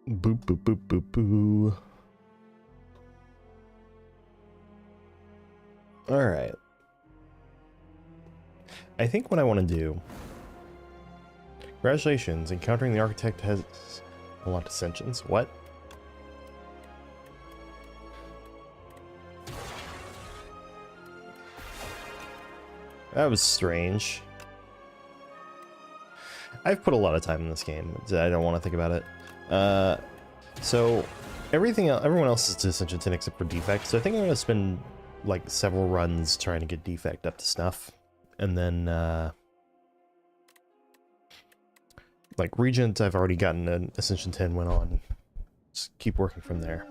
Boop, boop, boop, boop, boo. Alright. I think what I want to do... Congratulations, encountering the architect has a lot of ascensions. What? That was strange. I've put a lot of time in this game. I don't want to think about it. So everyone else is to Ascension 10 except for Defect. So I think I'm going to spend like several runs trying to get Defect up to snuff. And then, like Regent, I've already gotten an Ascension 10 went on. Just keep working from there.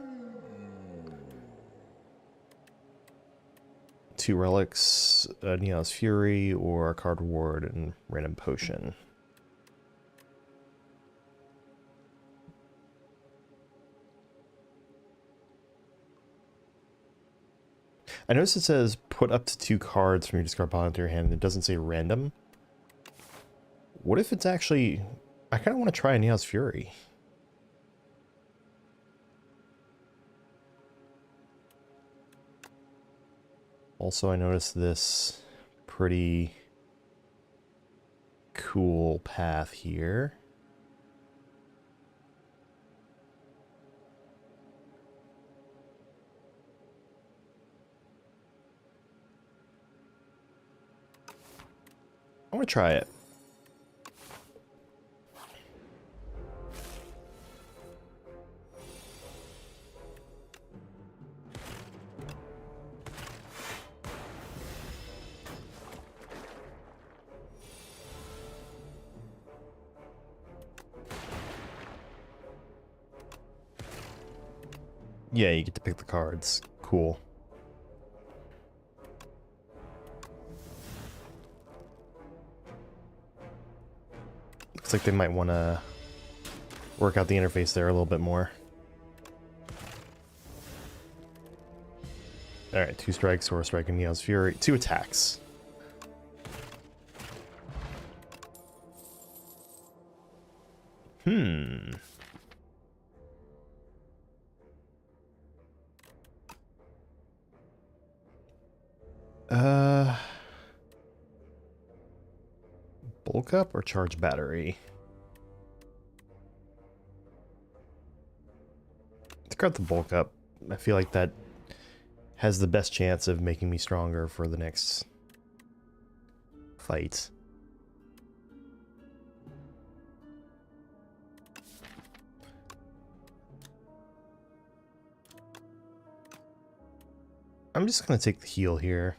2 relics, Neon's Fury, or a card reward and random potion. I noticed it says put up to 2 cards from your discard pile into your hand, and it doesn't say random. What if it's actually... I kind of want to try a Neon's Fury. Also, I noticed this pretty cool path here. I want to try it. Yeah, you get to pick the cards. Cool. Looks like they might want to work out the interface there a little bit more. Alright, 2 strikes, or strike, and Neon's Fury. 2 attacks. Bulk up or charge battery? Let's grab the bulk up. I feel like that has the best chance of making me stronger for the next fight. I'm just gonna take the heal here.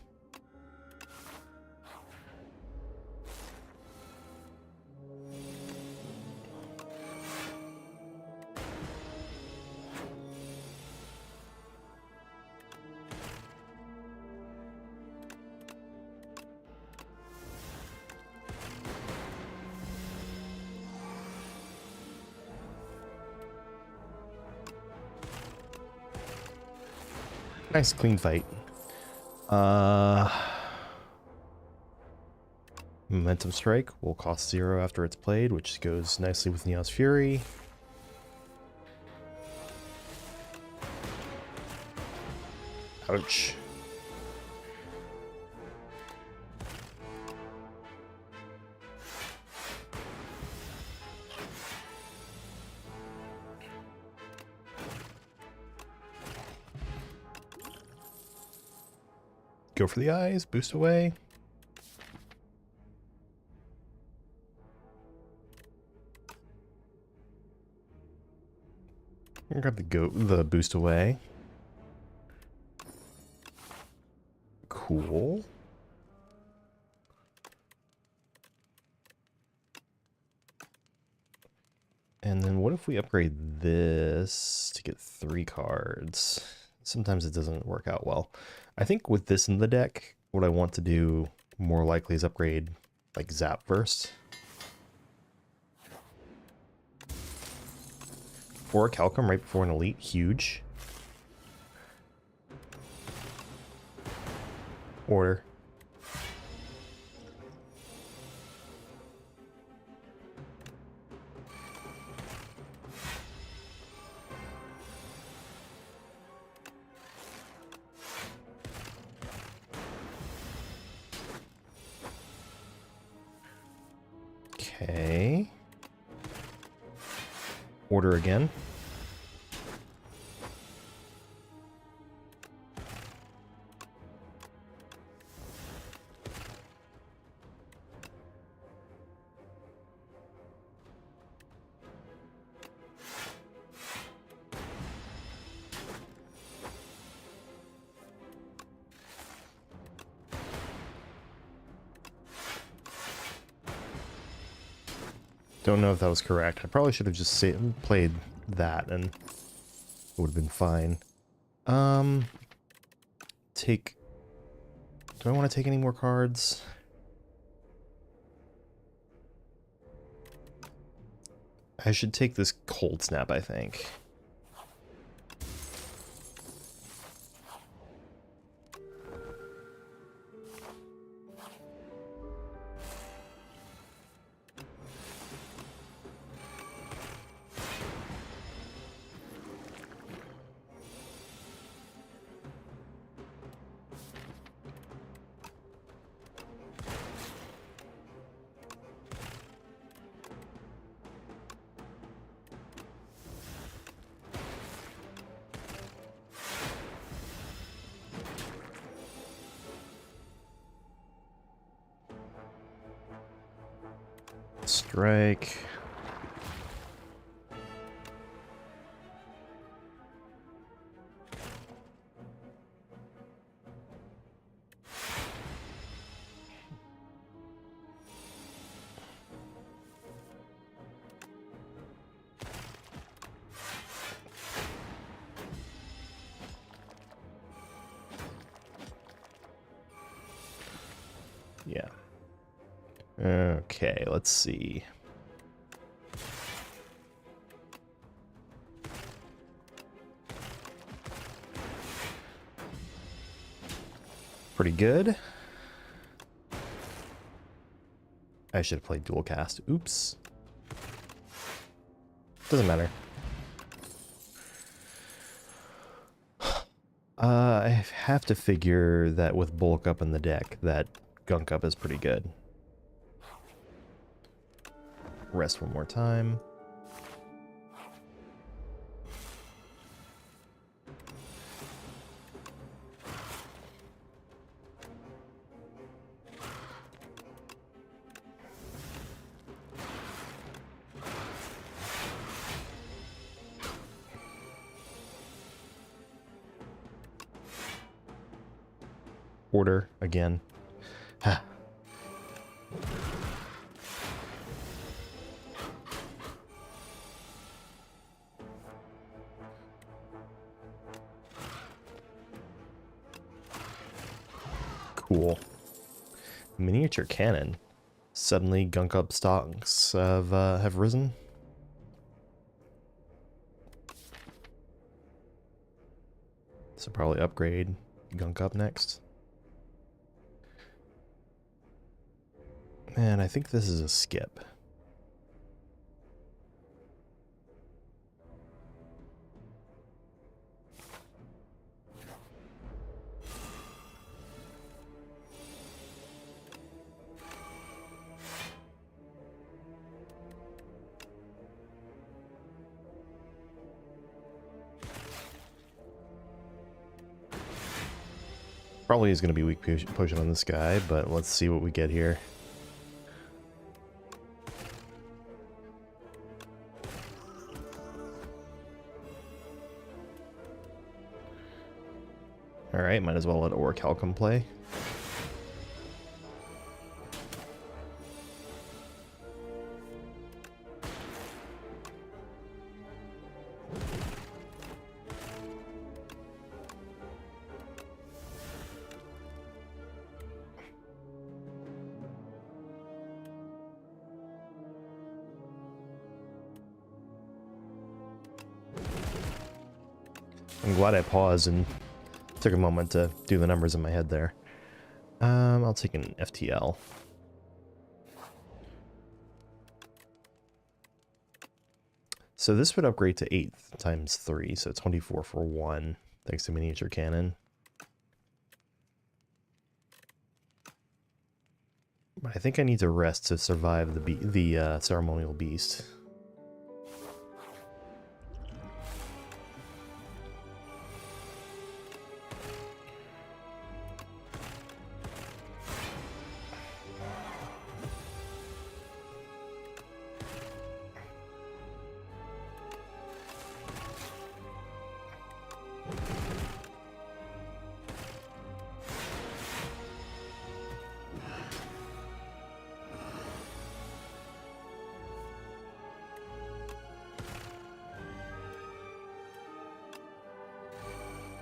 Nice clean fight. Momentum Strike will cost 0 after it's played, which goes nicely with Neon's Fury. Ouch. Go for the eyes, boost away. I got the boost away. Cool. And then what if we upgrade this to get 3 cards? Sometimes it doesn't work out well. I think with this in the deck, what I want to do more likely is upgrade like Zap first. Or a Calcum right before an Elite, huge. Order. Okay. Order again. Don't know if that was correct. I probably should have just played that and it would have been fine. Take... Do I want to take any more cards? I should take this Cold Snap, I think. Strike. Yeah. Okay, let's see. Pretty good. I should have played dual cast. Oops. Doesn't matter. I have to figure that with bulk up in the deck, that gunk up is pretty good. Rest one more time. Order again. Cool. Miniature cannon. Suddenly gunk up stocks have risen. So probably upgrade gunk up next. Man, I think this is a skip. Probably is going to be weak pushing on this guy, but let's see what we get here. Alright, might as well let Orichalcum play. I'm glad I paused and took a moment to do the numbers in my head there. I'll take an FTL. So this would upgrade to 8 times 3, so 24 for 1, thanks to miniature cannon. But I think I need to rest to survive the ceremonial beast.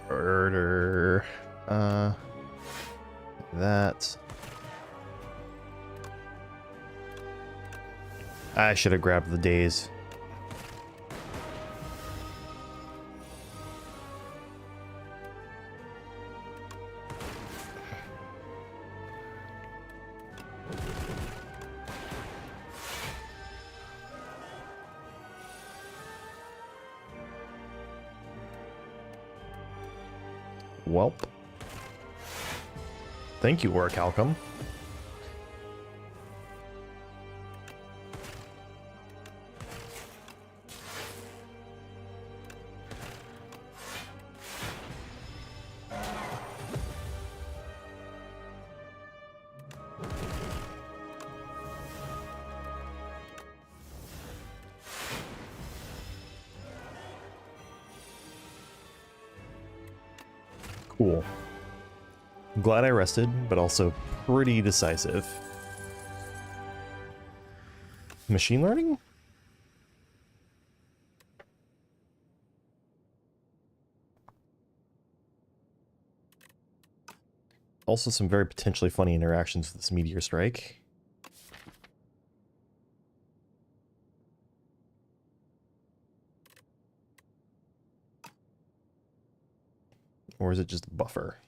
Murder. That. I should have grabbed the days. Welp. Thank you, Orichalcum. Cool. I'm glad I rested, but also pretty decisive. Machine learning? Also some very potentially funny interactions with this meteor strike. Or is it just a buffer?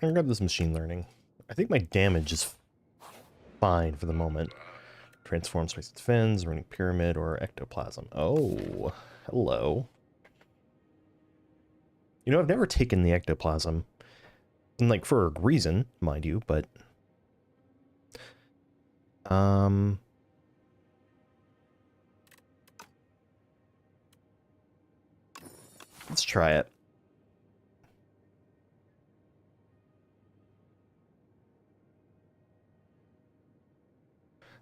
I'm gonna grab this machine learning. I think my damage is fine for the moment. Transform, strikes its fins, running pyramid, or ectoplasm. Oh, hello. You know, I've never taken the ectoplasm. And, like, for a reason, mind you, but... Let's try it.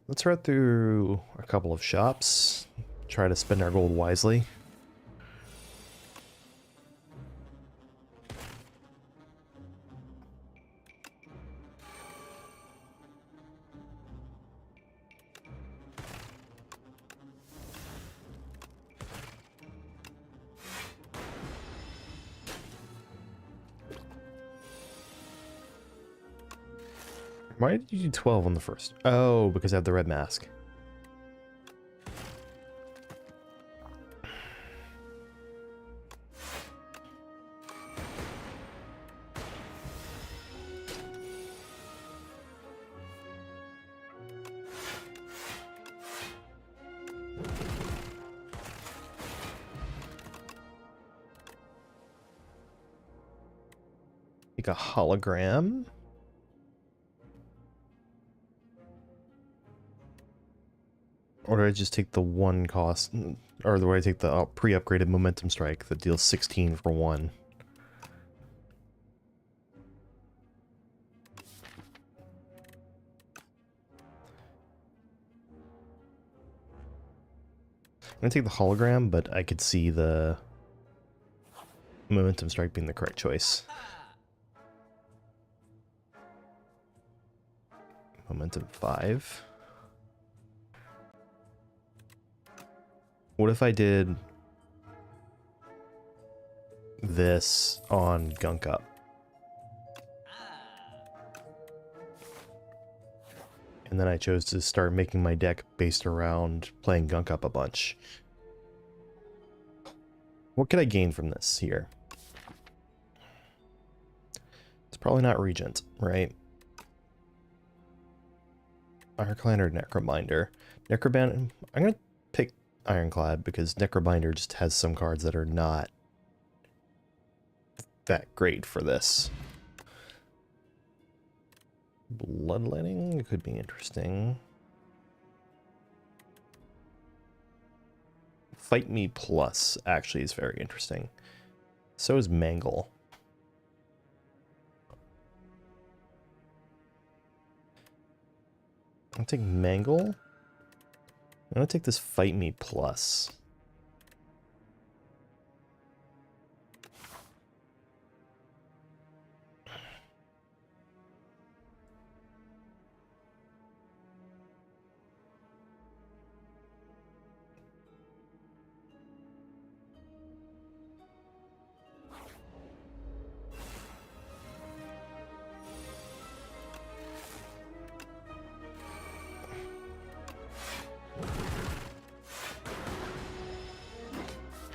Let's run through a couple of shops. Try to spend our gold wisely. Why did you do 12 on the first? Oh, because I have the red mask. Take a hologram. Or do I just take the one cost, or do I take the pre-upgraded momentum strike that deals 16 for 1? I'm gonna take the hologram, but I could see the momentum strike being the correct choice. Momentum 5. What if I did this on Gunk Up? and then I chose to start making my deck based around playing Gunk Up a bunch. What could I gain from this here? It's probably not Regent, right? Ironclad or Necrobinder? Necrobinder, I'm going to pick Ironclad because Necrobinder just has some cards that are not that great for this. Bloodletting could be interesting. Fight Me Plus actually is very interesting. So is Mangle. I'll take Mangle. I'm gonna take this Fight Me Plus.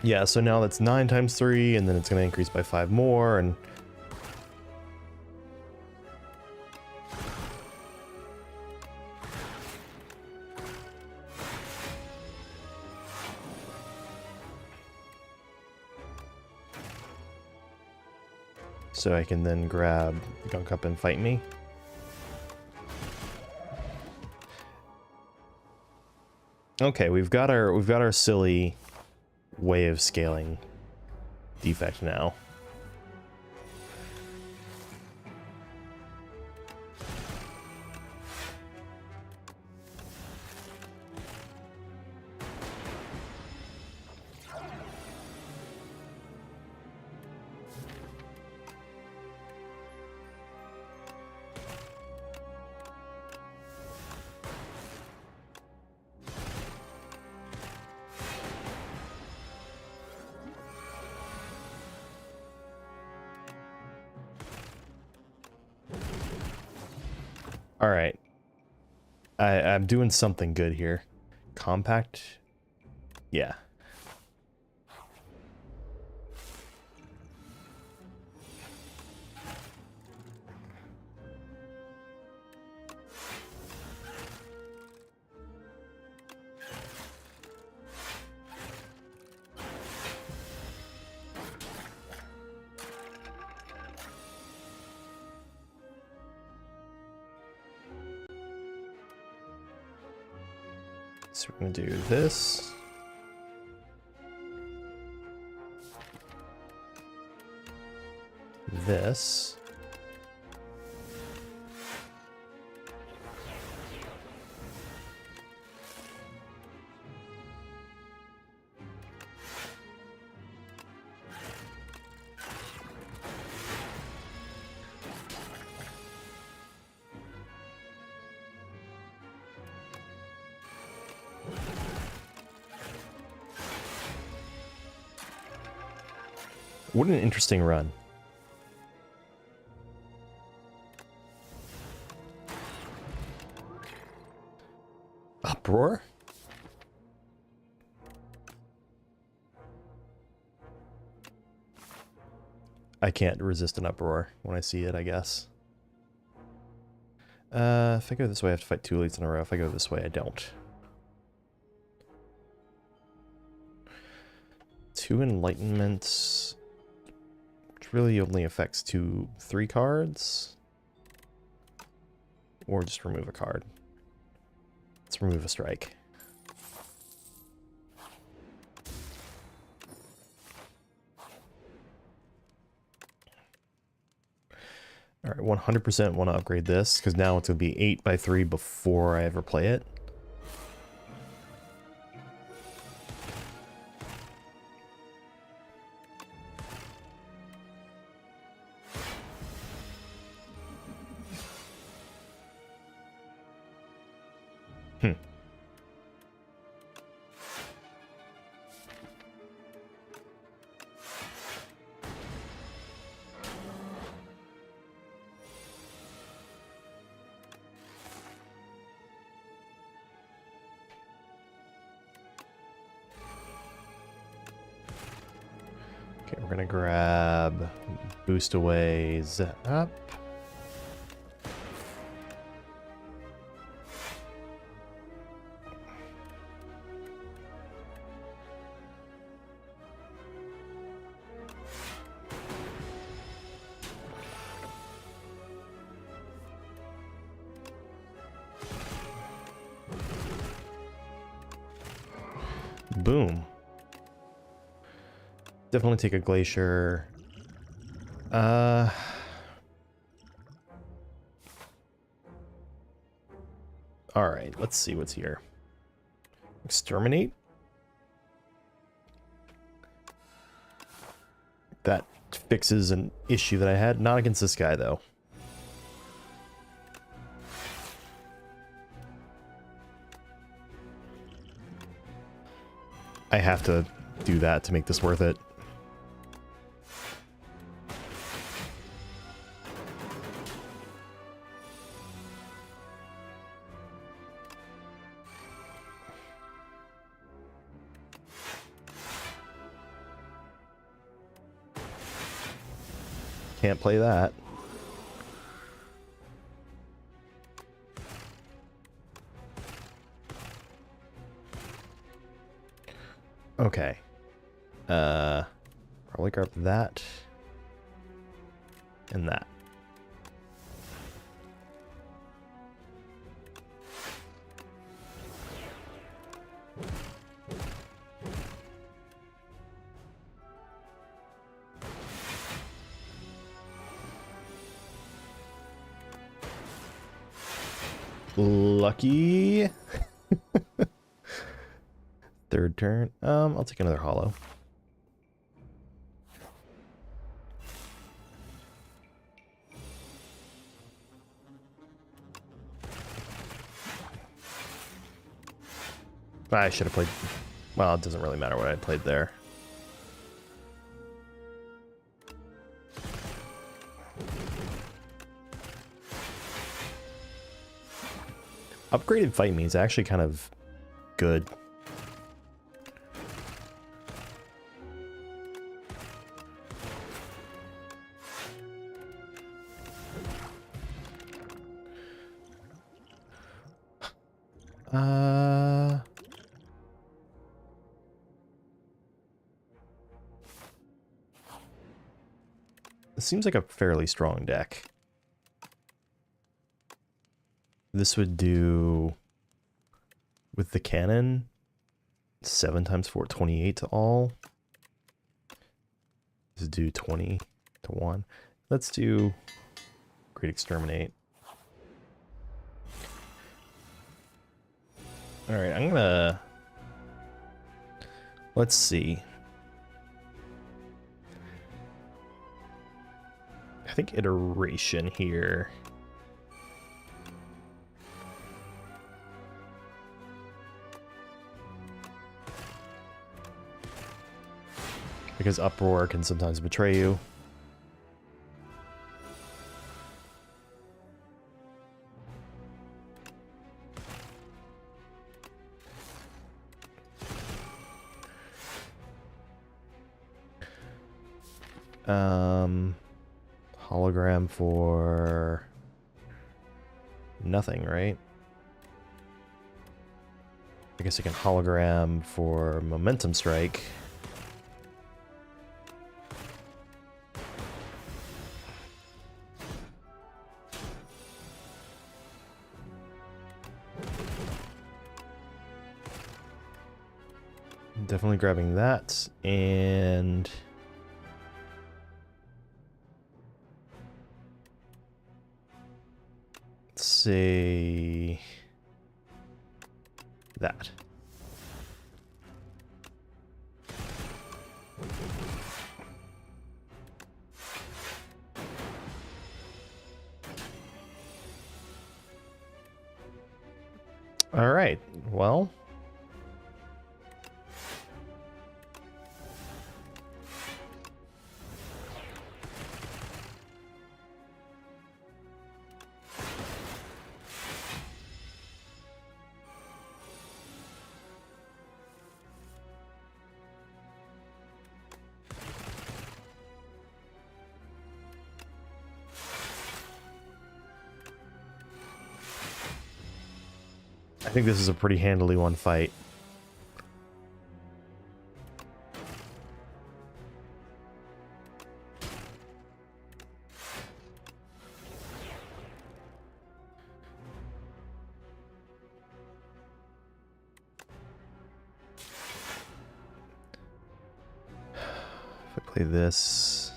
Yeah, so now that's 9 times 3, and then it's going to increase by 5 more, and... So I can then grab Gunk Up and Fight Me. Okay, we've got our silly way of scaling defect now. All right. I'm doing something good here. Compact? Yeah. So we're going to do this. This. What an interesting run. Uproar? I can't resist an uproar when I see it, I guess. If I go this way, I have to fight 2 elites in a row. If I go this way, I don't. 2 enlightenments, which really only affects 3 cards. Or just remove a card. Let's remove a strike. All right, 100% want to upgrade this, because now it's going to be 8 by 3 before I ever play it. Okay, we're gonna grab boost away Zap. Boom. Definitely take a glacier. All right, let's see what's here. Exterminate. That fixes an issue that I had. Not against this guy, though. I have to do that to make this worth it. Can't play that. Okay. Probably grab that and that. Lucky. Third turn. I'll take another hollow. I should have played... Well, it doesn't really matter what I played there. Upgraded fight me is actually kind of good. It seems like a fairly strong deck. This would do, with the cannon, 7 times 4, 28 to all. Let's do 20 to 1. Let's do Great Exterminate. Alright, I'm gonna... Let's see. I think Iteration here. Because Uproar can sometimes betray you. Hologram for nothing, right? I guess I can hologram for Momentum Strike. Definitely grabbing that, and let's say that. All right, well. I think this is a pretty handily won fight. If I play this...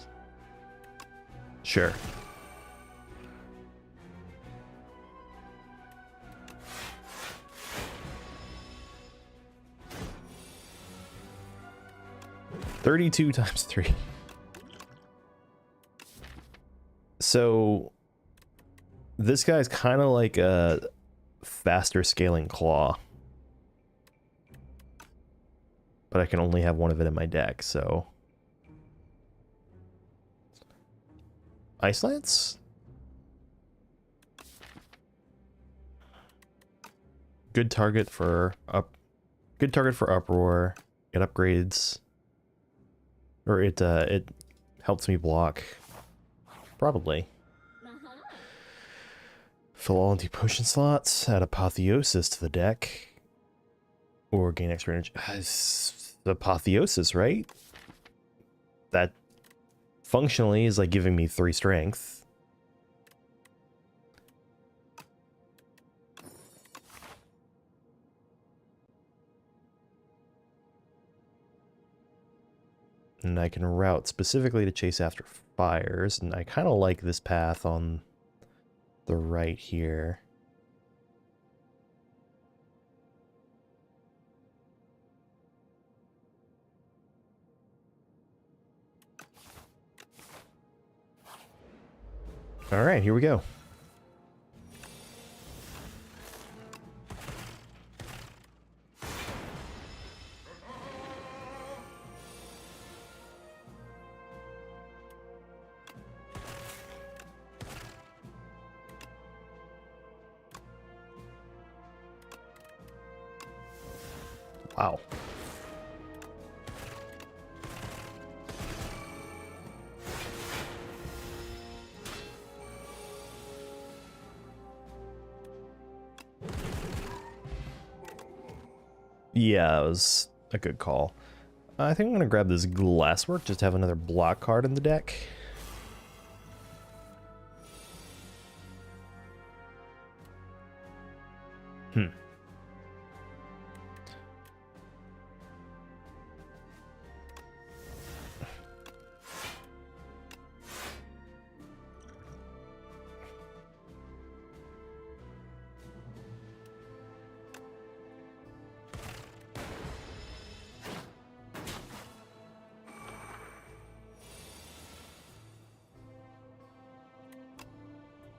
Sure. $32 times 3. So this guy's kind of like a faster scaling claw, but I can only have one of it in my deck, so Ice Lance? Good target for Uproar. It upgrades, or it helps me block. Probably. Fill all empty potion slots. Add Apotheosis to the deck, or gain extra energy. Apotheosis, right? That functionally is like giving me 3 strength. And I can route specifically to chase after fires, and I kind of like this path on the right here. All right, here we go. Wow. Yeah, it was a good call. I think I'm going to grab this Glasswork, just to have another block card in the deck.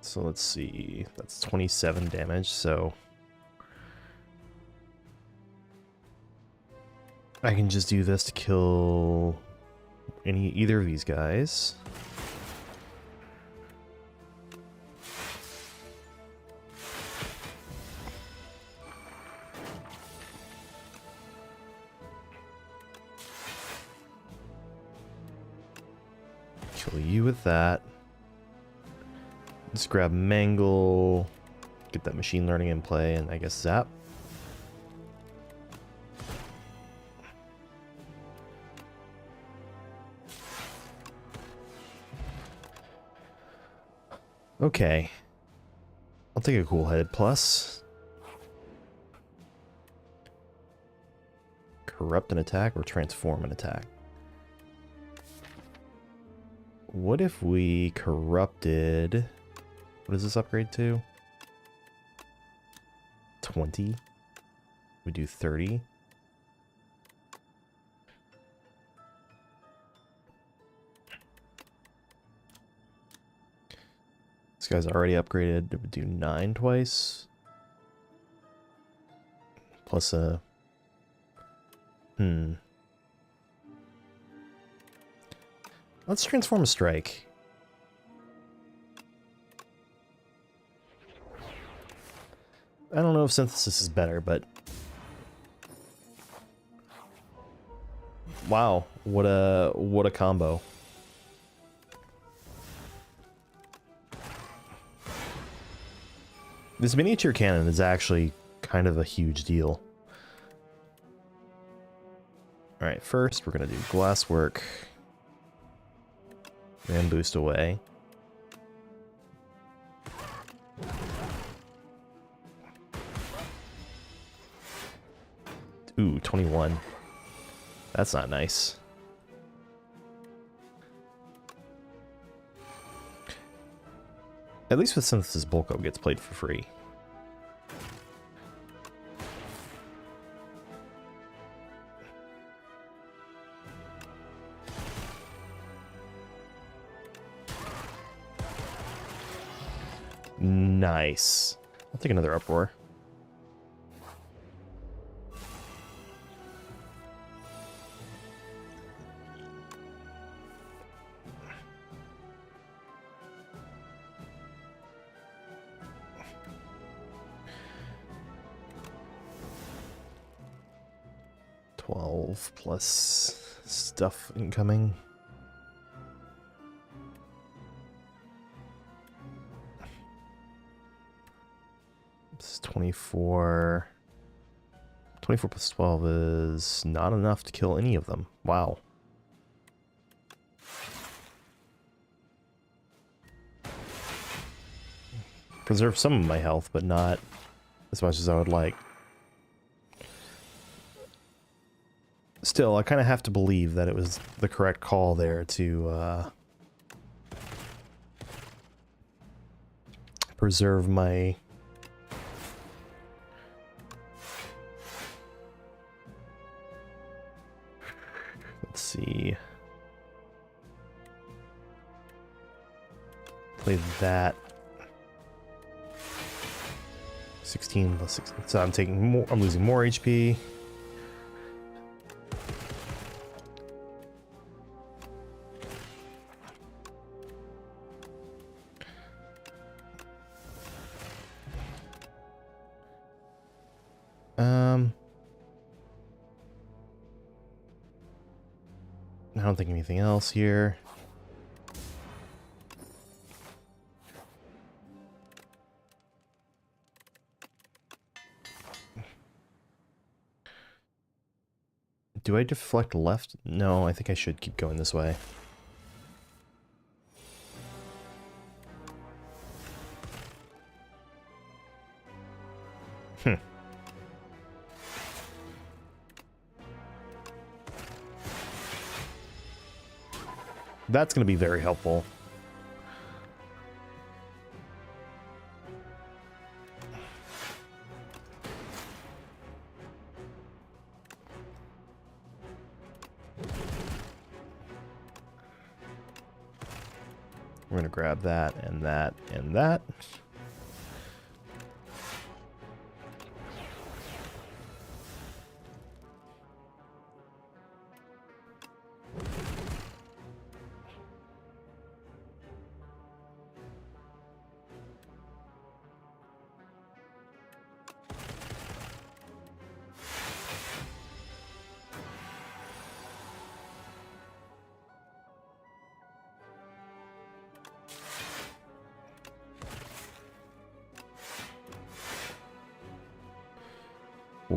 So let's see, that's 27 damage, so I can just do this to kill either of these guys. Kill you with that. Let's grab Mangle, get that machine learning in play, and I guess Zap. Okay. I'll take a cool-headed plus. Corrupt an attack or transform an attack. What if we corrupted... What does this upgrade to? 20? We do 30. This guy's already upgraded. It would do 9 twice. Plus a... Let's transform a strike. I don't know if synthesis is better, but wow, what a combo. This miniature cannon is actually kind of a huge deal. Alright, first we're going to do glasswork. And boost away. Ooh, 21. That's not nice. At least with Synthesis Bulk Up gets played for free. Nice. I'll take another uproar. Plus stuff incoming. This is 24. 24 plus 12 is not enough to kill any of them. Wow. Preserve some of my health, but not as much as I would like. Still, I kind of have to believe that it was the correct call there to preserve my... Let's see. Play that. 16 plus 16. So I'm taking more. I'm losing more HP. I don't think anything else here. Do I deflect left? No, I think I should keep going this way. That's going to be very helpful. We're going to grab that and that and that.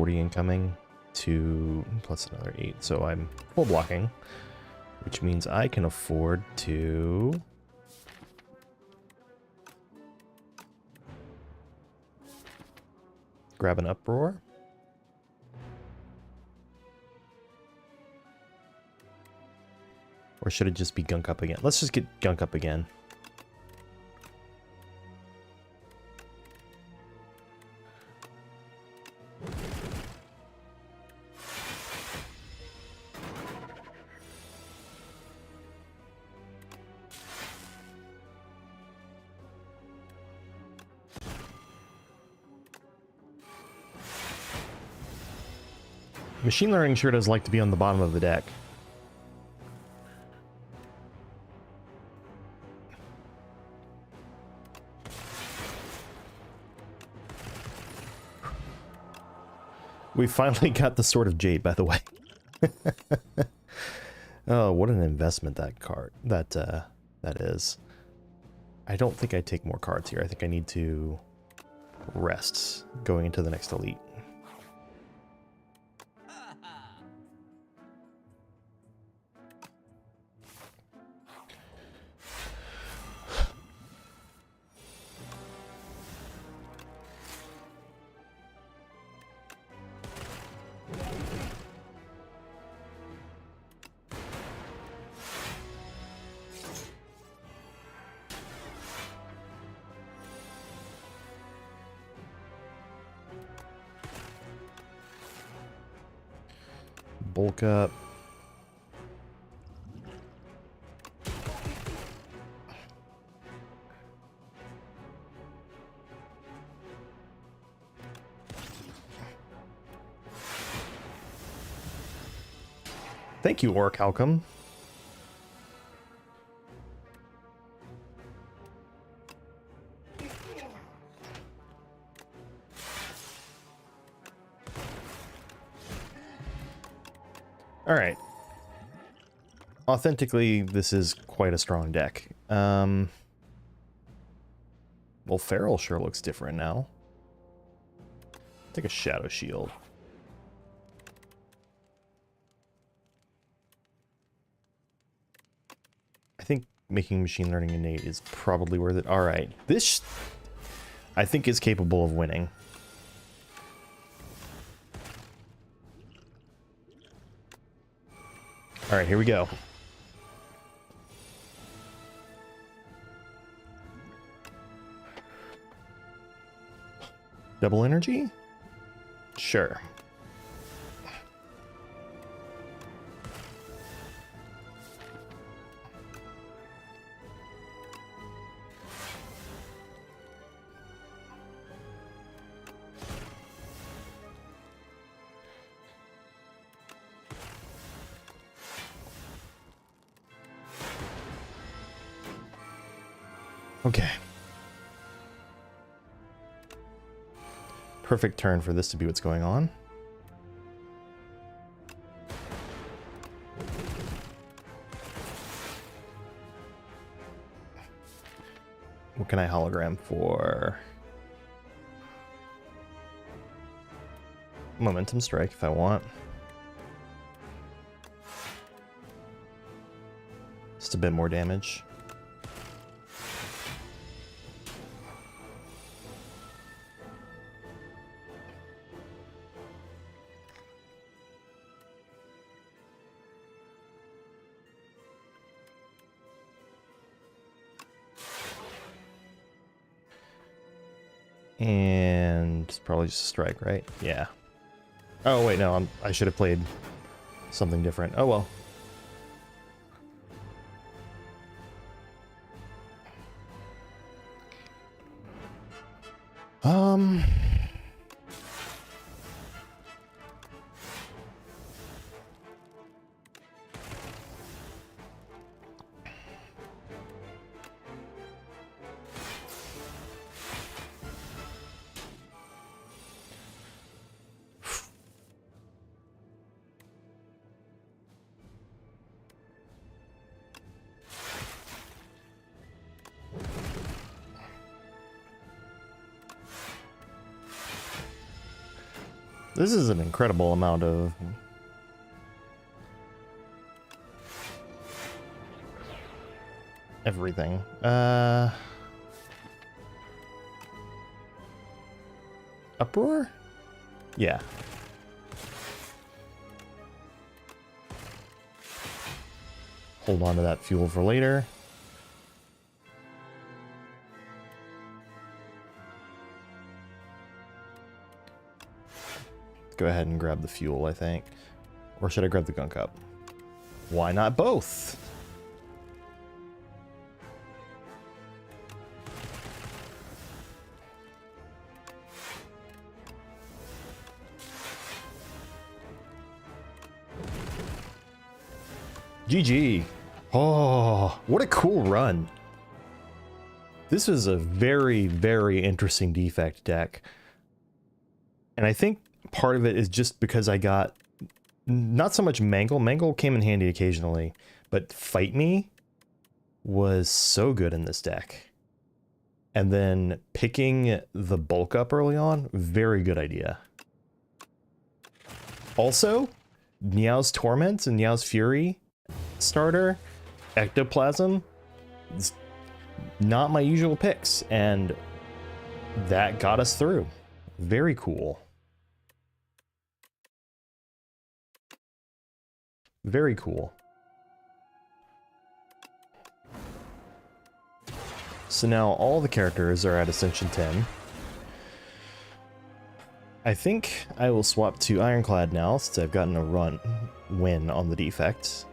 Incoming, 2 plus another 8, so I'm full blocking, which means I can afford to grab an uproar. Or should it just be gunk up again? Let's just get gunk up again. Machine learning sure does like to be on the bottom of the deck. We finally got the Sword of Jade, by the way. Oh, what an investment that card that is. I don't think I take more cards here. I think I need to rest going into the next elite. bulk up. Thank you, Orc Halcom. All right. Authentically, this is quite a strong deck. Well, Feral sure looks different now. Take a Shadow Shield. I think making Machine Learning innate is probably worth it. All right. This, I think, is capable of winning. All right, here we go. Double energy? Sure. Okay. Perfect turn for this to be what's going on. What can I hologram for? Momentum Strike if I want. Just a bit more damage. And probably just a strike, right? Yeah. Oh wait, no, I should have played something different. Oh well. This is an incredible amount of everything. Uproar? Yeah. Hold on to that fuel for later. Go ahead and grab the fuel, I think. Or should I grab the gunk up? Why not both? GG. Oh, what a cool run. This was a very, very interesting defect deck. And I think part of it is just because I got not so much Mangle. Mangle came in handy occasionally, but Fight Me was so good in this deck. And then picking the bulk up early on, very good idea. Also, Niao's Torment and Niao's Fury starter, Ectoplasm, is not my usual picks, and that got us through. Very cool. Very cool. So now all the characters are at Ascension 10. I think I will swap to Ironclad now, since I've gotten a run win on the defect.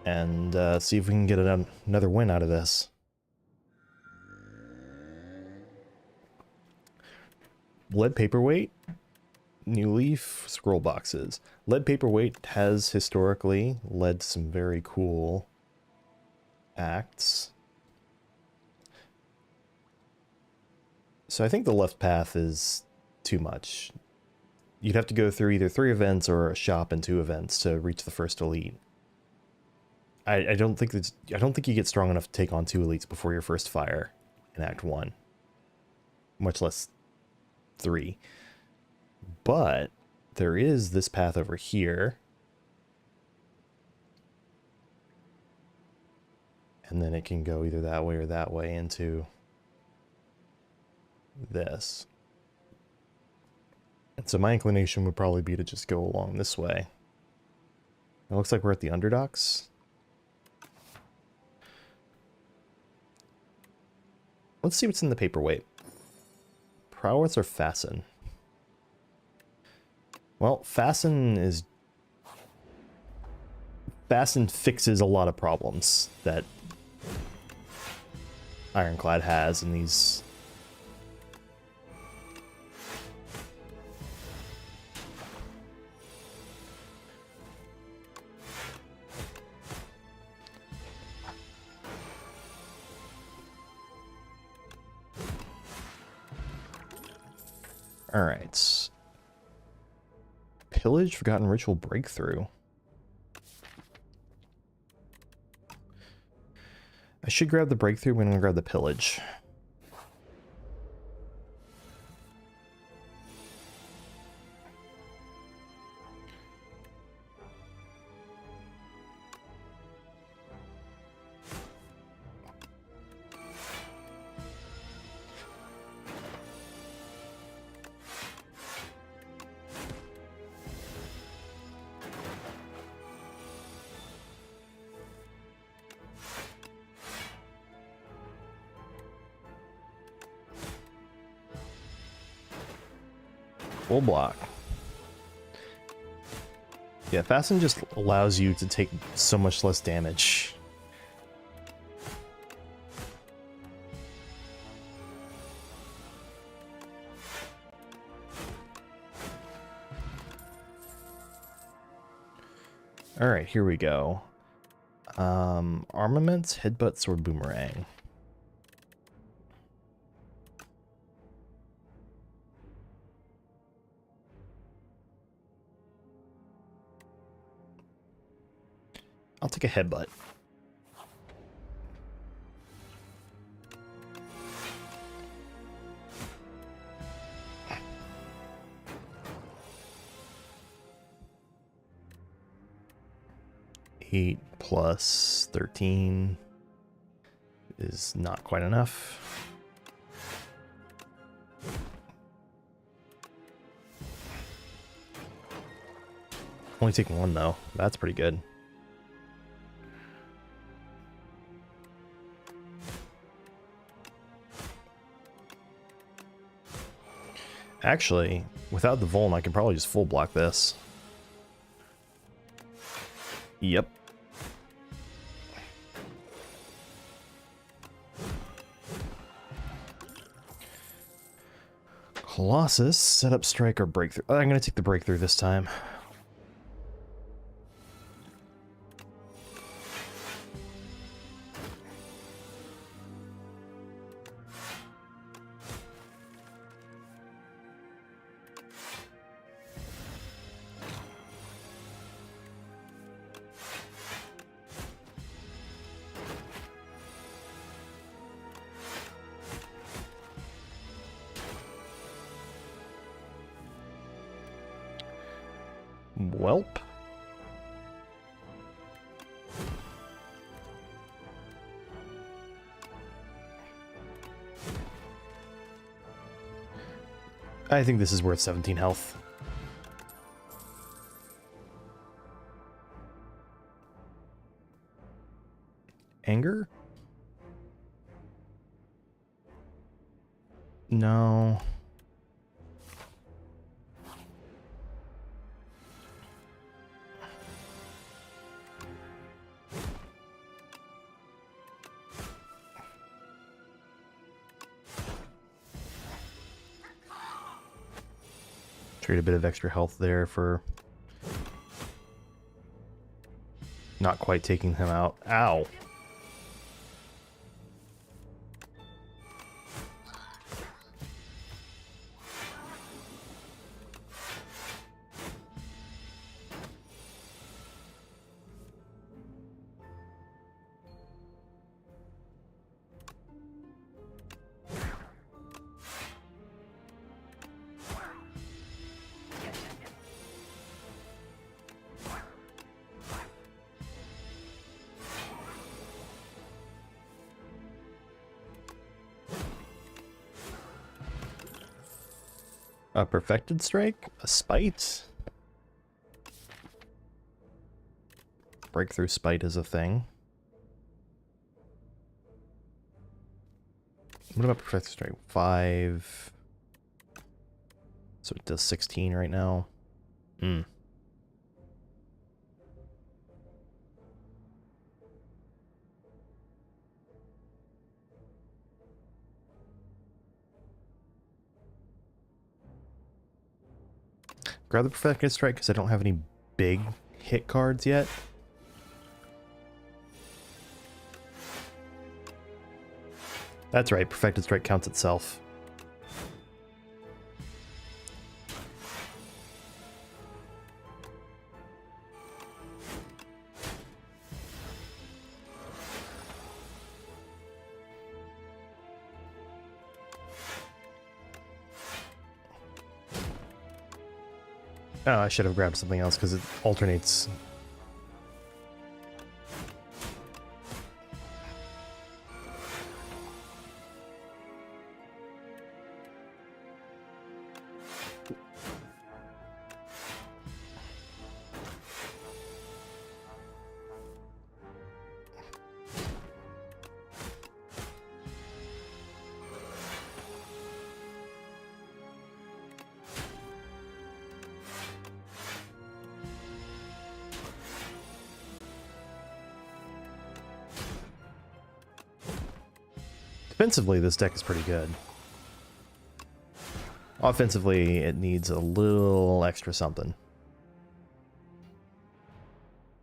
And see if we can get another win out of this. Lead paperweight, new leaf, scroll boxes. Lead paperweight has historically led to some very cool acts. So I think the left path is too much. You'd have to go through either 3 events or a shop and 2 events to reach the first elite. I don't think you get strong enough to take on 2 elites before your first fire in Act 1. Much less 3. But there is this path over here. And then it can go either that way or that way into this. And so my inclination would probably be to just go along this way. It looks like we're at the underdocks. Let's see what's in the paperweight. Prowess or Fasten? Well, Fasten fixes a lot of problems that Ironclad has in these. Alright. Pillage, Forgotten Ritual, Breakthrough. I should grab the Breakthrough when I grab the Pillage. Full block. Yeah, Fasten just allows you to take so much less damage. Alright, here we go. Armaments, headbutt, sword, boomerang. I'll take a headbutt. Eight plus 13 is not quite enough. Only take 1 though. That's pretty good. Actually, without the Vuln, I can probably just full block this. Yep. Colossus, set up strike or breakthrough. Oh, I'm going to take the breakthrough this time. Welp. I think this is worth 17 health. Anger? No. Trade a bit of extra health there for not quite taking him out. Ow! A perfected strike? A spite? Breakthrough spite is a thing. What about perfected strike? 5. So it does 16 right now. Hmm. Grab the perfected strike because I don't have any big hit cards yet. That's right, perfected strike counts itself. Oh, I should have grabbed something else because it alternates. Defensively, this deck is pretty good. Offensively, it needs a little extra something.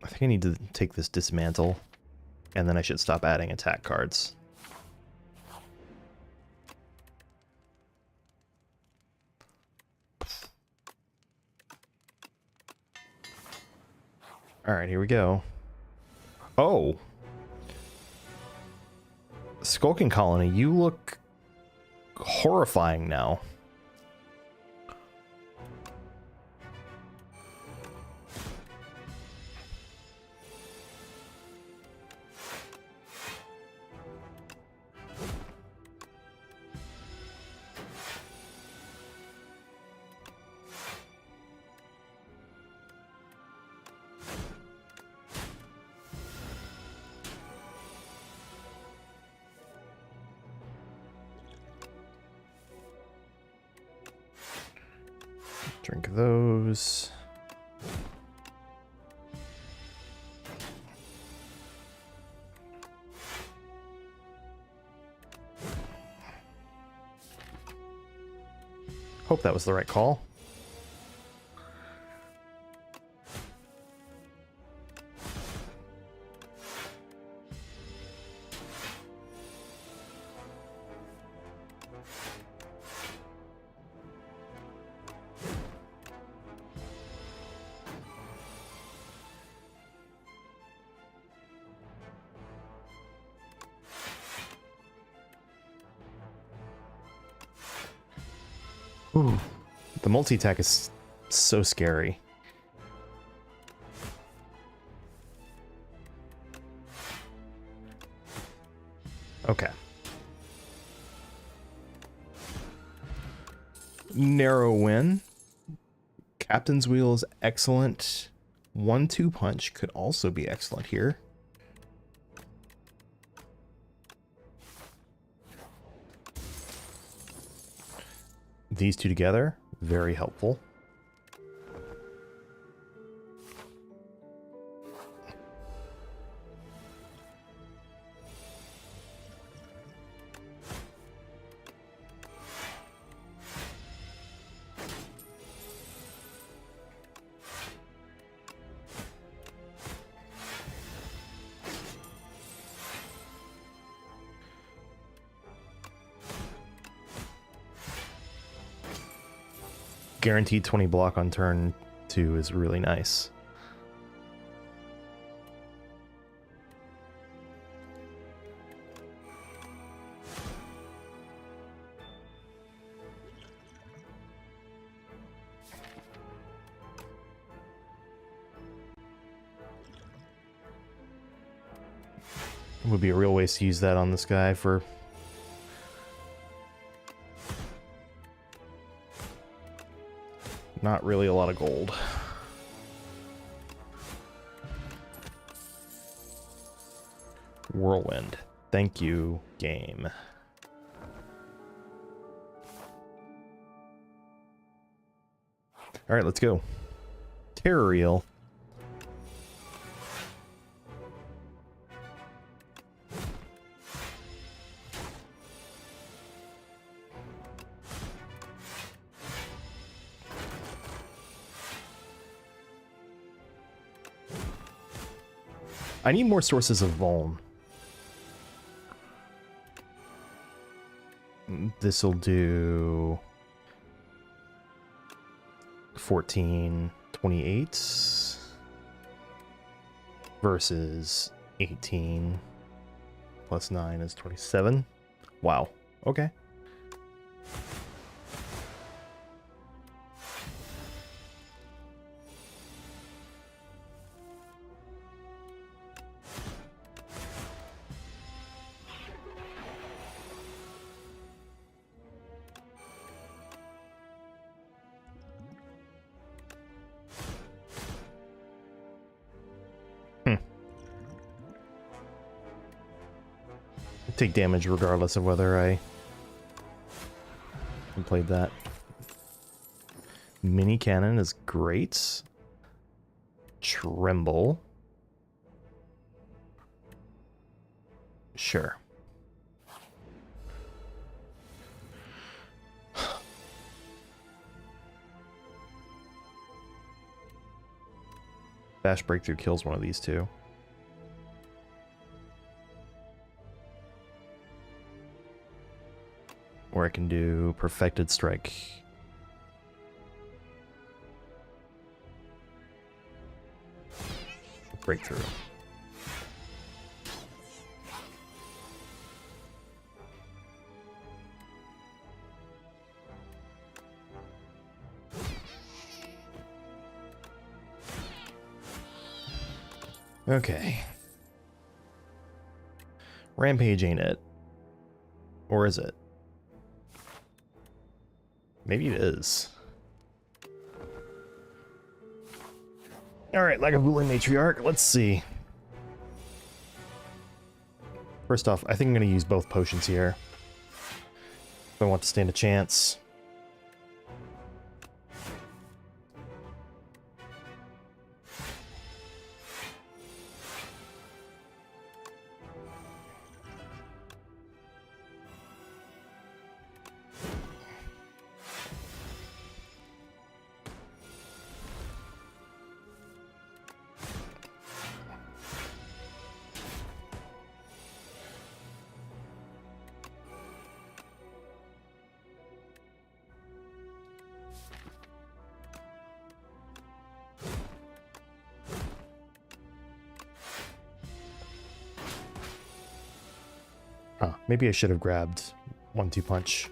I think I need to take this dismantle, and then I should stop adding attack cards. Alright, here we go. Oh! Skulking Colony, you look horrifying now. Drink those. Hope that was the right call. Ooh, the multi-attack is so scary. Okay. Narrow win. Captain's Wheel is excellent. 1-2 punch could also be excellent here. These two together, very helpful. guaranteed 20 block on turn 2 is really nice. Would be a real waste to use that on this guy for not really a lot of gold. Whirlwind. Thank you, game. Alright, let's go. Terrorial. I need more sources of Vuln. This'll do 14, 28 versus 18 plus 9 is 27. Wow. Okay. Take damage regardless of whether I played that. Mini cannon is great. Tremble. Sure. Bash Breakthrough kills one of these two. Or I can do Perfected Strike. Breakthrough. Okay. Rampage ain't it. Or is it? Maybe it is. Alright, Lagavulin Matriarch, let's see. First off, I think I'm going to use both potions here. If I want to stand a chance. Huh, maybe I should have grabbed 1-2 punch.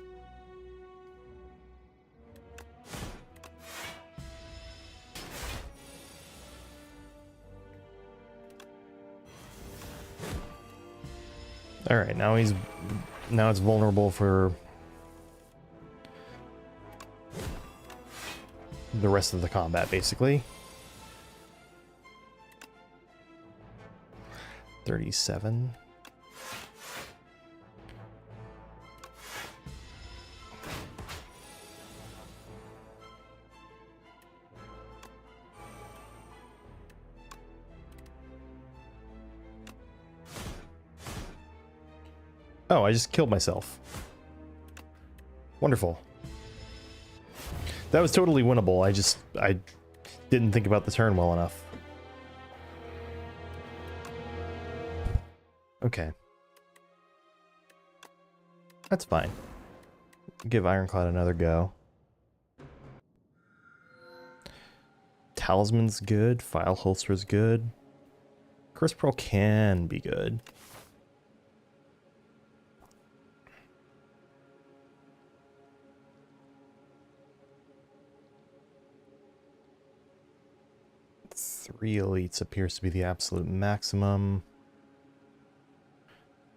All right, now it's vulnerable for the rest of the combat, basically. 37. Oh, I just killed myself. Wonderful. That was totally winnable. I didn't think about the turn well enough. Okay. That's fine. Give Ironclad another go. Talisman's good. File holster's good. Curse Pearl can be good. Three elites appears to be the absolute maximum.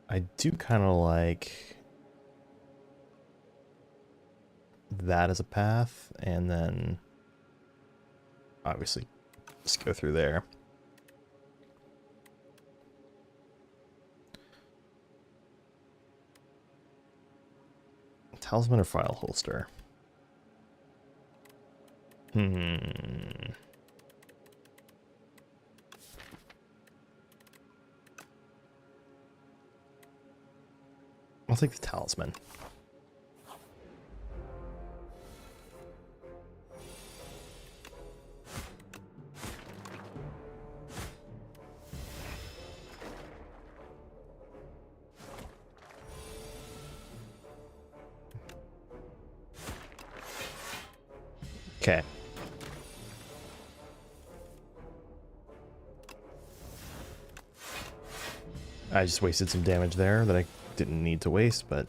I do kind of like that as a path, and then obviously just go through there. Talisman or file holster? I'll take the talisman. Okay. I just wasted some damage there that I didn't need to waste, but...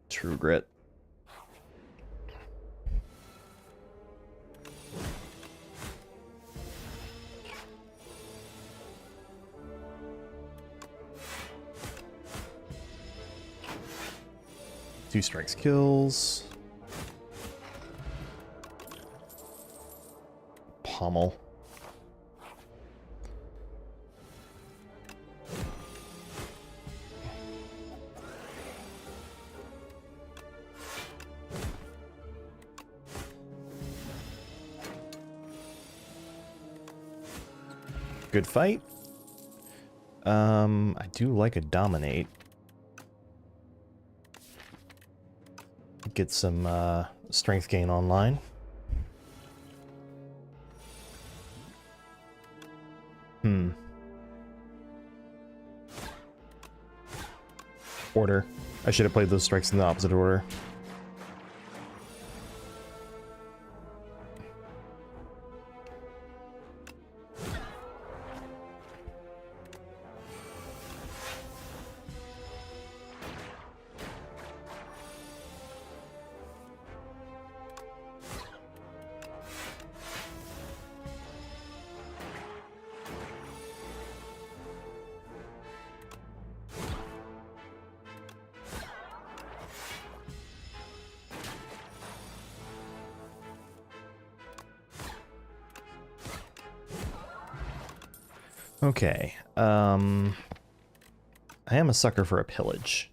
True Grit. Two strikes kills. Pommel. Good fight. I do like a dominate. Get some strength gain online. Order. I should have played those strikes in the opposite order. Okay, I am a sucker for a pillage.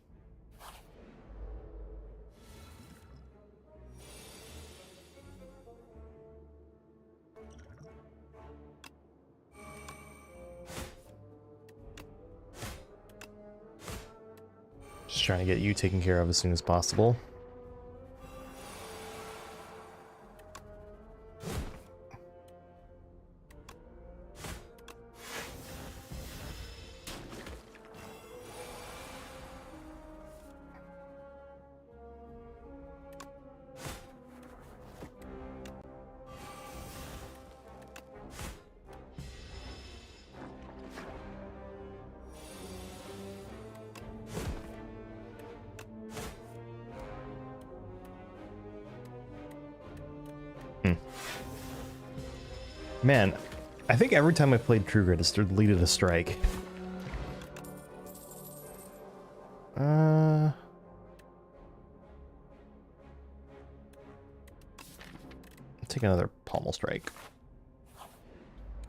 Just trying to get you taken care of as soon as possible. Man, I think every time I played True Grit, it's deleted a strike. Take another pommel strike.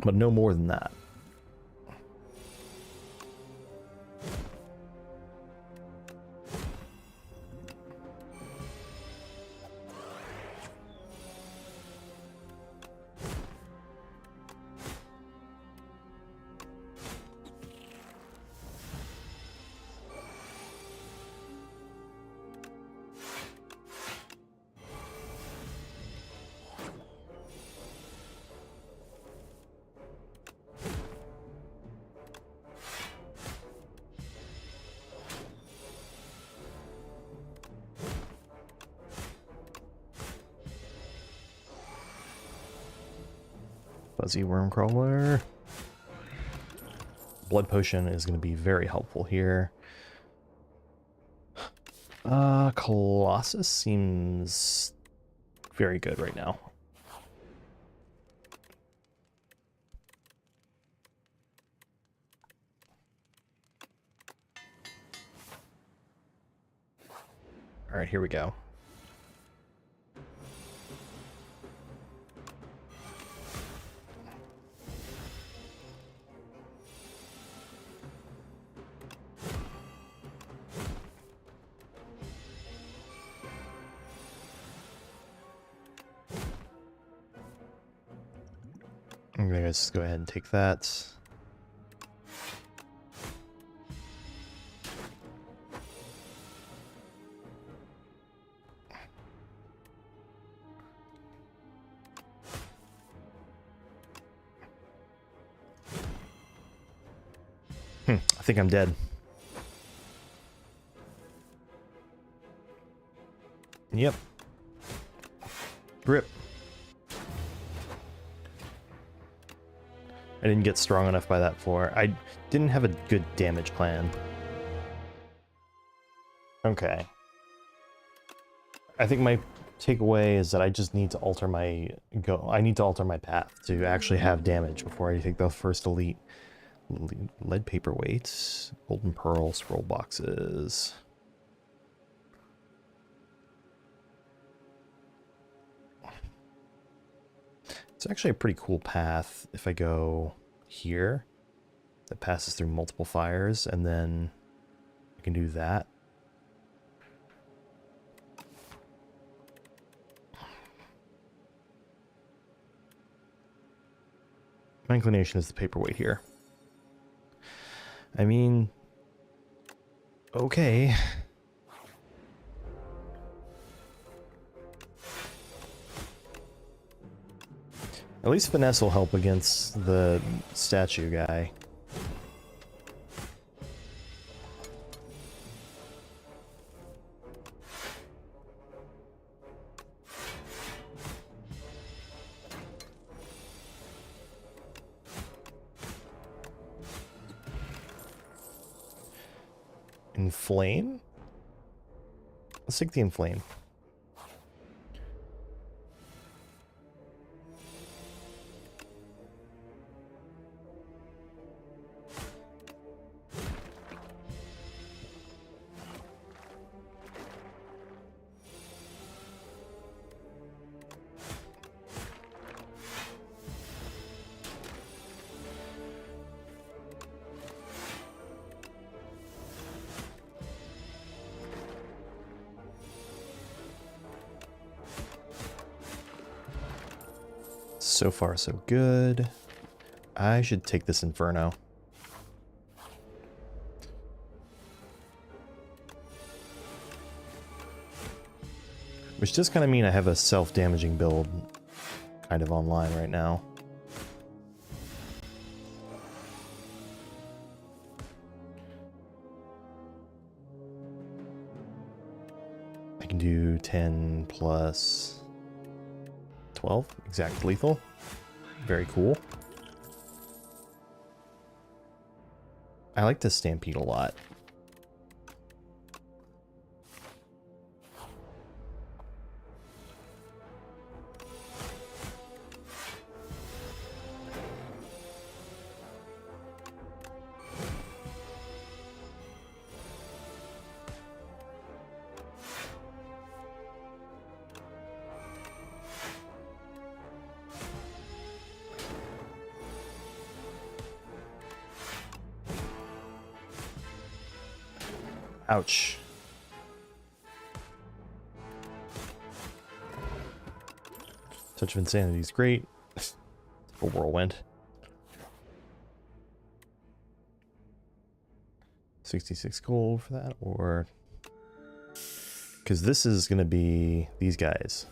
But no more than that. Fuzzy worm crawler. Blood potion is going to be very helpful here. Colossus seems very good right now. All right, here we go. I'm gonna just go ahead and take that. I think I'm dead. Yep. Rip. I didn't get strong enough by that floor. I didn't have a good damage plan. Okay. I think my takeaway is that I just need to alter my I need to alter my path to actually have damage before I take the first elite. Lead paperweights, golden pearl scroll boxes. It's actually a pretty cool path if I go here. That passes through multiple fires, and then I can do that. My inclination is the paperweight here. I mean, okay. At least finesse will help against the statue guy. Inflame? Let's take the inflame. So far, so good. I should take this Inferno. Which does kind of mean I have a self-damaging build kind of online right now. I can do 10 plus 12, exact lethal. Very cool. I like this Stampede a lot. Ouch. Touch of Insanity is great. A whirlwind. 66 gold for that, or... because this is going to be these guys.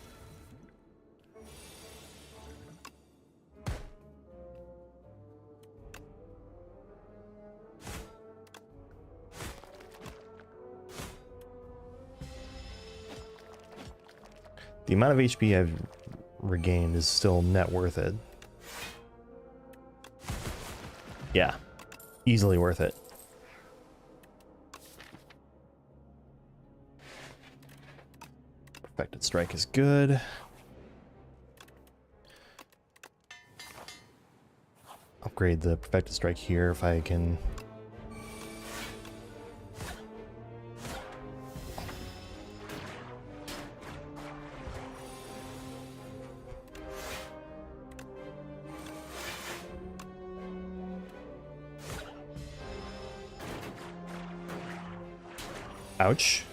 The amount of HP I've regained is still net worth it. Yeah, easily worth it. Perfected Strike is good. Upgrade the Perfected Strike here if I can. Ouch.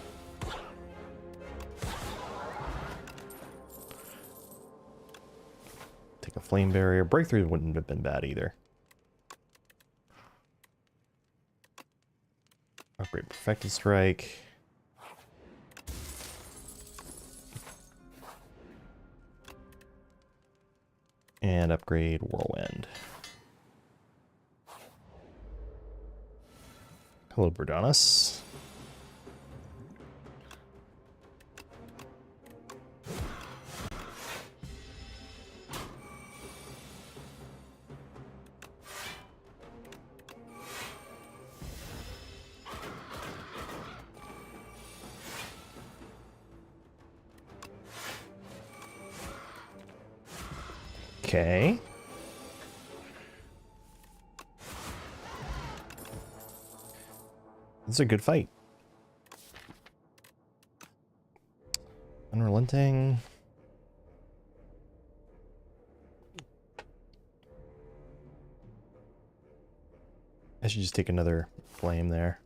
Take a Flame Barrier. Breakthrough wouldn't have been bad either. Upgrade Perfected Strike. And upgrade Whirlwind. Hello, Berdanus. Okay. This is a good fight. Unrelenting. I should just take another flame there.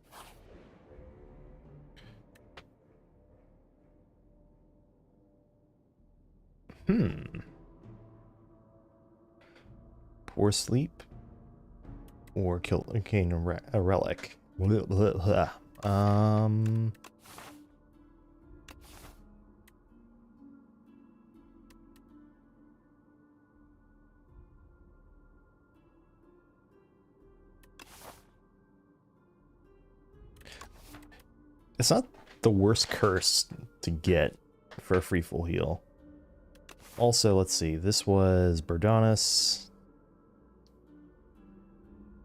Poor Sleep. Or kill gain a relic. It's not the worst curse to get for a free full heal. Also, let's see. This was Berdanus.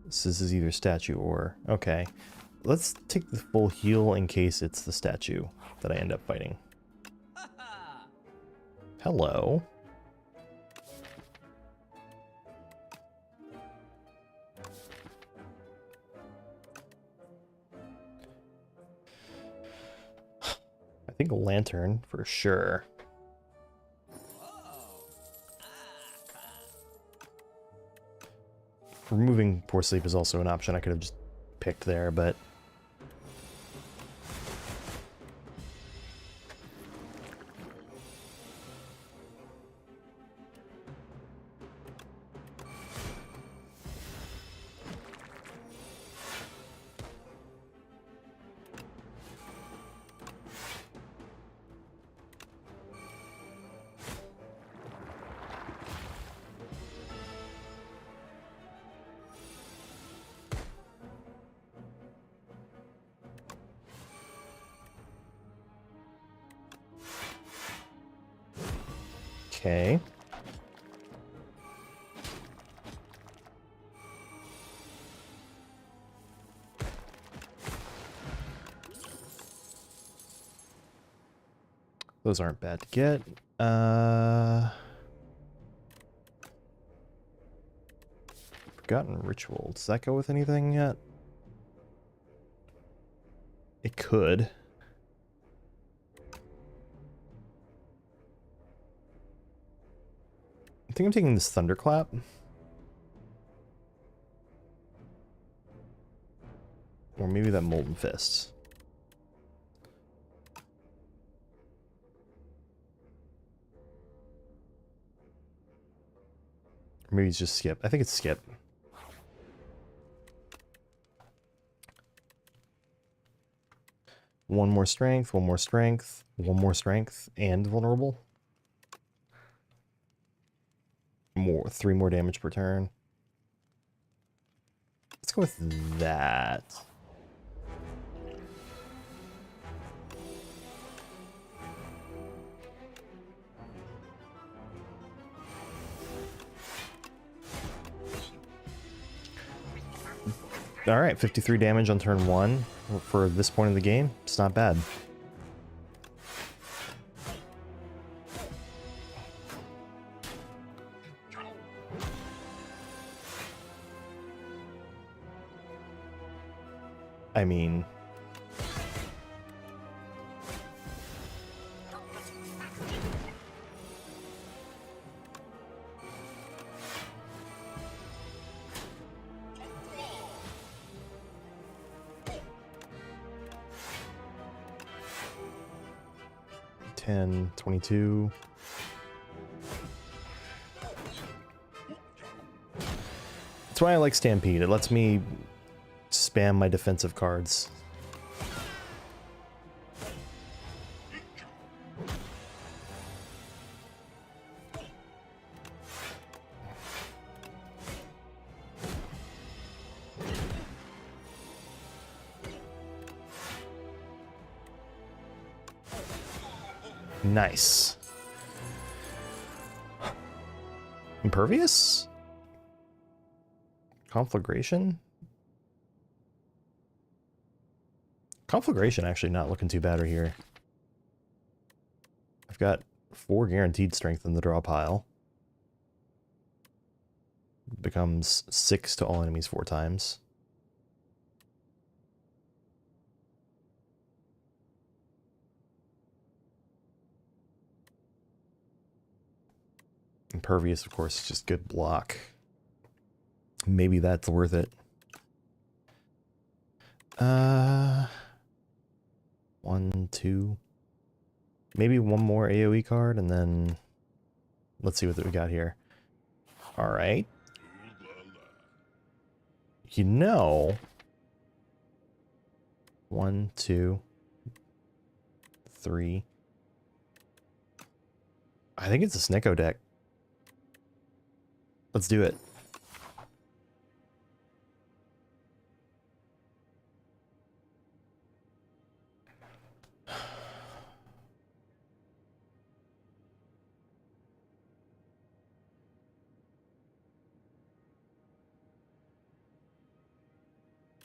This is either statue or... Okay. Let's take the full heal in case it's the statue that I end up fighting. Hello. I think a lantern for sure. Removing Poor Sleep is also an option I could have just picked there, but... Okay. Those aren't bad to get. Forgotten Ritual. Does that go with anything yet? It could. I think I'm taking this Thunderclap. Or maybe that Molten Fist. Or maybe it's just Skip. I think it's Skip. One more strength, one more strength, one more strength, and vulnerable. Three more damage per turn. Let's go with that. Alright, 53 damage on turn 1 for this point in the game. It's not bad. I mean... $10, $22... That's why I like Stampede. It lets me spam my defensive cards. Nice. Impervious? Conflagration? Conflagration actually not looking too bad right here. I've got 4 guaranteed strength in the draw pile. Becomes 6 to all enemies 4 times. Impervious, of course, is just good block. Maybe that's worth it. 1, 2. Maybe one more AoE card, and then let's see what we got here. Alright. You know... 1, 2, 3. I think it's a Snecko deck. Let's do it.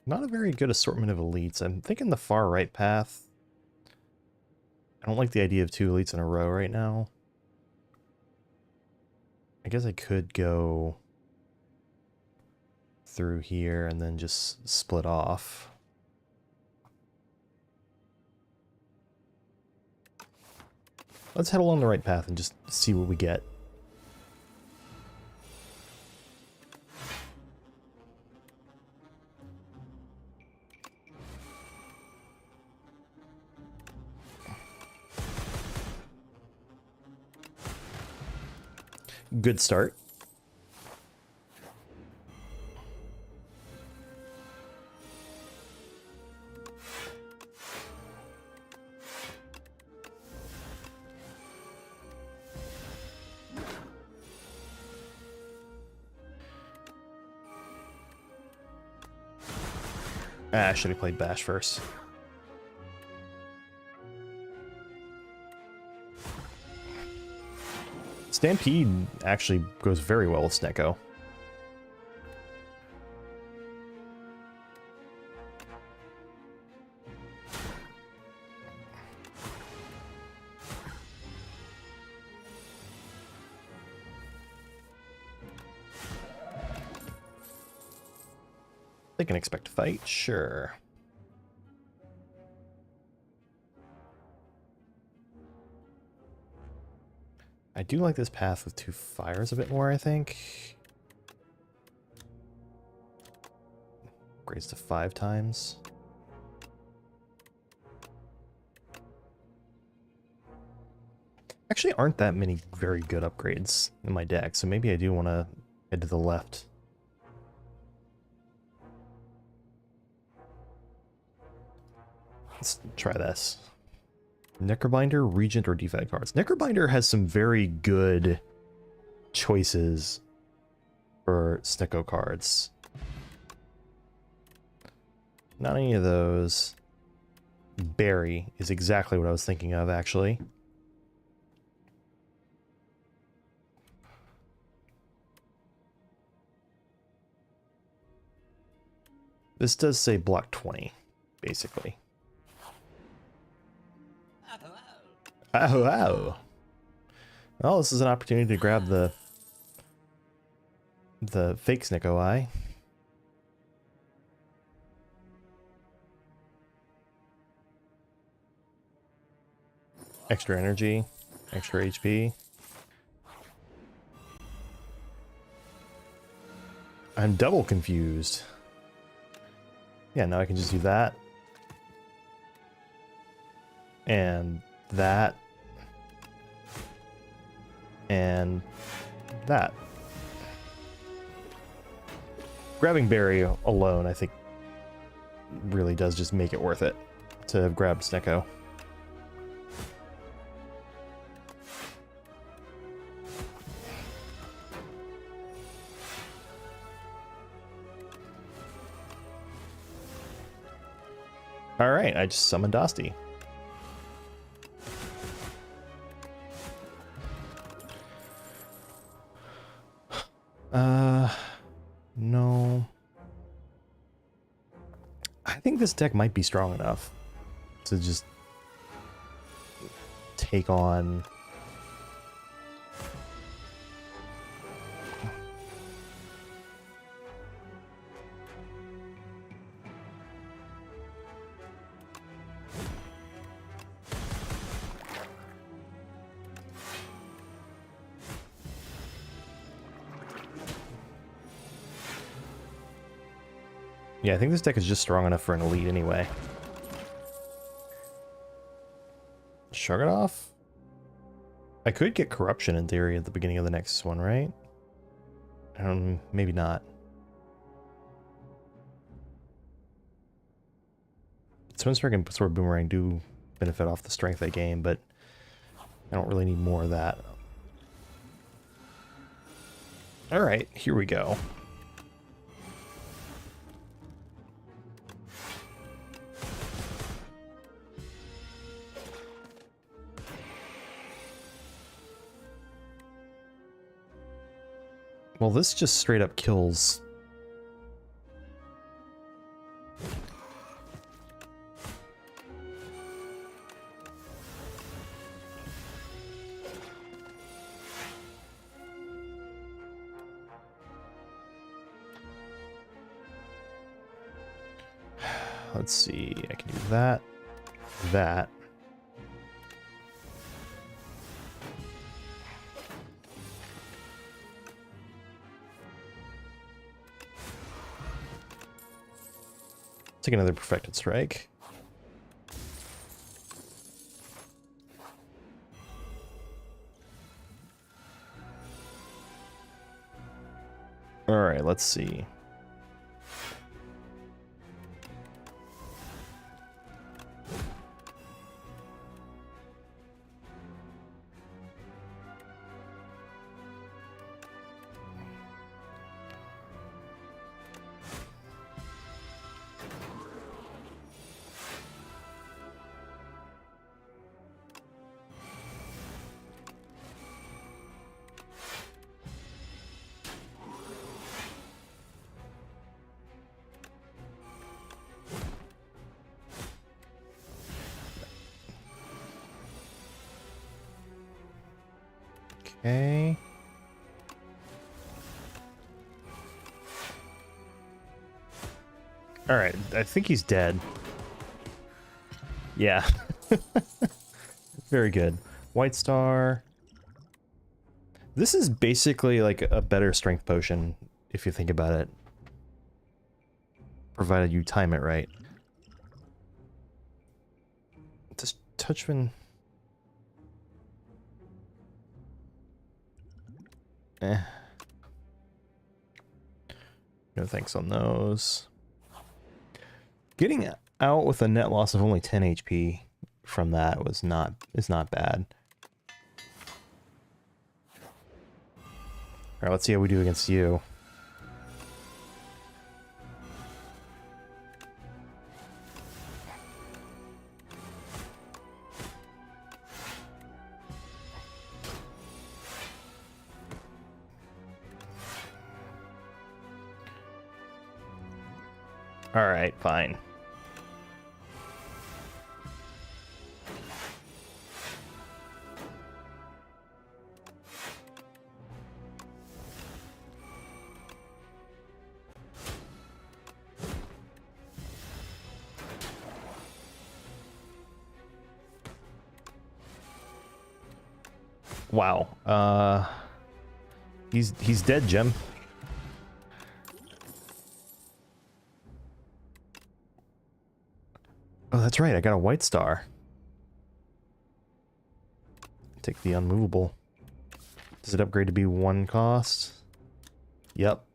Not a very good assortment of elites. I'm thinking the far right path. I don't like the idea of 2 elites in a row right now. I guess I could go through here and then just split off. Let's head along the right path and just see what we get. Good start. I should have played Bash first. Stampede actually goes very well with Snecko. They can expect a fight, sure. I do like this path with 2 fires a bit more, I think. Upgrades to 5 times. Actually aren't that many very good upgrades in my deck, so maybe I do want to head to the left. Let's try this. Necrobinder, Regent, or Defect cards. Necrobinder has some very good choices for Snecko cards. Not any of those. Barry is exactly what I was thinking of, actually. This does say block 20, basically. Oh, wow. Well, this is an opportunity to grab the fake Snicko Eye. Extra energy, extra HP. I'm double confused. Yeah, now I can just do that. And that. And that. Grabbing Berry alone, I think, really does just make it worth it to grab Snicko. Alright, I just summoned Dosti. No. I think this deck might be strong enough to just take on... Yeah, I think this deck is just strong enough for an elite anyway. Shrug it off? I could get corruption in theory at the beginning of the next one, right? Maybe not. Twin Strike and Sword Boomerang do benefit off the strength they gain, but I don't really need more of that. Alright, here we go. Well, this just straight up kills. Let's see, I can do that, that. Take another Perfected Strike. Alright, let's see. Okay. Alright, I think he's dead. Yeah. Very good. White Star. This is basically like a better strength potion, if you think about it. Provided you time it right. Does Touchman... No thanks on those. Getting out with a net loss of only 10 HP from that is not bad. Alright, let's see how we do against you. Alright, fine. Wow. He's dead, Jim. Oh, that's right. I got a white star. Take the unmovable. Does it upgrade to be 1 cost? Yep.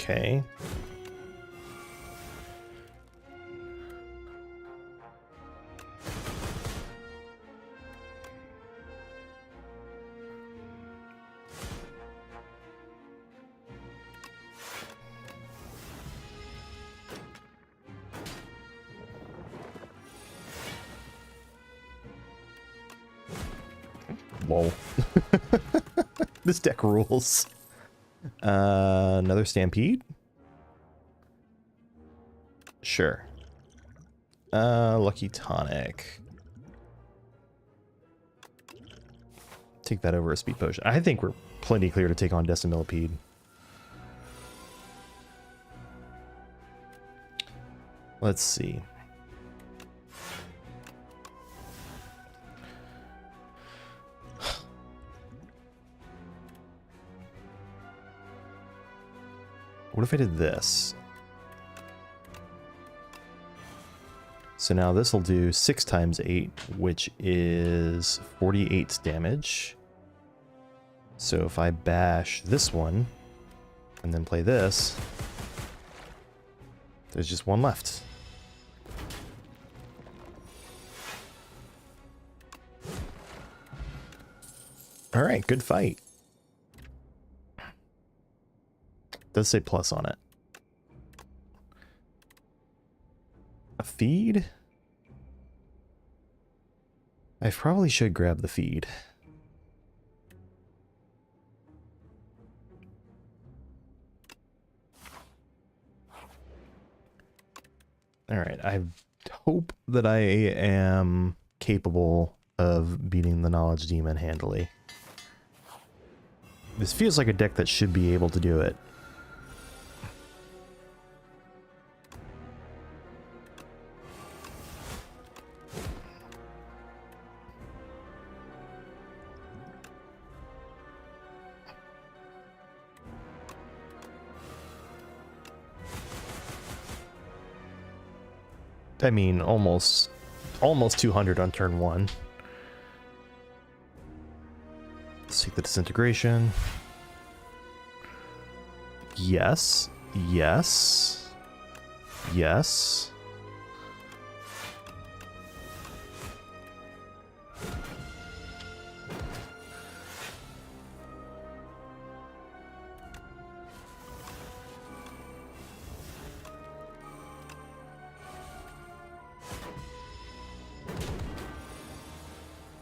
Okay. Whoa. This deck rules. Another Stampede? Sure. Lucky Tonic. Take that over a Speed Potion. I think we're plenty clear to take on Decimillipede. Let's see. What if I did this? So now this will do 6 times 8, which is 48 damage. So if I bash this one, and then play this, there's just one left. Alright, good fight. Does say plus on it. A feed? I probably should grab the feed. Alright, I hope that I am capable of beating the Knowledge Demon handily. This feels like a deck that should be able to do it. I mean, almost 200 on turn 1. Seek the Disintegration. Yes. Yes. Yes.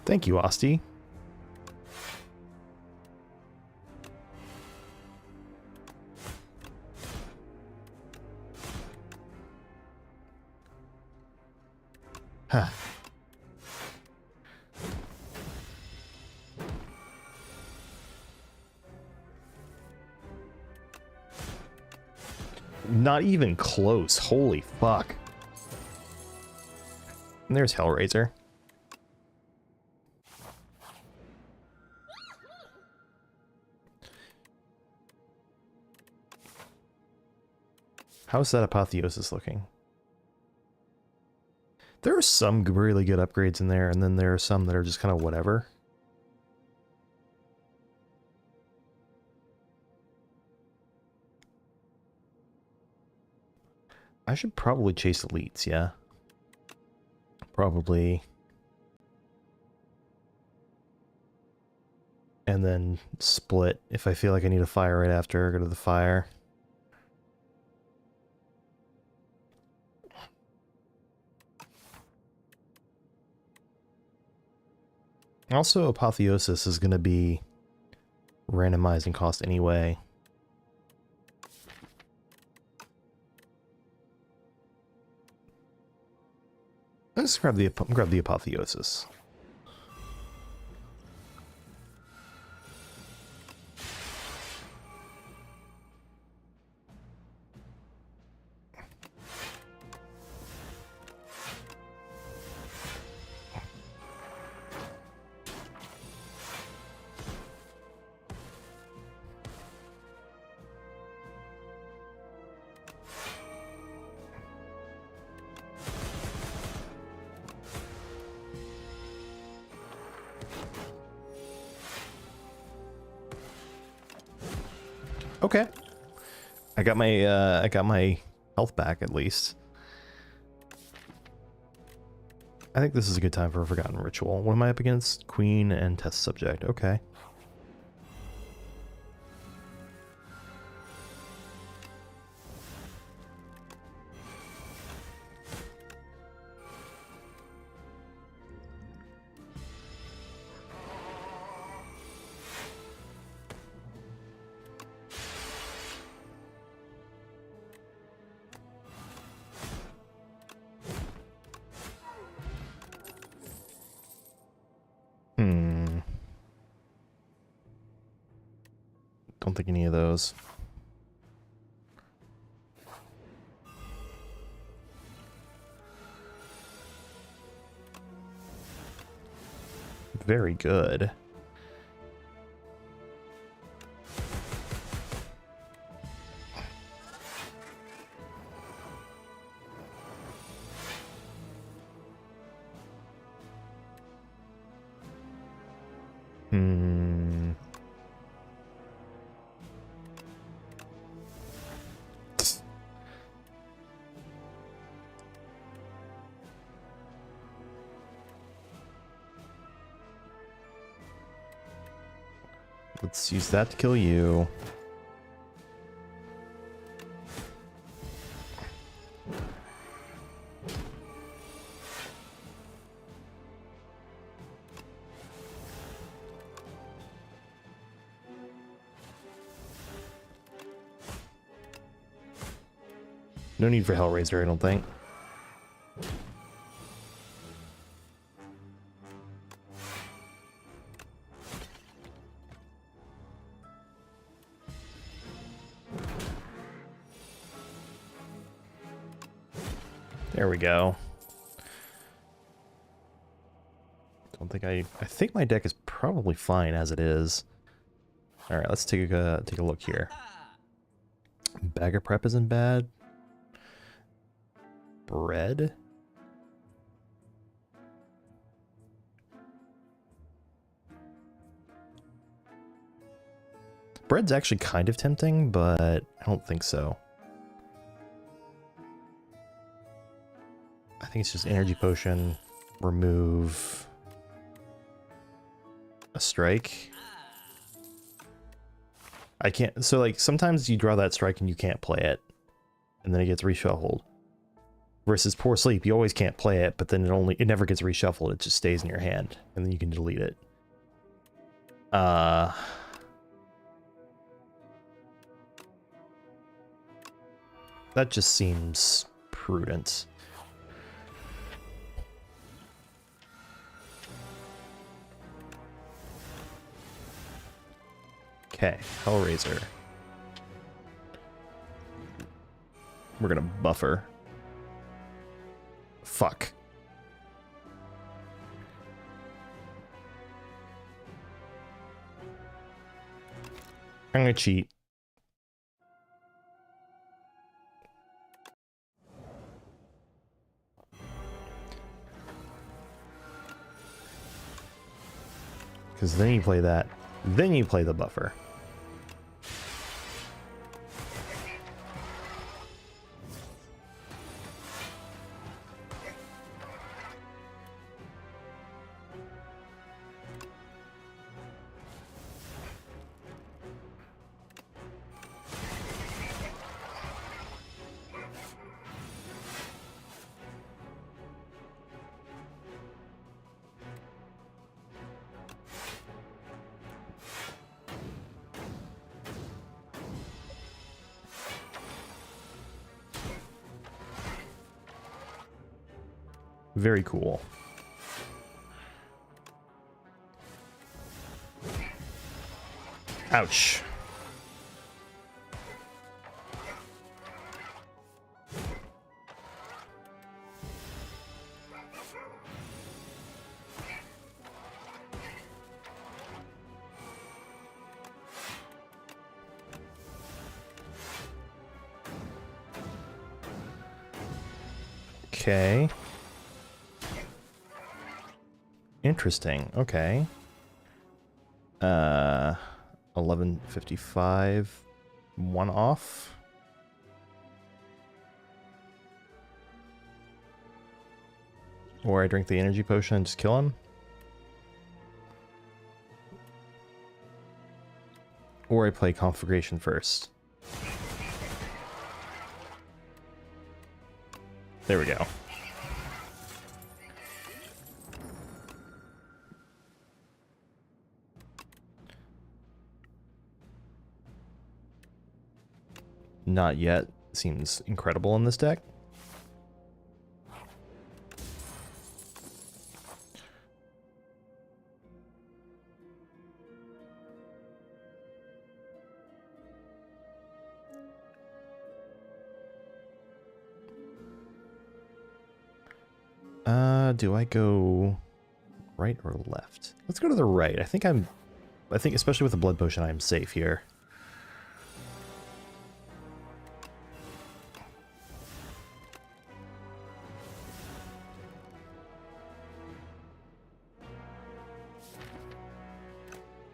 Thank you, Asti. Huh. Not even close. Holy fuck. And there's Hellraiser. How's that Apotheosis looking? There are some really good upgrades in there, and then there are some that are just kind of whatever. I should probably chase elites, yeah. Probably. and then split if I feel like I need a fire right after. Go to the fire. Also, Apotheosis is going to be randomizing cost anyway. Let's grab the Apotheosis. Okay. I got my health back at least. I think this is a good time for a Forgotten Ritual. What am I up against? Queen and test subject. Okay. Don't think any of those. Very good. Let's use that to kill you. No need for Hellraiser, I don't think. There we go. Don't think I think my deck is probably fine as it is. All right, let's take a look here. Bagger prep isn't bad. Bread. Bread's actually kind of tempting, but I don't think so. I think it's just energy potion, remove a strike. I can't, so like sometimes you draw that strike and you can't play it, and then it gets reshuffled. Versus Poor Sleep, you always can't play it, but then it never gets reshuffled, it just stays in your hand, and then you can delete it. That just seems prudent. Okay, Hellraiser. We're gonna buffer. Fuck. I'm gonna cheat. Because then you play that. Then you play the buffer. Very cool. Ouch. Okay. Interesting. Okay. 1155. One off. Or I drink the energy potion and just kill him. Or I play Conflagration first. There we go. Not yet. Seems incredible in this deck. Do I go right or left? Let's go to the right. I think especially with the blood potion, I'm safe here.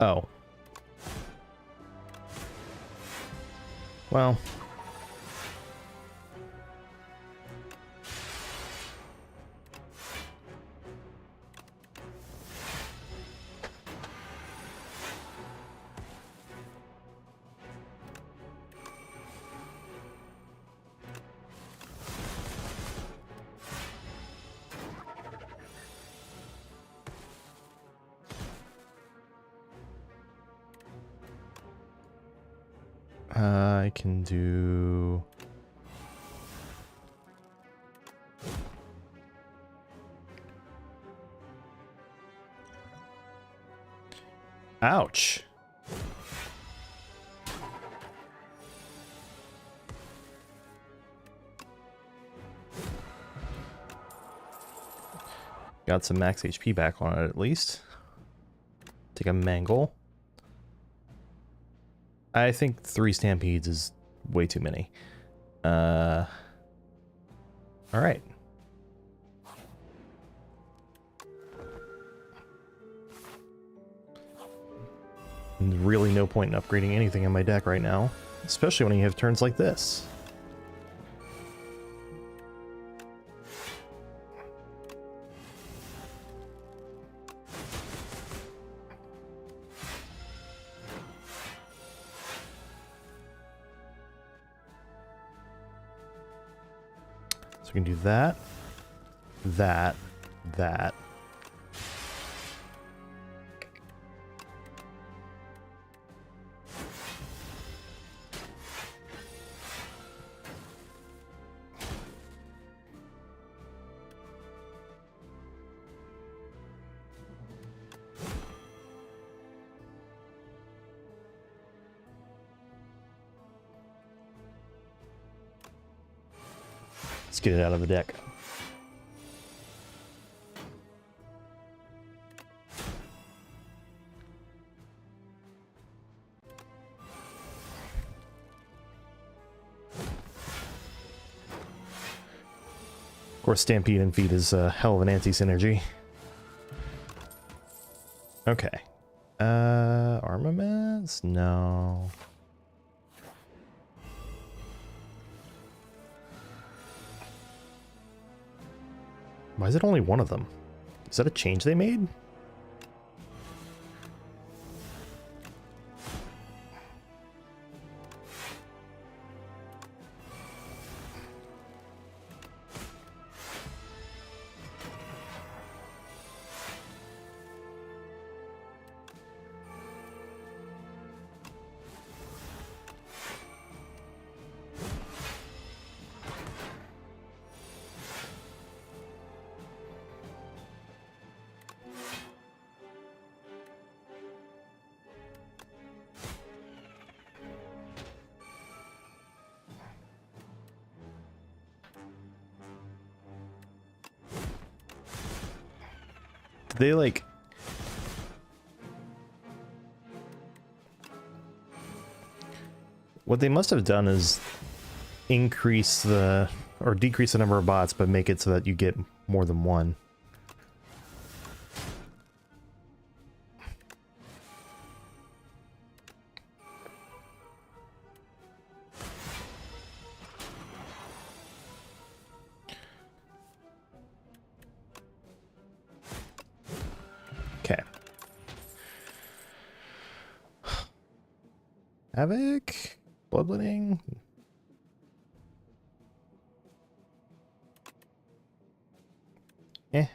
Oh. Well. I can do... Ouch. Got some max HP back on it at least. Take a mangle. I think 3 stampedes is way too many. All right. Really no point in upgrading anything in my deck right now, especially when you have turns like this. So we can do that, that. Let's get it out of the deck. Of course, Stampede and Feed is a hell of an anti-synergy. Okay. Armaments? No. Why is it only one of them? Is that a change they made? They like... What they must have done is increase the... or decrease the number of bots, but make it so that you get more than one. Okay. Havoc? Bloodletting? Eh.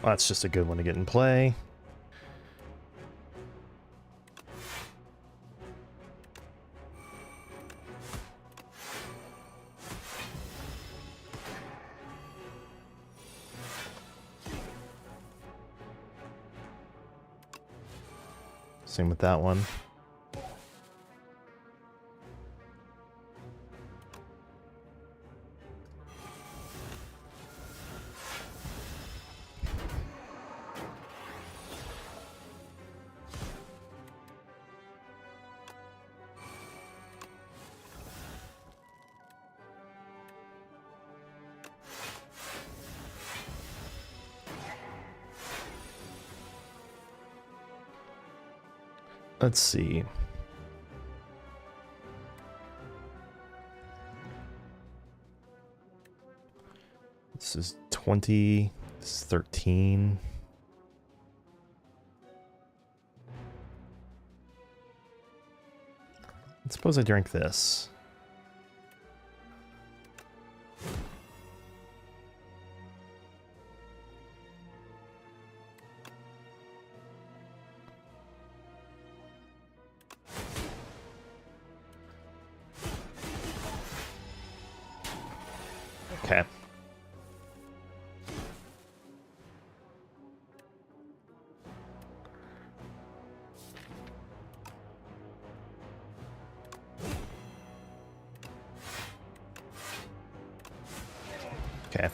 Well, that's just a good one to get in play. Same with that one. Let's see. This is 20. This is 13. Suppose I drink this. Okay. Okay.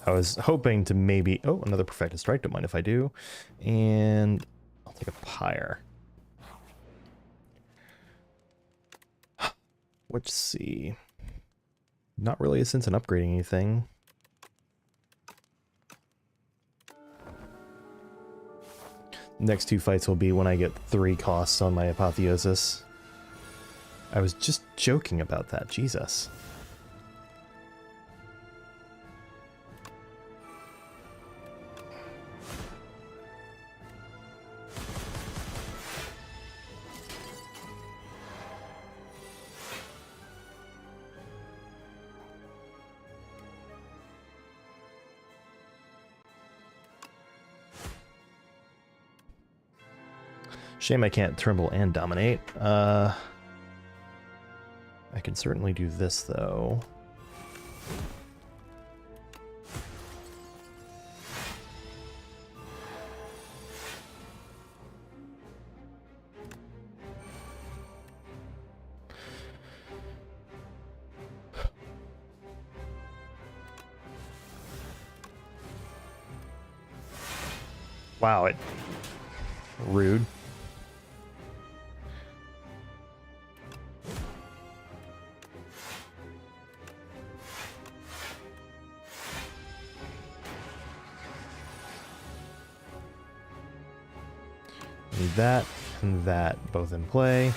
I was hoping to maybe... Oh, another Perfected Strike. Don't mind if I do. And I'll take a Pyre. Let's see. Not really a sense in upgrading anything. Next two fights will be when I get 3 costs on my Apotheosis. I was just joking about that. Jesus. Shame I can't Tremble and Dominate. I can certainly do this, though. Wow, it... Rude. That and that both in play.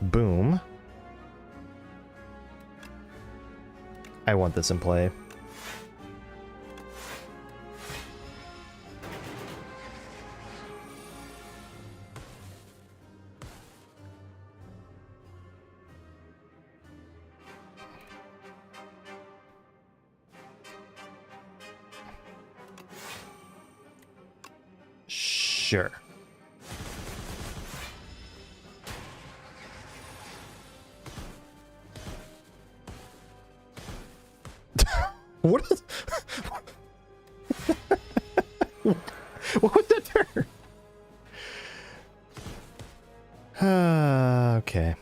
Boom. I want this in play. Sure. What is... What was that turn? Okay.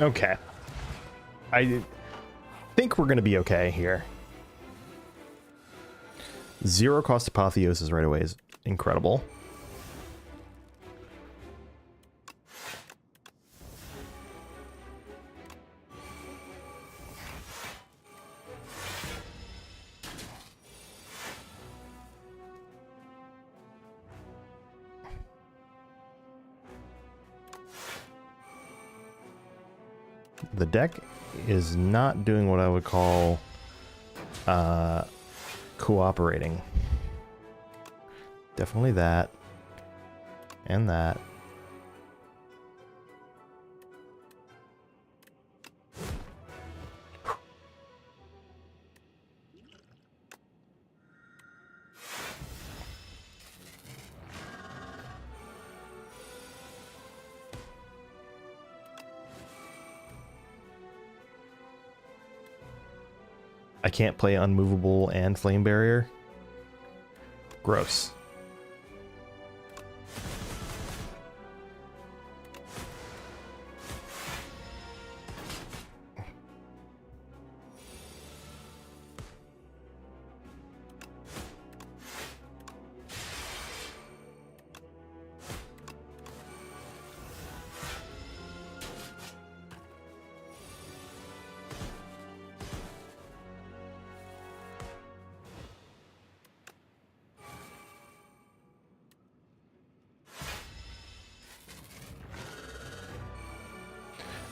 Okay. I think we're going to be okay here. Zero cost apotheosis right away is incredible. The deck is not doing what I would call cooperating. Definitely that. And that. I can't play Unmovable and Flame Barrier. Gross.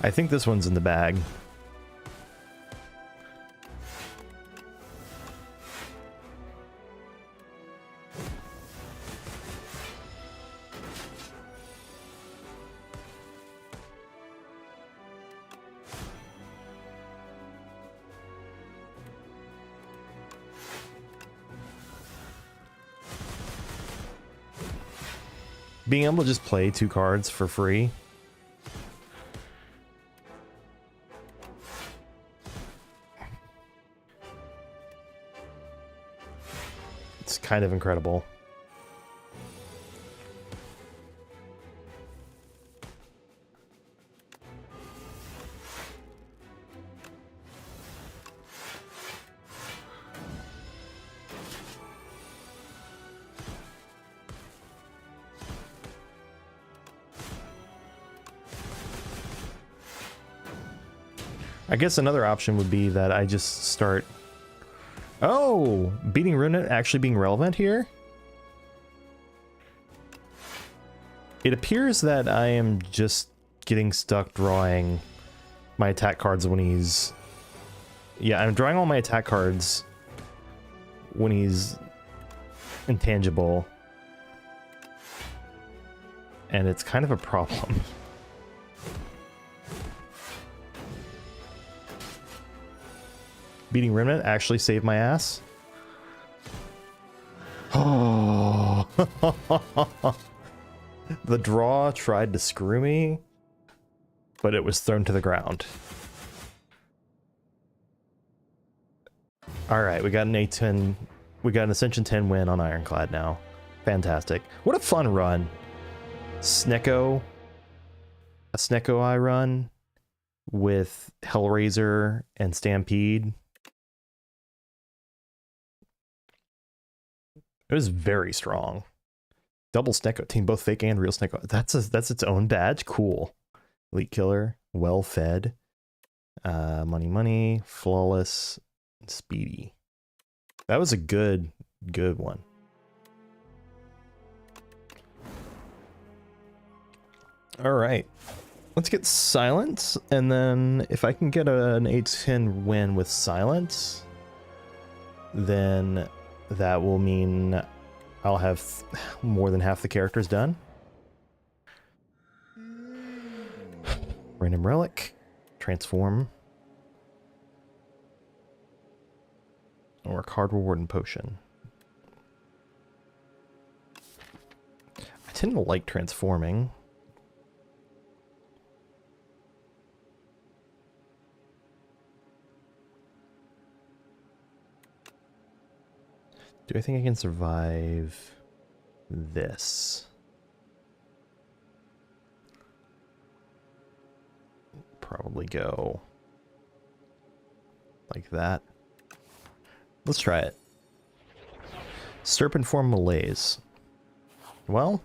I think this one's in the bag. Being able to just play 2 cards for free. It's kind of incredible. I guess another option would be that I just start... Oh! Beating Remnant actually being relevant here? It appears that I am just getting stuck drawing my attack cards when he's... Yeah, I'm drawing all my attack cards when he's intangible. And it's kind of a problem. Beating Remnant actually saved my ass. Oh. The draw tried to screw me, but it was thrown to the ground. Alright, we got an A10. We got an Ascension 10 win on Ironclad now. Fantastic. What a fun run. Snecko. A Snecko Eye run with Hellraiser and Stampede. It was very strong. Double Snecko team, both fake and real Snecko. That's its own badge. Cool. Elite Killer, Well Fed, Money, Flawless, and Speedy. That was a good one. All right, let's get Silence, and then if I can get an 8-10 win with Silence, then that will mean I'll have more than half the characters done. Random Relic, Transform, or Card Reward and Potion. I tend to like transforming. Do I think I can survive this? Probably go like that. Let's try it. Serpent Form Malaise. Well,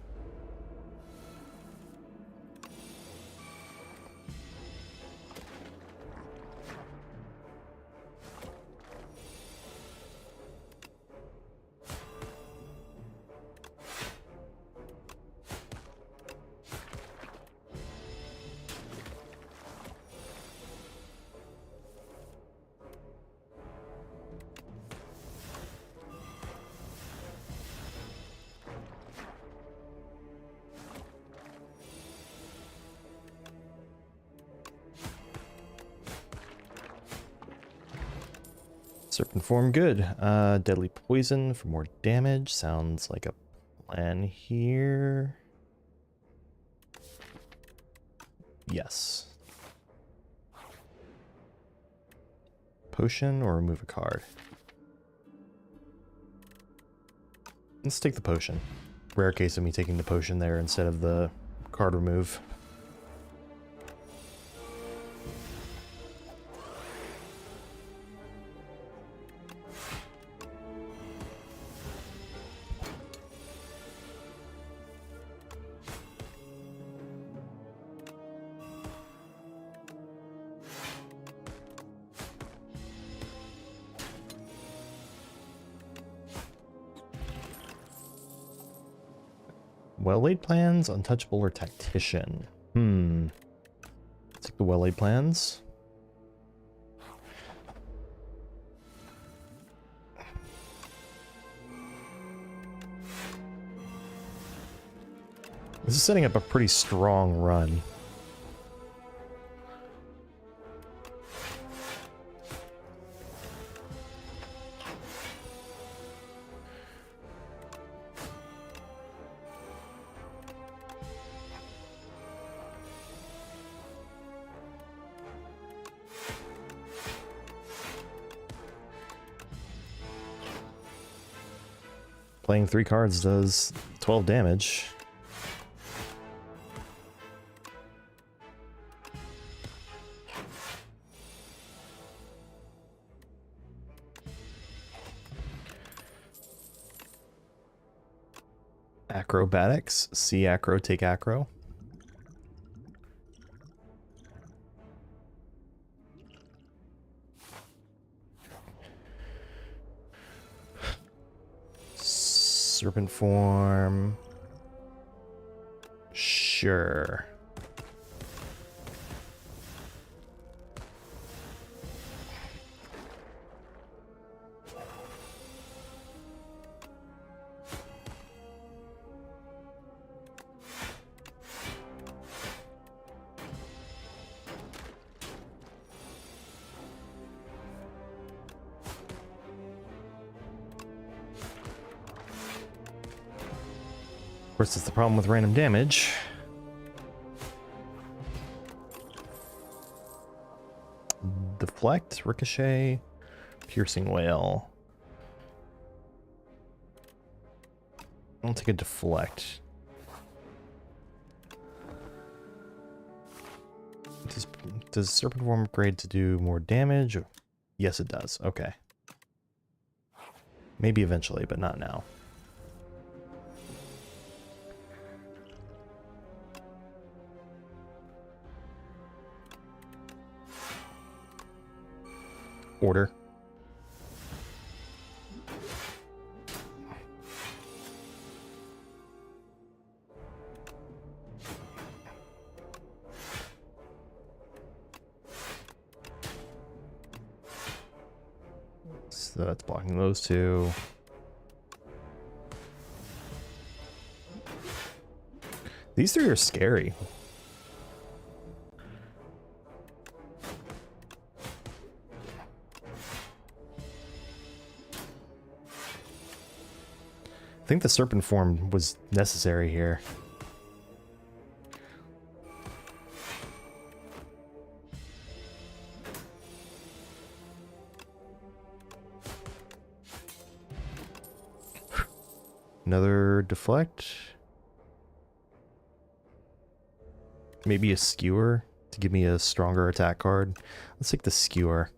Serpent Form, good. Deadly Poison for more damage. Sounds like a plan here. Yes. Potion or remove a card? Let's take the potion. Rare case of me taking the potion there instead of the card remove. Well-laid plans, untouchable, or tactician. Let's take the well-laid plans. This is setting up a pretty strong run. Playing 3 cards does 12 damage. Acrobatics. See acro, take acro. Serpent Form. Sure. Of course, that's the problem with random damage. Deflect, ricochet, piercing wail. I'll take a deflect. Does Serpent Form upgrade to do more damage? Yes, it does. Okay. Maybe eventually, but not now. Order. So that's blocking those two. These three are scary. I think the serpent form was necessary here. Another deflect. Maybe a skewer to give me a stronger attack card. Let's take the skewer.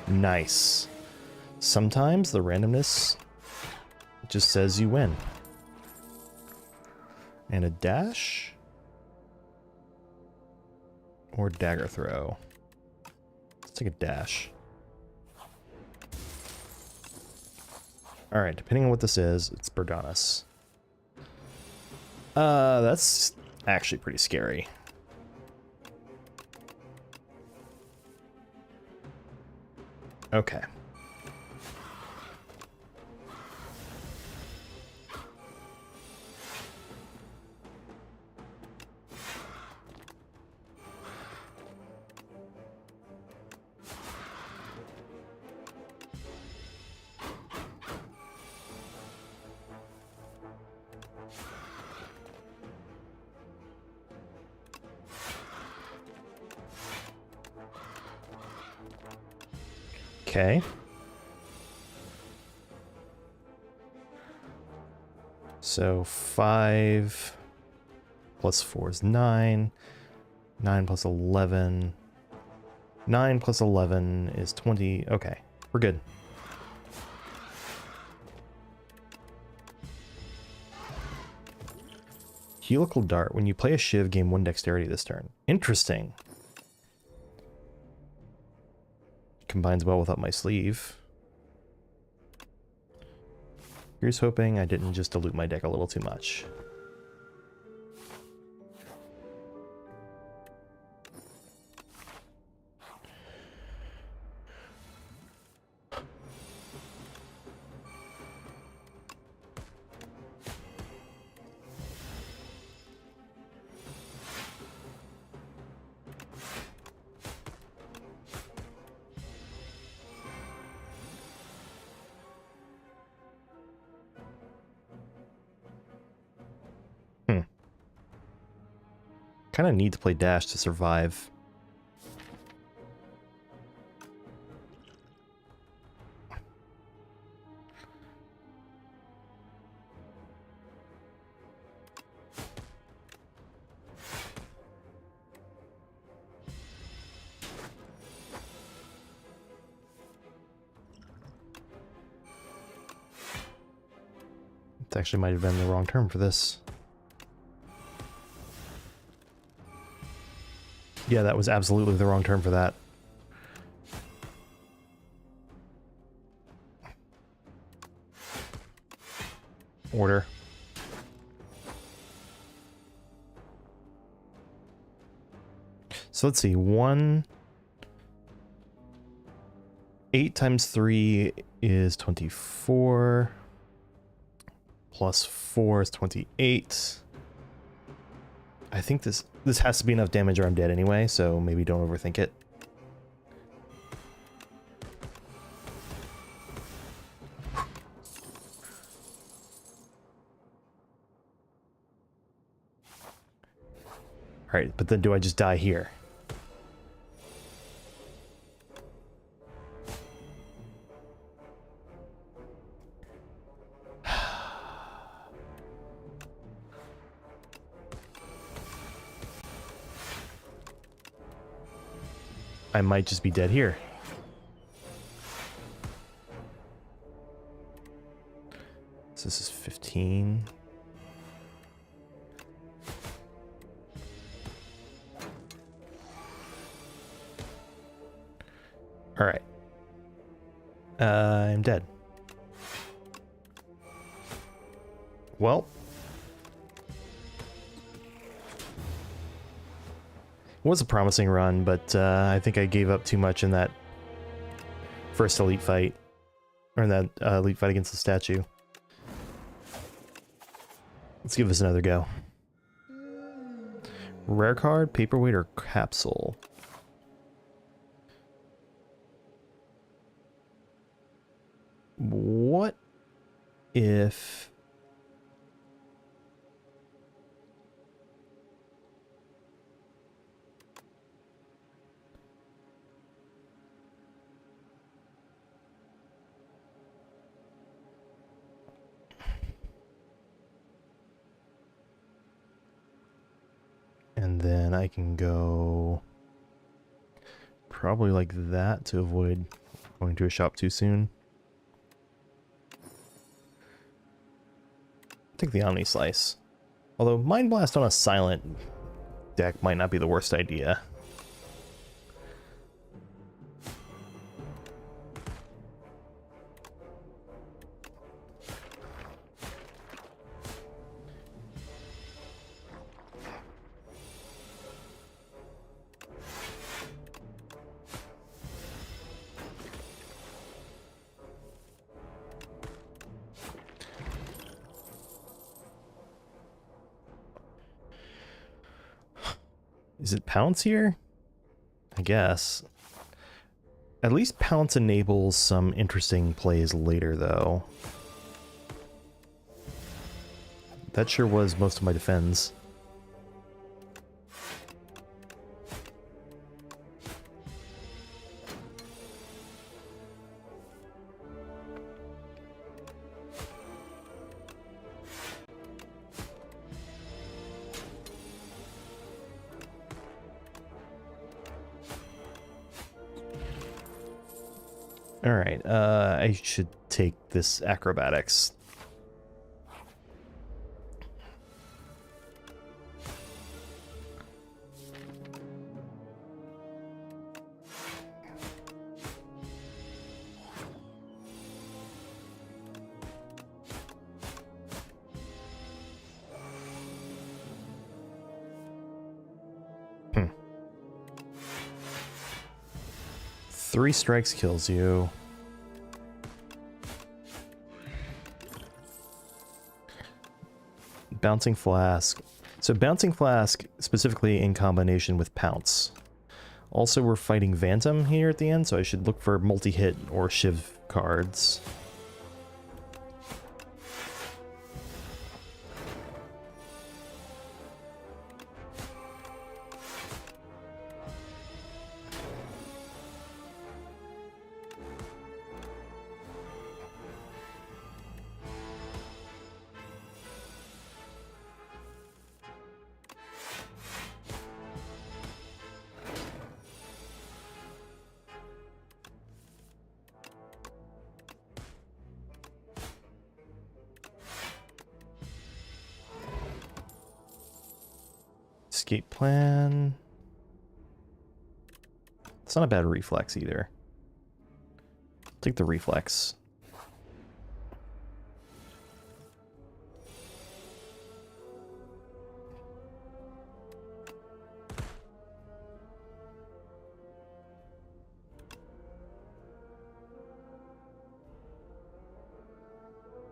Nice. Sometimes the randomness just says you win. And a dash? Or dagger throw? Let's take a dash. Alright, depending on what this is, it's Berdanis. That's actually pretty scary. Okay. Okay. So 5 plus 4 is 9. 9 plus 11. 9 plus 11 is 20. Okay, we're good. Helical Dart. When you play a Shiv, gain 1 dexterity this turn. Interesting. Combines well with Up My Sleeve. Here's hoping I didn't just dilute my deck a little too much. Kind of need to play Dash to survive. It actually might have been the wrong term for this. Yeah, that was absolutely the wrong term for that. Order. So let's see, 8 times 3 is 24. Plus 4 is 28. I think this has to be enough damage or I'm dead anyway, so maybe don't overthink it. Alright, but then do I just die here? I might just be dead here. So this is 15. All right. I'm dead. Well. It was a promising run, but I think I gave up too much in that first elite fight. Or in that elite fight against the statue. Let's give this another go. Rare card, paperweight, or capsule? What if... And then I can go probably like that to avoid going to a shop too soon. Take the Omni Slice. Although Mind Blast on a silent deck might not be the worst idea. Is it Pounce here? I guess. At least Pounce enables some interesting plays later, though. That sure was most of my defense. Alright, I should take this acrobatics. Three strikes kills you. Bouncing Flask. So Bouncing Flask specifically in combination with Pounce. Also, we're fighting Phantom here at the end, so I should look for multi-hit or Shiv cards. Escape plan. It's not a bad reflex either. Take the reflex.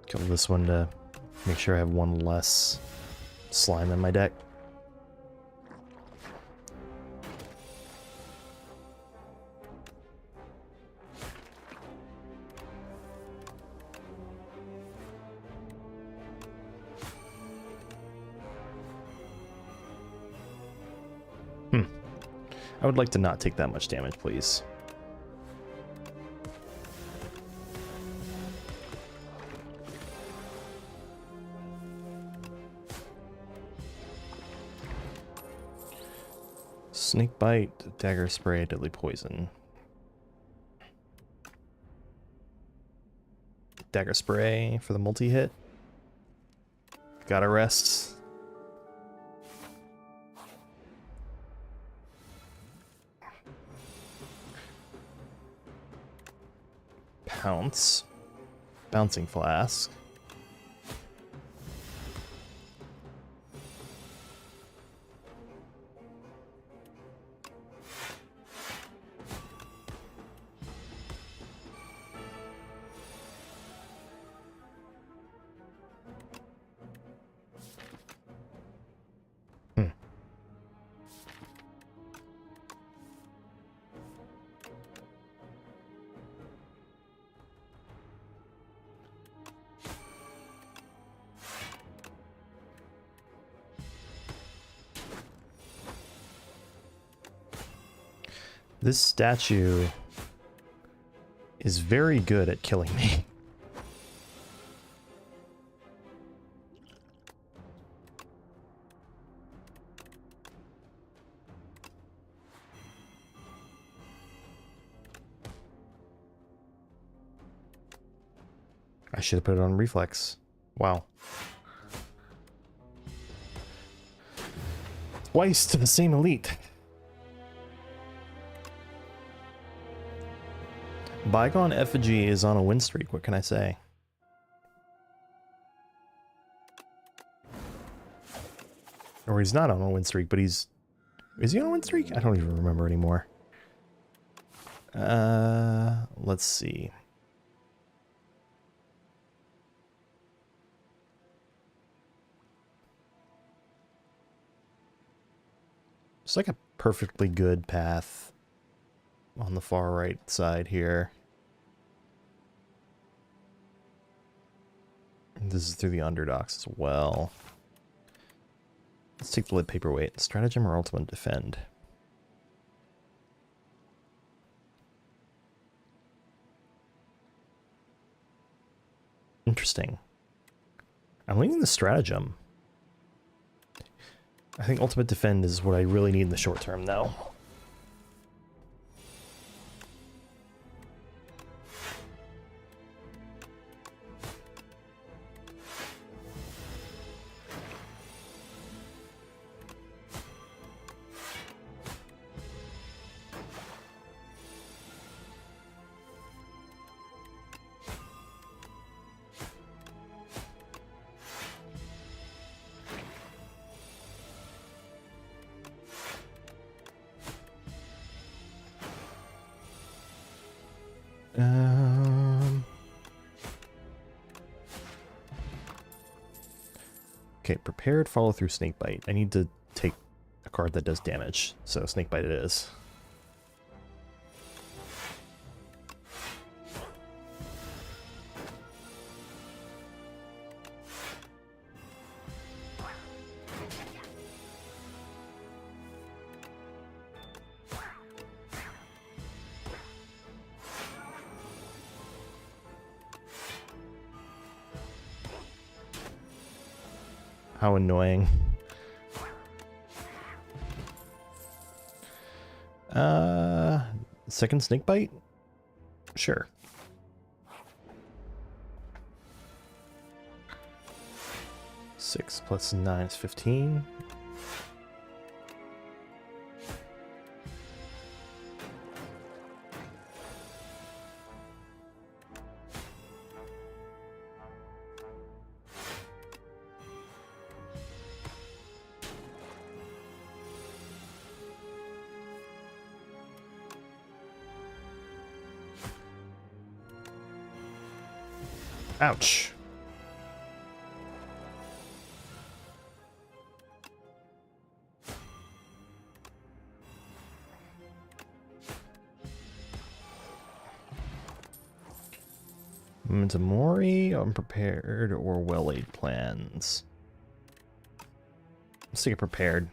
Kill this one to make sure I have one less slime in my deck. I would like to not take that much damage, please. Snake bite, dagger spray, deadly poison. Dagger spray for the multi-hit. Gotta rest. Pounce. Bouncing flask. This statue is very good at killing me. I should have put it on reflex. Wow. Twice to the same elite. Bygone Effigy is on a win streak, what can I say? Or he's not on a win streak, but he's... Is he on a win streak? I don't even remember anymore. Let's see. It's like a perfectly good path on the far right side here. This is through the underdocks as well. Let's take the lead paperweight. Stratagem or ultimate defend? Interesting. I'm leaning the stratagem. I think ultimate defend is what I really need in the short term, though. Okay, prepared follow through snakebite. I need to take a card that does damage, so snakebite it is. How annoying. Second snake bite? Sure. Six plus 9 is 15. Ouch. Mori, unprepared, or well-laid plans. Let's take it prepared.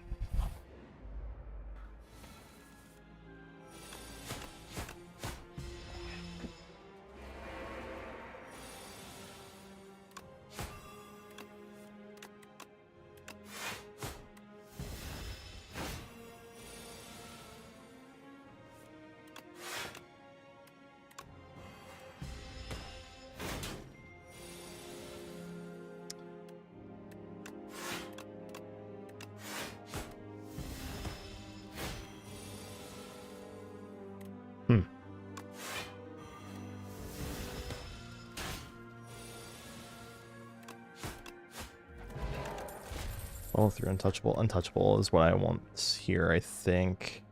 Follow through untouchable. Untouchable is what I want here, I think.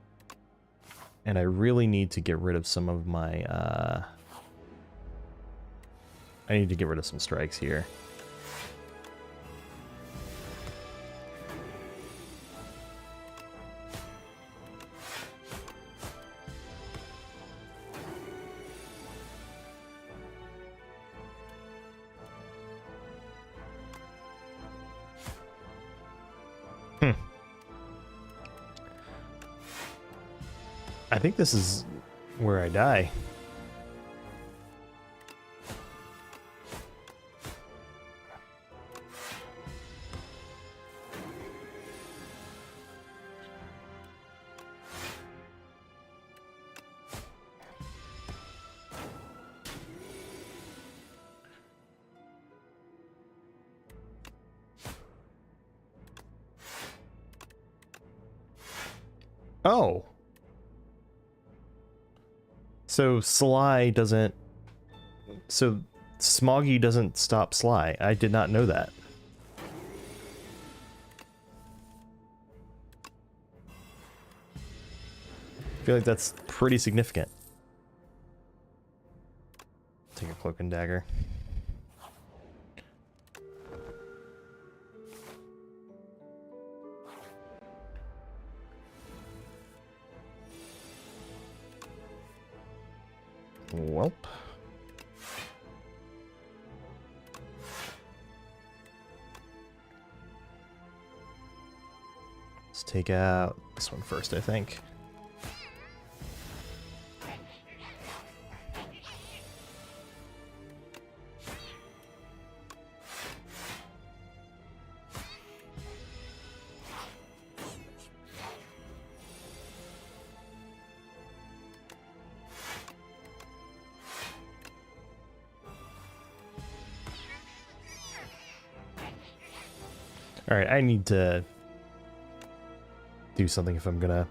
And I really need to get rid of some of my, I need to get rid of some strikes here. I think this is where I die. Oh. So Sly doesn't... So Smoggy doesn't stop Sly. I did not know that. I feel like that's pretty significant. Take a cloak and dagger. Welp. Let's take out this one first, I think. Alright, I need to do something if I'm gonna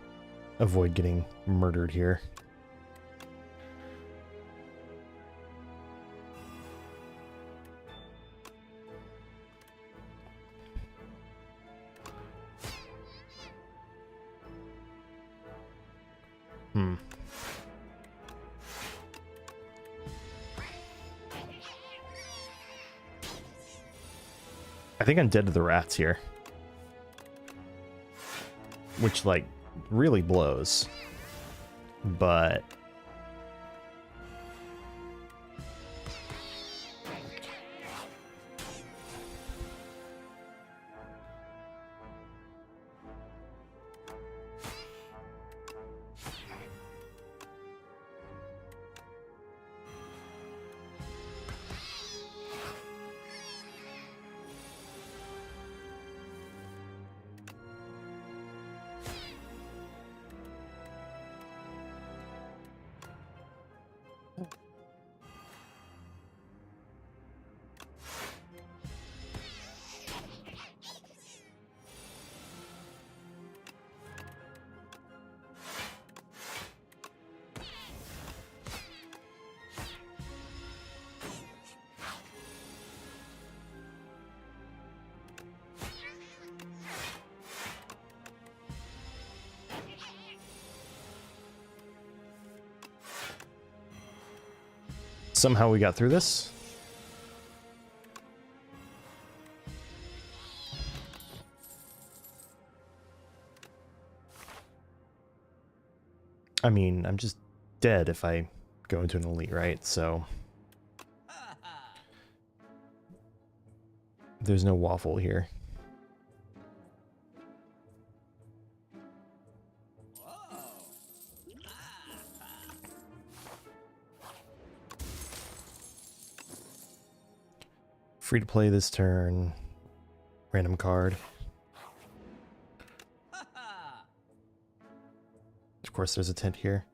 avoid getting murdered here. I think I'm dead to the rats here. Which, like, really blows. But... somehow we got through this. I mean, I'm just dead if I go into an elite, right? So there's no waffle here. Free to play this turn. Random card. Of course, there's a tent here.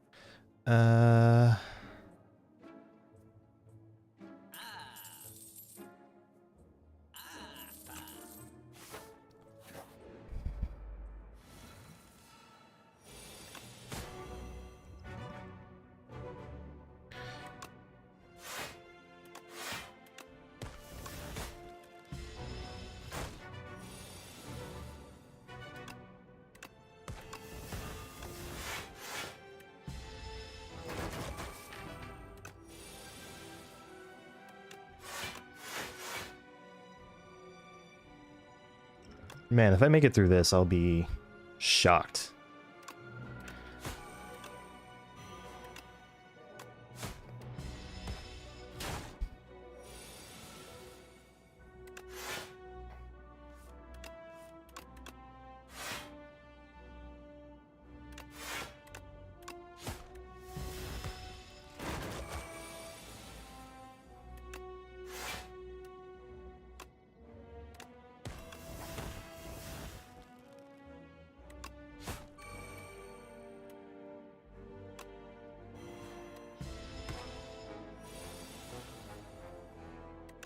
Man, if I make it through this, I'll be shocked.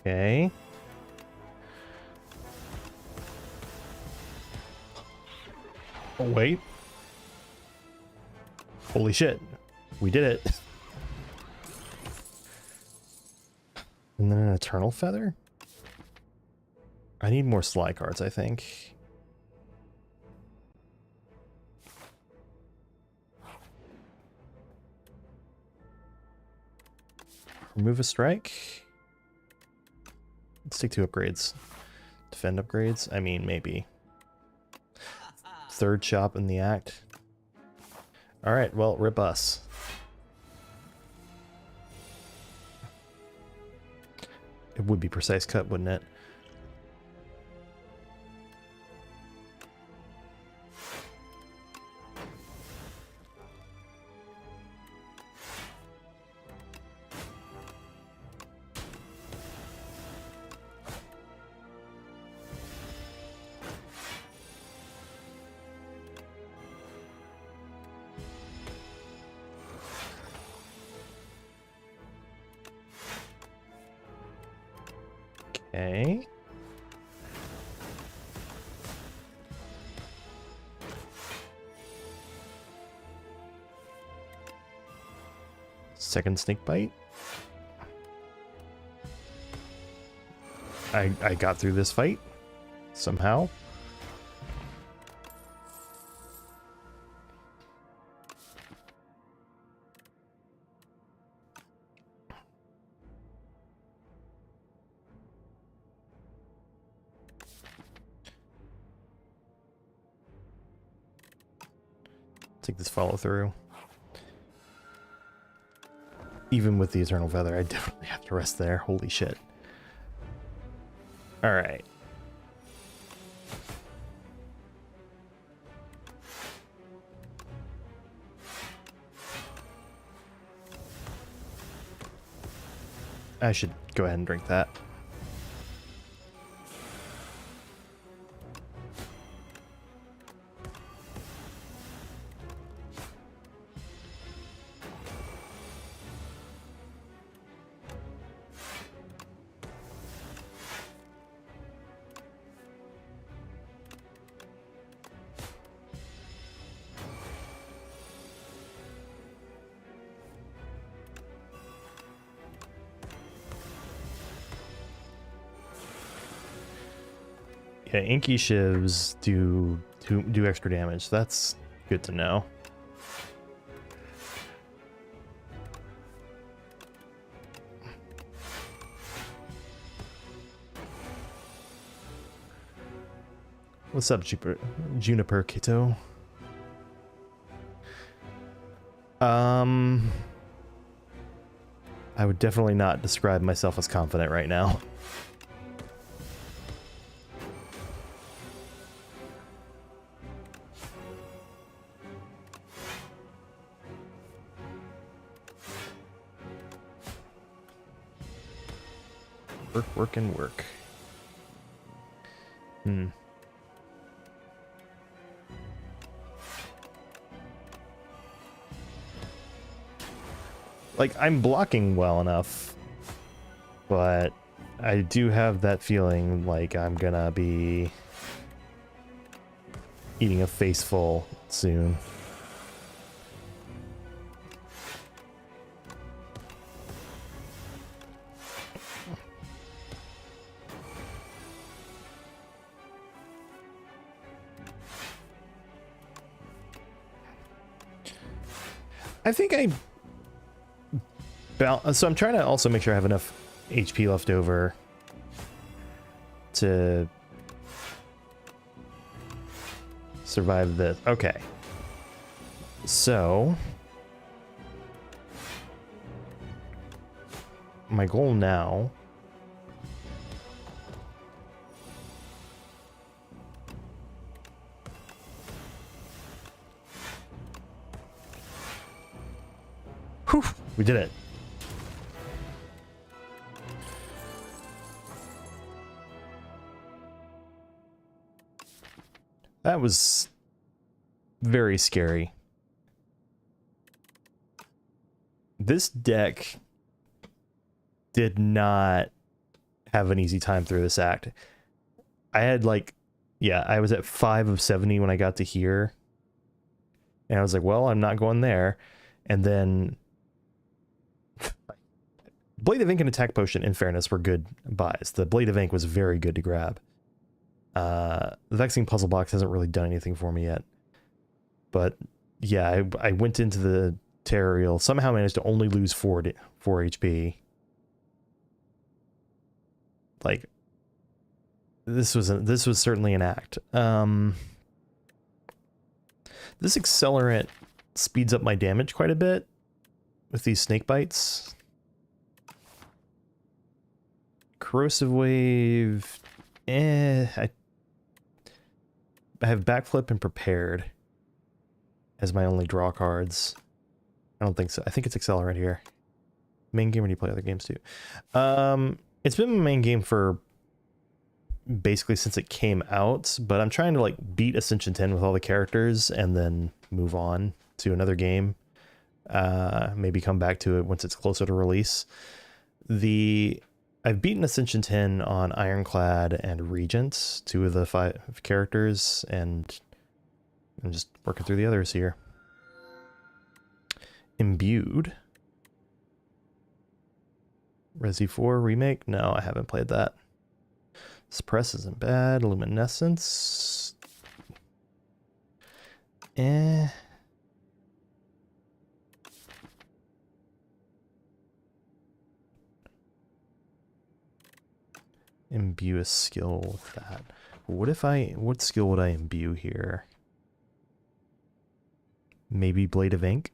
Okay. Oh, wait. Holy shit. We did it. And then an Eternal Feather? I need more Sly cards, I think. Remove a strike. Let's take 2 upgrades. Defend upgrades? I mean, maybe. 3rd shop in the act. Alright, well, rip us. It would be precise cut, wouldn't it? Okay. Second snake bite. I got through this fight somehow. Take this follow through. Even with the Eternal Feather, I definitely have to rest there. Holy shit. Alright. I should go ahead and drink that. Yeah, inky shivs do extra damage. That's good to know. What's up, Juniper Kito? I would definitely not describe myself as confident right now. Work and work. Like, I'm blocking well enough, but I do have that feeling like I'm gonna be eating a face full soon. I think so I'm trying to also make sure I have enough HP left over to survive this. Okay. So my goal now whew, we did it. That was very scary. This deck did not have an easy time through this act. I had like, yeah, I was at 5 of 70 when I got to here. And I was like, well, I'm not going there. And then Blade of Ink and Attack Potion, in fairness, were good buys. The Blade of Ink was very good to grab. The Vexing Puzzle Box hasn't really done anything for me yet. But yeah, I went into the Terrarial, somehow managed to only lose 4 HP. Like, this was certainly an act. This accelerant speeds up my damage quite a bit with these snake bites. Corrosive Wave, I have Backflip and Prepared as my only draw cards. I don't think so. I think it's Accelerant here. Main game, or do you play other games too? It's been my main game for basically since it came out, but I'm trying to like beat Ascension 10 with all the characters and then move on to another game. Maybe come back to it once it's closer to release. I've beaten Ascension 10 on Ironclad and Regent, 2 of the 5 characters, and I'm just working through the others here. Imbued. Resi 4 remake? No, I haven't played that. Suppress isn't bad. Luminescence. Imbue a skill with that. What skill would I imbue here? Maybe Blade of Ink?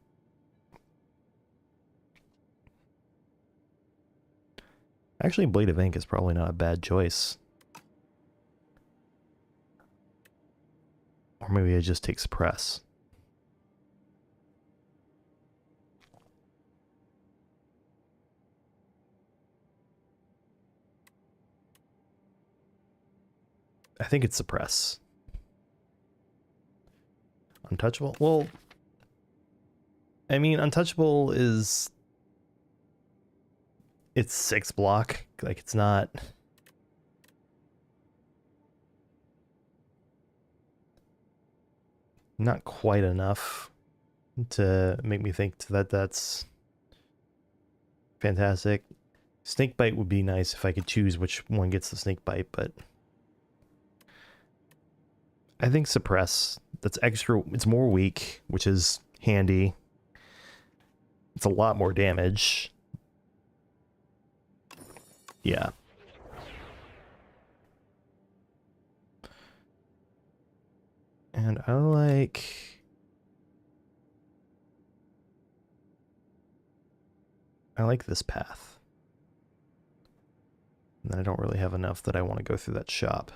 Actually, Blade of Ink is probably not a bad choice. Or maybe I just take Suppress. I think it's Suppress. Untouchable? Well, I mean, Untouchable is... It's 6 block. Like, it's not... Not quite enough to make me think that that's fantastic. Snakebite would be nice if I could choose which one gets the Snakebite, but... I think Suppress, that's extra, it's more weak, which is handy. It's a lot more damage. Yeah. And I like this path. And then I don't really have enough that I want to go through that shop.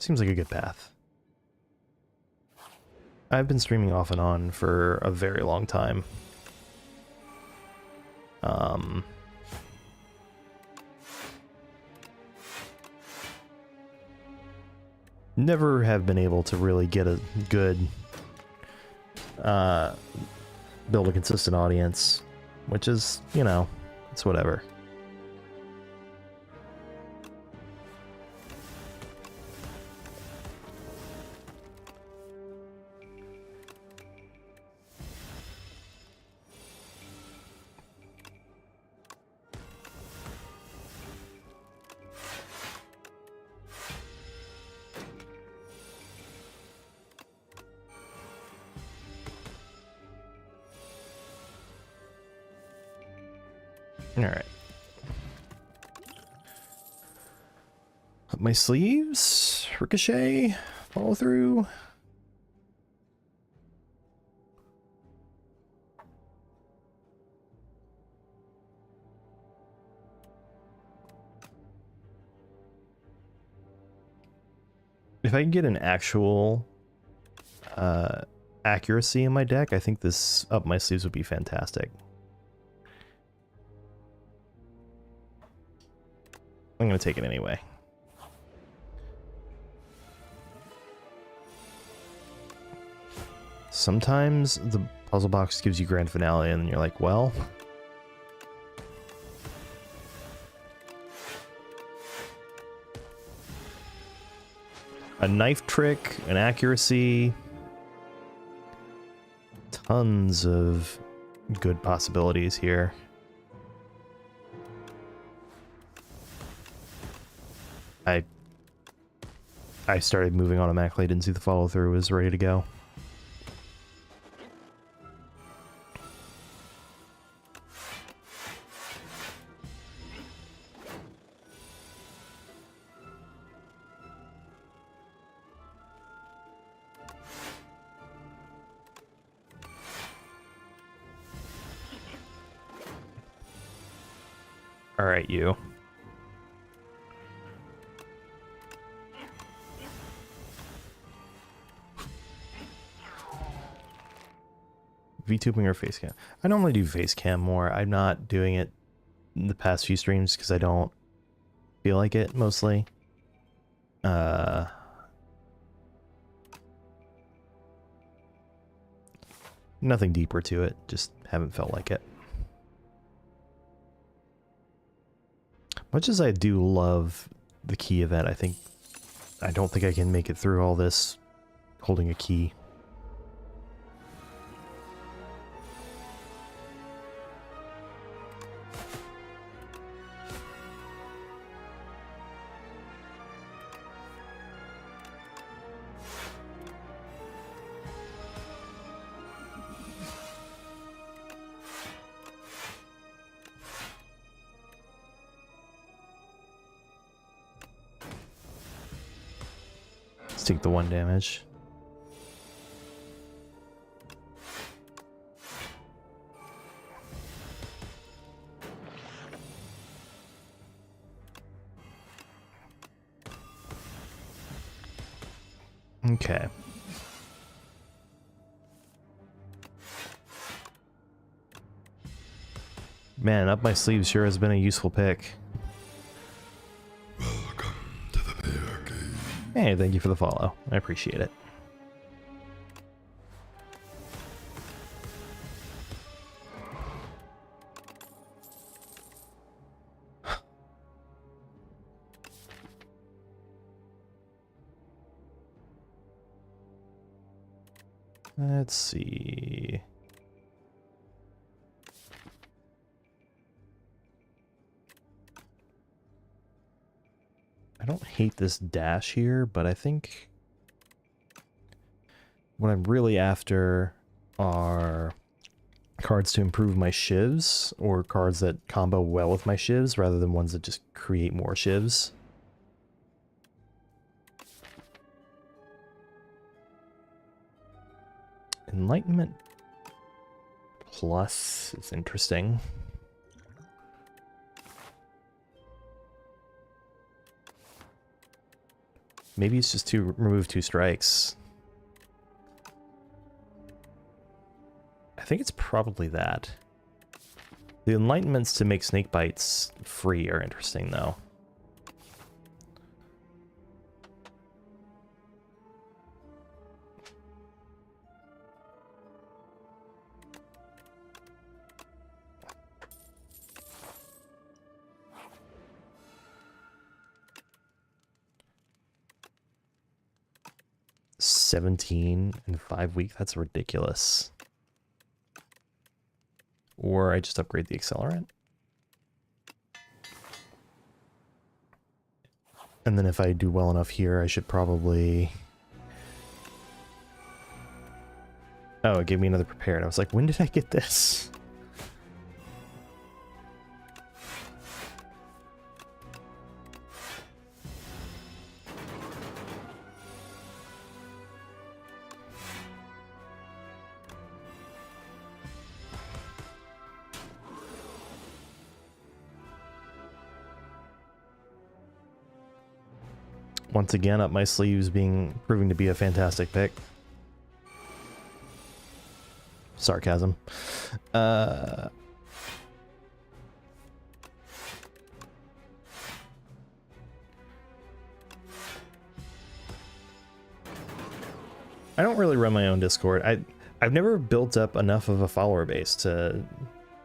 Seems like a good path. I've been streaming off and on for a very long time. Never have been able to really get a good build a consistent audience, which is, you know, it's whatever. my sleeves, ricochet, follow through. If I can get an actual accuracy in my deck, I think this up my sleeves would be fantastic. I'm going to take it anyway. Sometimes the puzzle box gives you grand finale and you're like, well... a knife trick, an accuracy, tons of good possibilities here. I started moving automatically, didn't see the follow through, was ready to go. All right, you. VTubing or face cam? I normally do face cam more. I'm not doing it in the past few streams because I don't feel like it mostly. Nothing deeper to it, just haven't felt like it. Much as I do love the key event, I don't think I can make it through all this holding a key. Take the 1 damage. Okay. Man, up my sleeve sure has been a useful pick. Hey, thank you for the follow. I appreciate it. Let's see. I don't hate this dash here, but I think what I'm really after are cards to improve my shivs, or cards that combo well with my shivs, rather than ones that just create more shivs. Enlightenment Plus is interesting. Maybe it's just to remove 2 strikes. I think it's probably that. The enlightenments to make snake bites free are interesting, though. $17 in 5 weeks? That's ridiculous. Or I just upgrade the accelerant. And then if I do well enough here, I should probably... Oh, it gave me another prepared. I was like, when did I get this? once again, up my sleeves, proving to be a fantastic pick. Sarcasm. I don't really run my own Discord. I've never built up enough of a follower base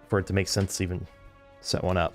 for it to make sense to even set one up.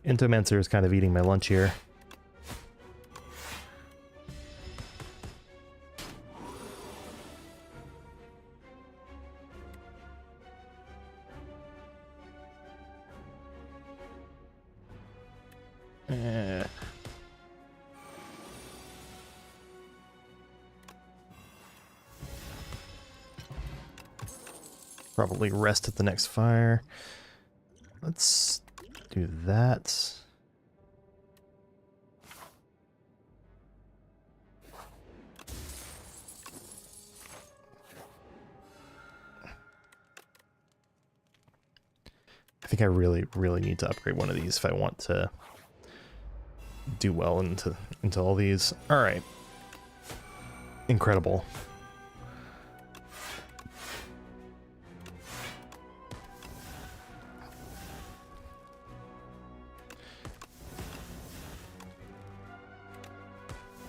Intomancer is kind of eating my lunch here. Probably rest at the next fire. Let's do that. I think I really need to upgrade one of these if I want to do well into all these. All right. Incredible.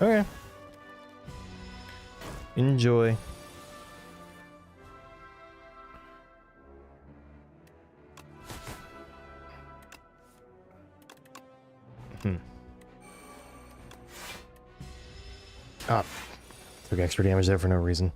Okay. Enjoy. Ah, took extra damage there for no reason.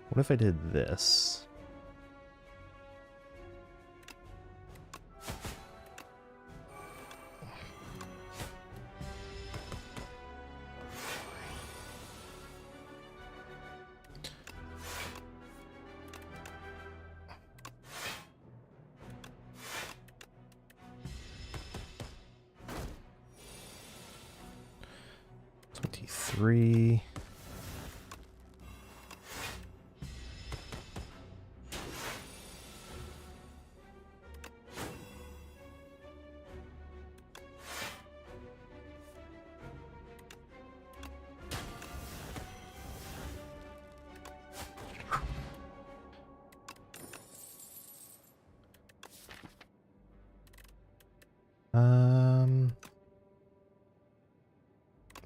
What if I did this? Three.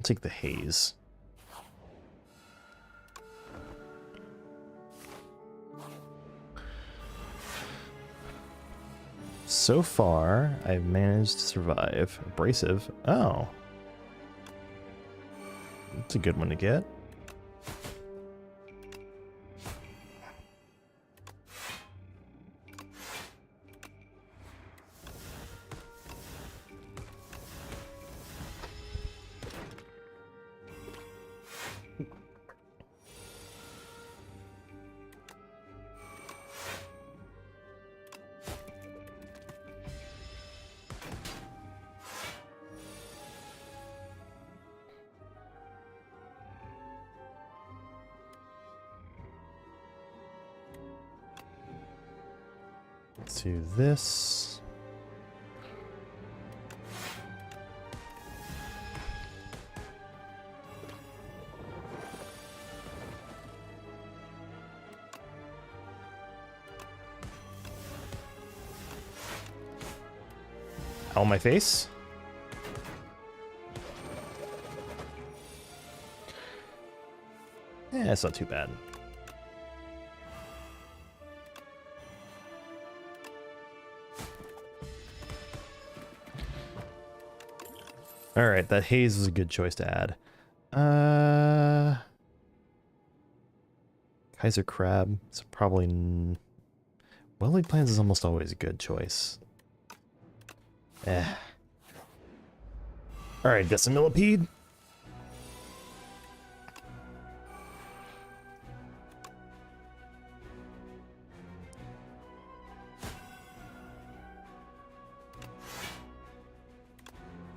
I'll take the haze. So far, I've managed to survive. Abrasive. Oh. That's a good one to get. Let's do this. On my face. Yeah, that's not too bad. All right, that haze is a good choice to add. Kaiser Crab. It's probably... Well-laid plans is almost always a good choice. Alright, Decimillipede.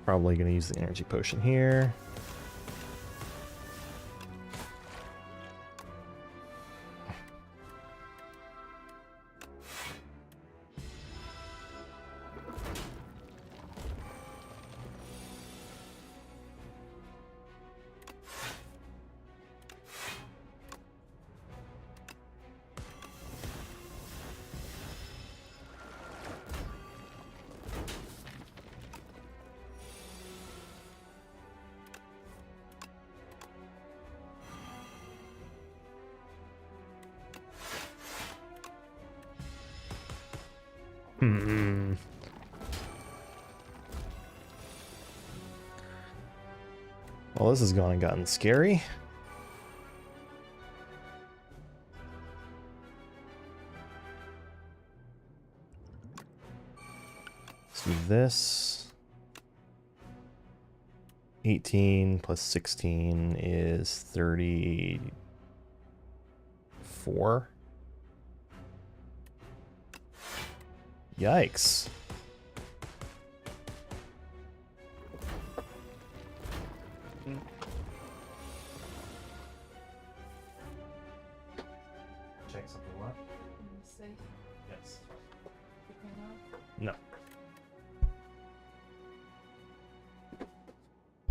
Probably going to use the energy potion here. Well, this has gone and gotten scary. Let's do this. 18 plus 16 is 34. Yikes. Check something what? Yes. No.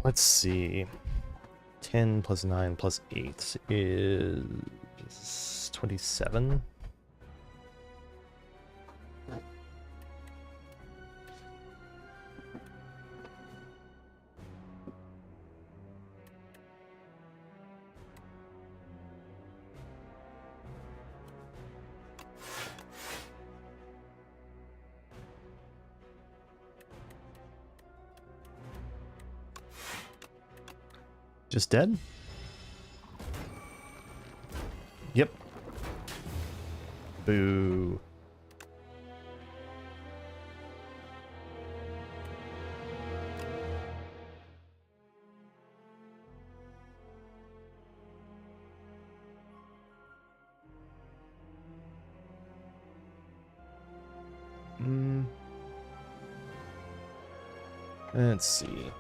Let's see. 10 plus 9 plus 8 is 27. Just dead? Yep. Boo. Let's see.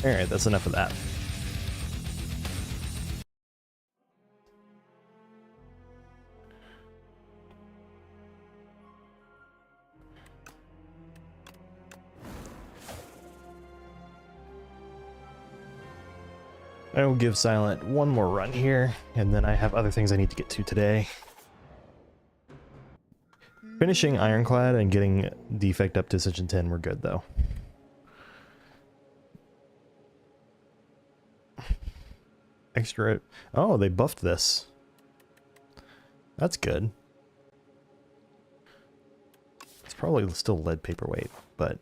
Alright, that's enough of that. I will give Silent one more run here, and then I have other things I need to get to today. Finishing Ironclad and getting Defect up to Ascension 10 were good, though. Extra... Oh, they buffed this. That's good. It's probably still lead paperweight, but...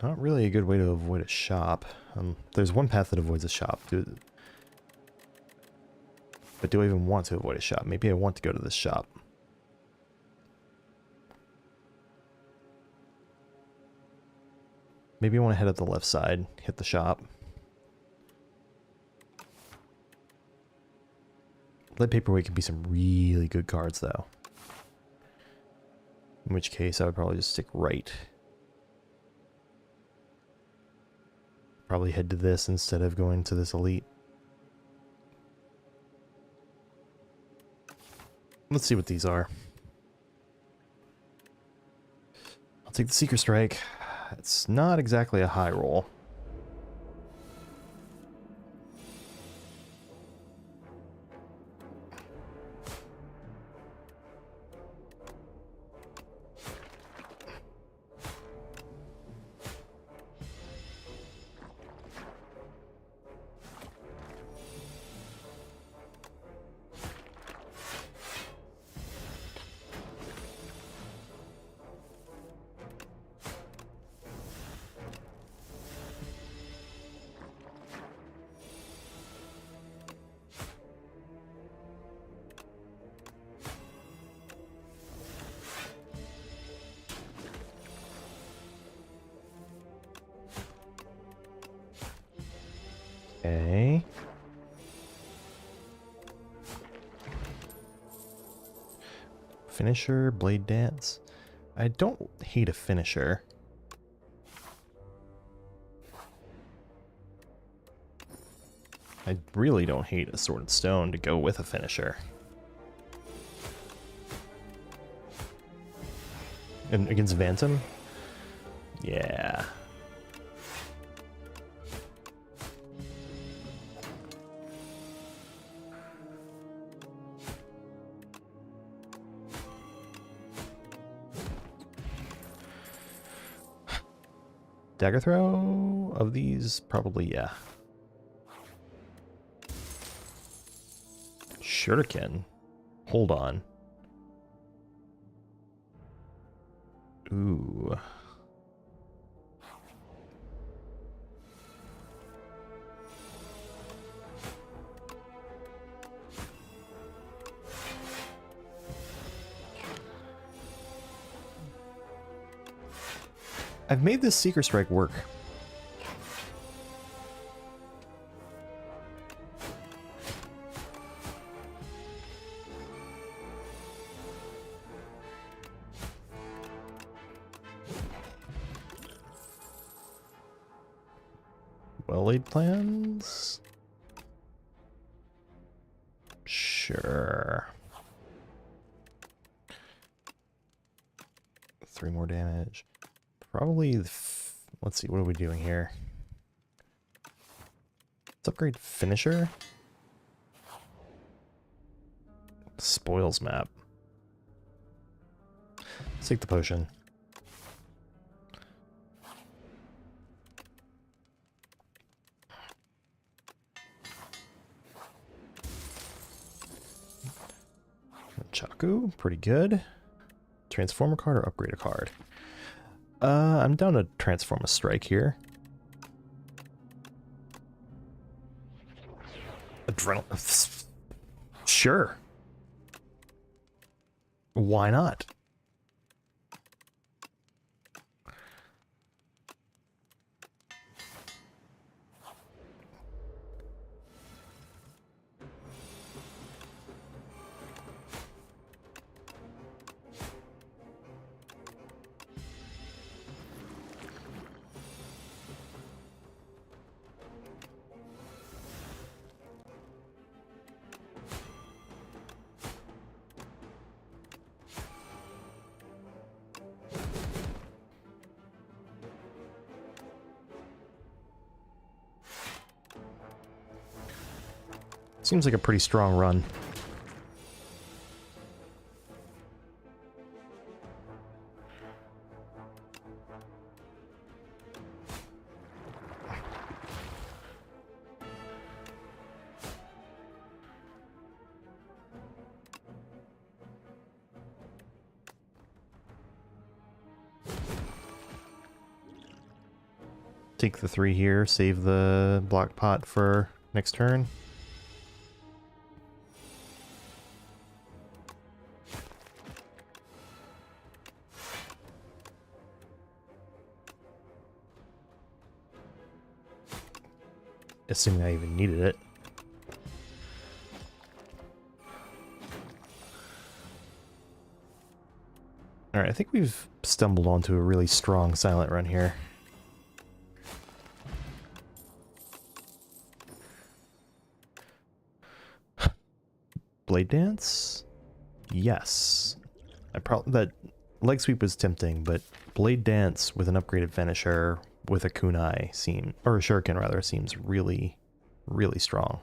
Not really a good way to avoid a shop. There's one path that avoids a shop. But do I even want to avoid a shop? Maybe I want to go to this shop. Maybe I want to head up the left side, hit the shop. Lead paperweight can be some really good cards, though. In which case, I would probably just stick right. Probably head to this instead of going to this elite. Let's see what these are. I'll take the Seeker Strike. It's not exactly a high roll. Okay. Finisher, Blade Dance. I don't hate a finisher. I really don't hate a Sword and Stone to go with a finisher. And against Vantum? Yeah. Dagger throw of these? Probably, yeah. Shuriken. Hold on. Ooh. I've made this Seeker Strike work. Well-laid plans? Sure. 3 more damage. Probably, let's see, what are we doing here? Let's upgrade Finisher. Spoils map. Let's take the potion. Chaku, pretty good. Transform a card or upgrade a card? I'm down to transform a strike here. Adrenaline. Sure. Why not? Seems like a pretty strong run. Take the 3 here, save the block pot for next turn. Assuming I even needed it. Alright, I think we've stumbled onto a really strong silent run here. Blade Dance? Yes. That leg sweep was tempting, but Blade Dance with an upgraded finisher with a kunai or a shuriken rather, seems really, really strong.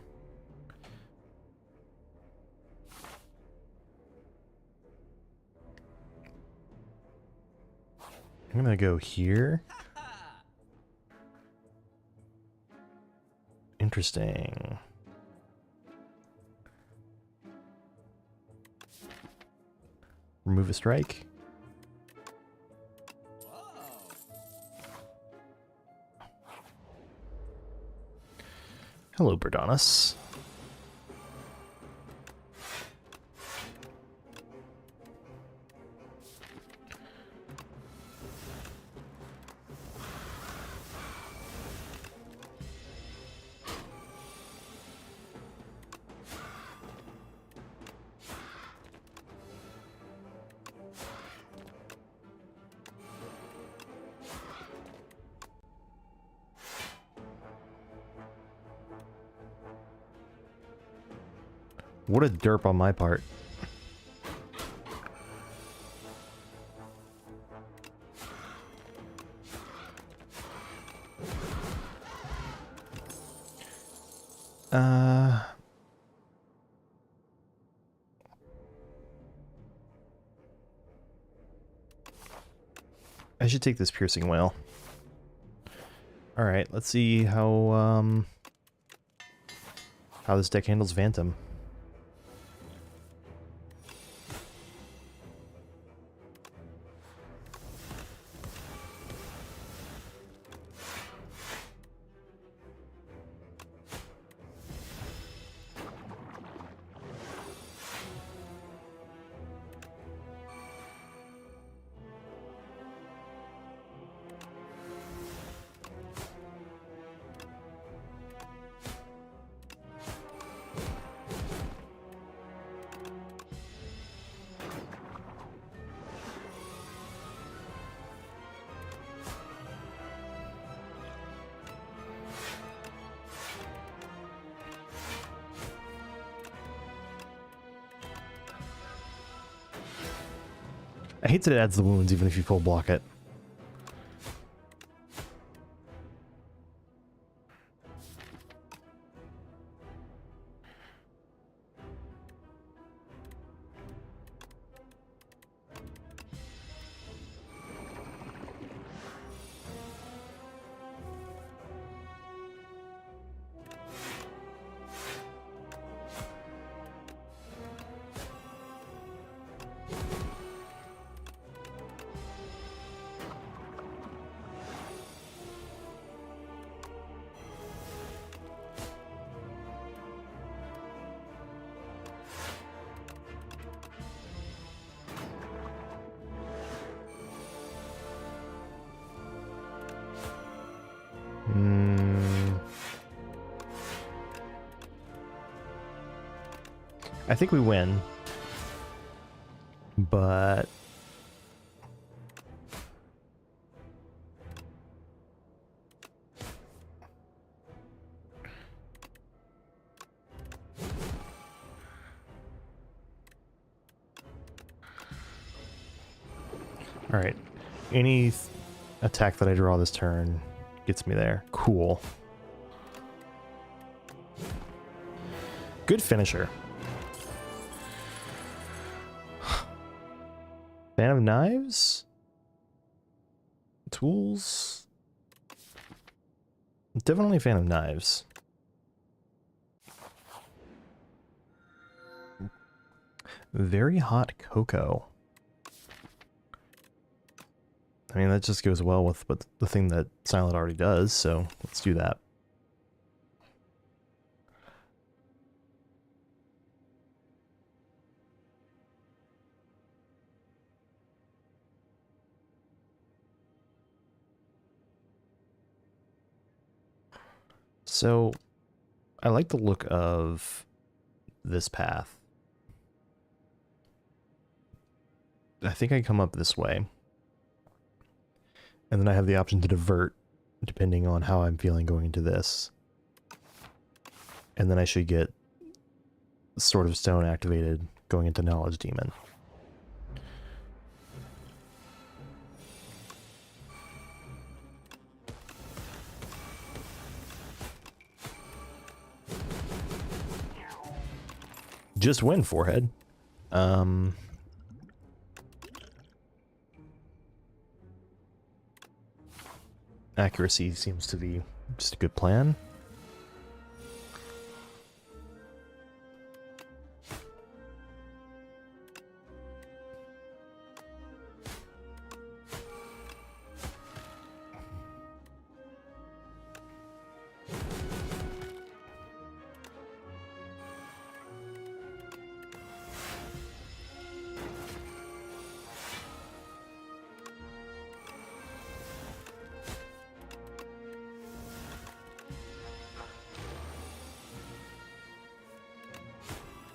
I'm gonna go here. Interesting. Remove a strike. Hello, Berdanus. What a derp on my part. I should take this piercing whale. Alright, let's see how this deck handles Phantom. I hate that it adds the wounds even if you full block it. I think we win, but all right, any attack that I draw this turn gets me there. Cool. Good finisher. Fan of knives? Tools? Definitely a fan of knives. Very hot cocoa. I mean, that just goes well with the thing that Silent already does, so let's do that. So, I like the look of this path. I think I come up this way. And then I have the option to divert, depending on how I'm feeling going into this. And then I should get Sword of Stone activated going into Knowledge Demon. Just win, forehead. Accuracy seems to be just a good plan.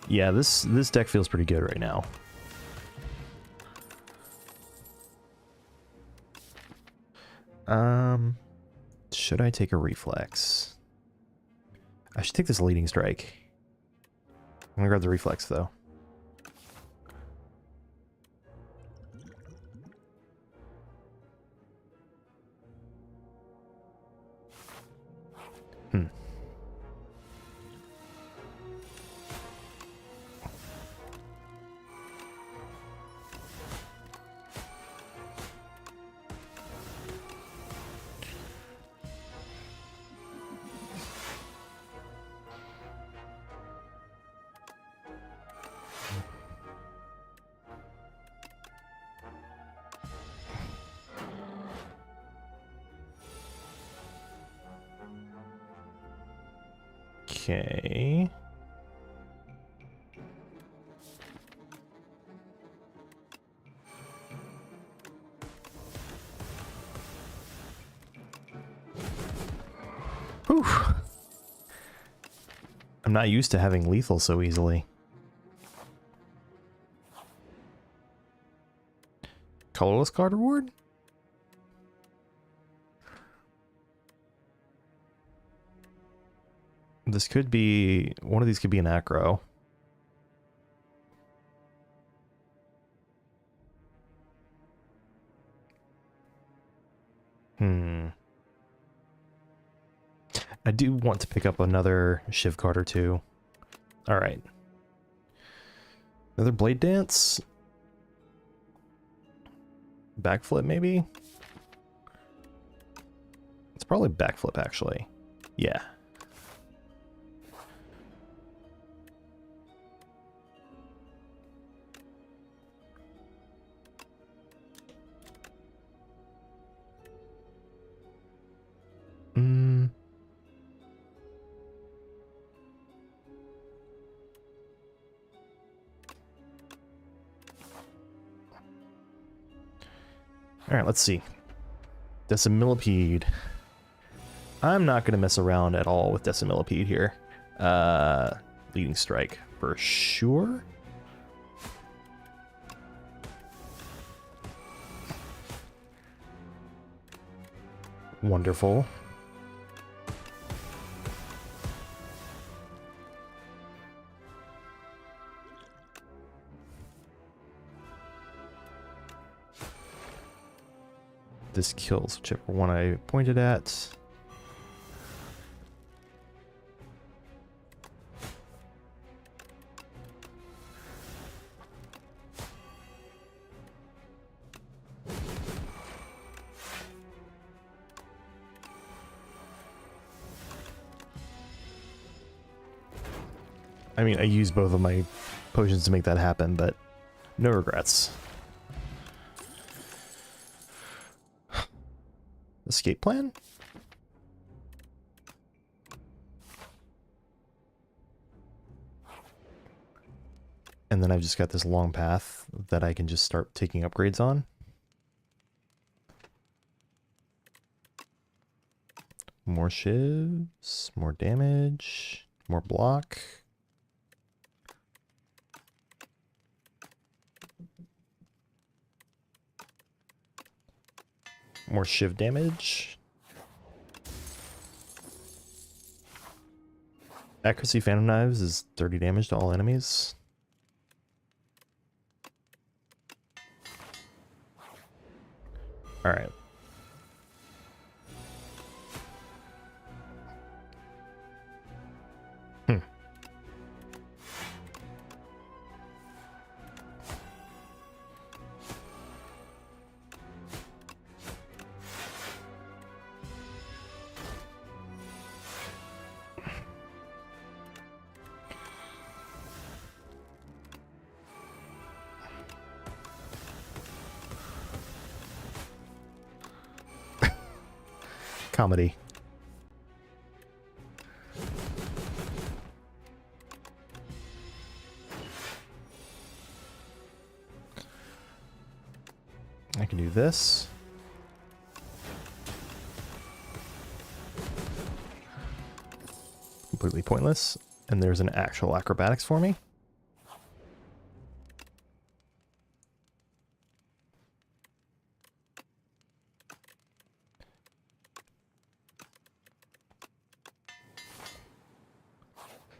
Yeah, this deck feels pretty good right now. Should I take a reflex? I should take this leading strike. I'm gonna grab the reflex though. Okay. Whew. I'm not used to having lethal so easily. Colorless card reward? This could be... one of these could be an acro. I do want to pick up another Shiv card or two. Alright. Another Blade Dance? Backflip, maybe? It's probably backflip, actually. Yeah. Alright, let's see. Decimillipede. I'm not going to mess around at all with Decimillipede here. Leading strike for sure. Wonderful. This kills whichever one I pointed at. I mean, I used both of my potions to make that happen, but no regrets. Escape plan? And then I've just got this long path that I can just start taking upgrades on. More shivs, more damage, more block. More shiv damage. Accuracy Phantom Knives is 30 damage to all enemies. Alright. Comedy. I can do this. Completely pointless. And there's an actual acrobatics for me.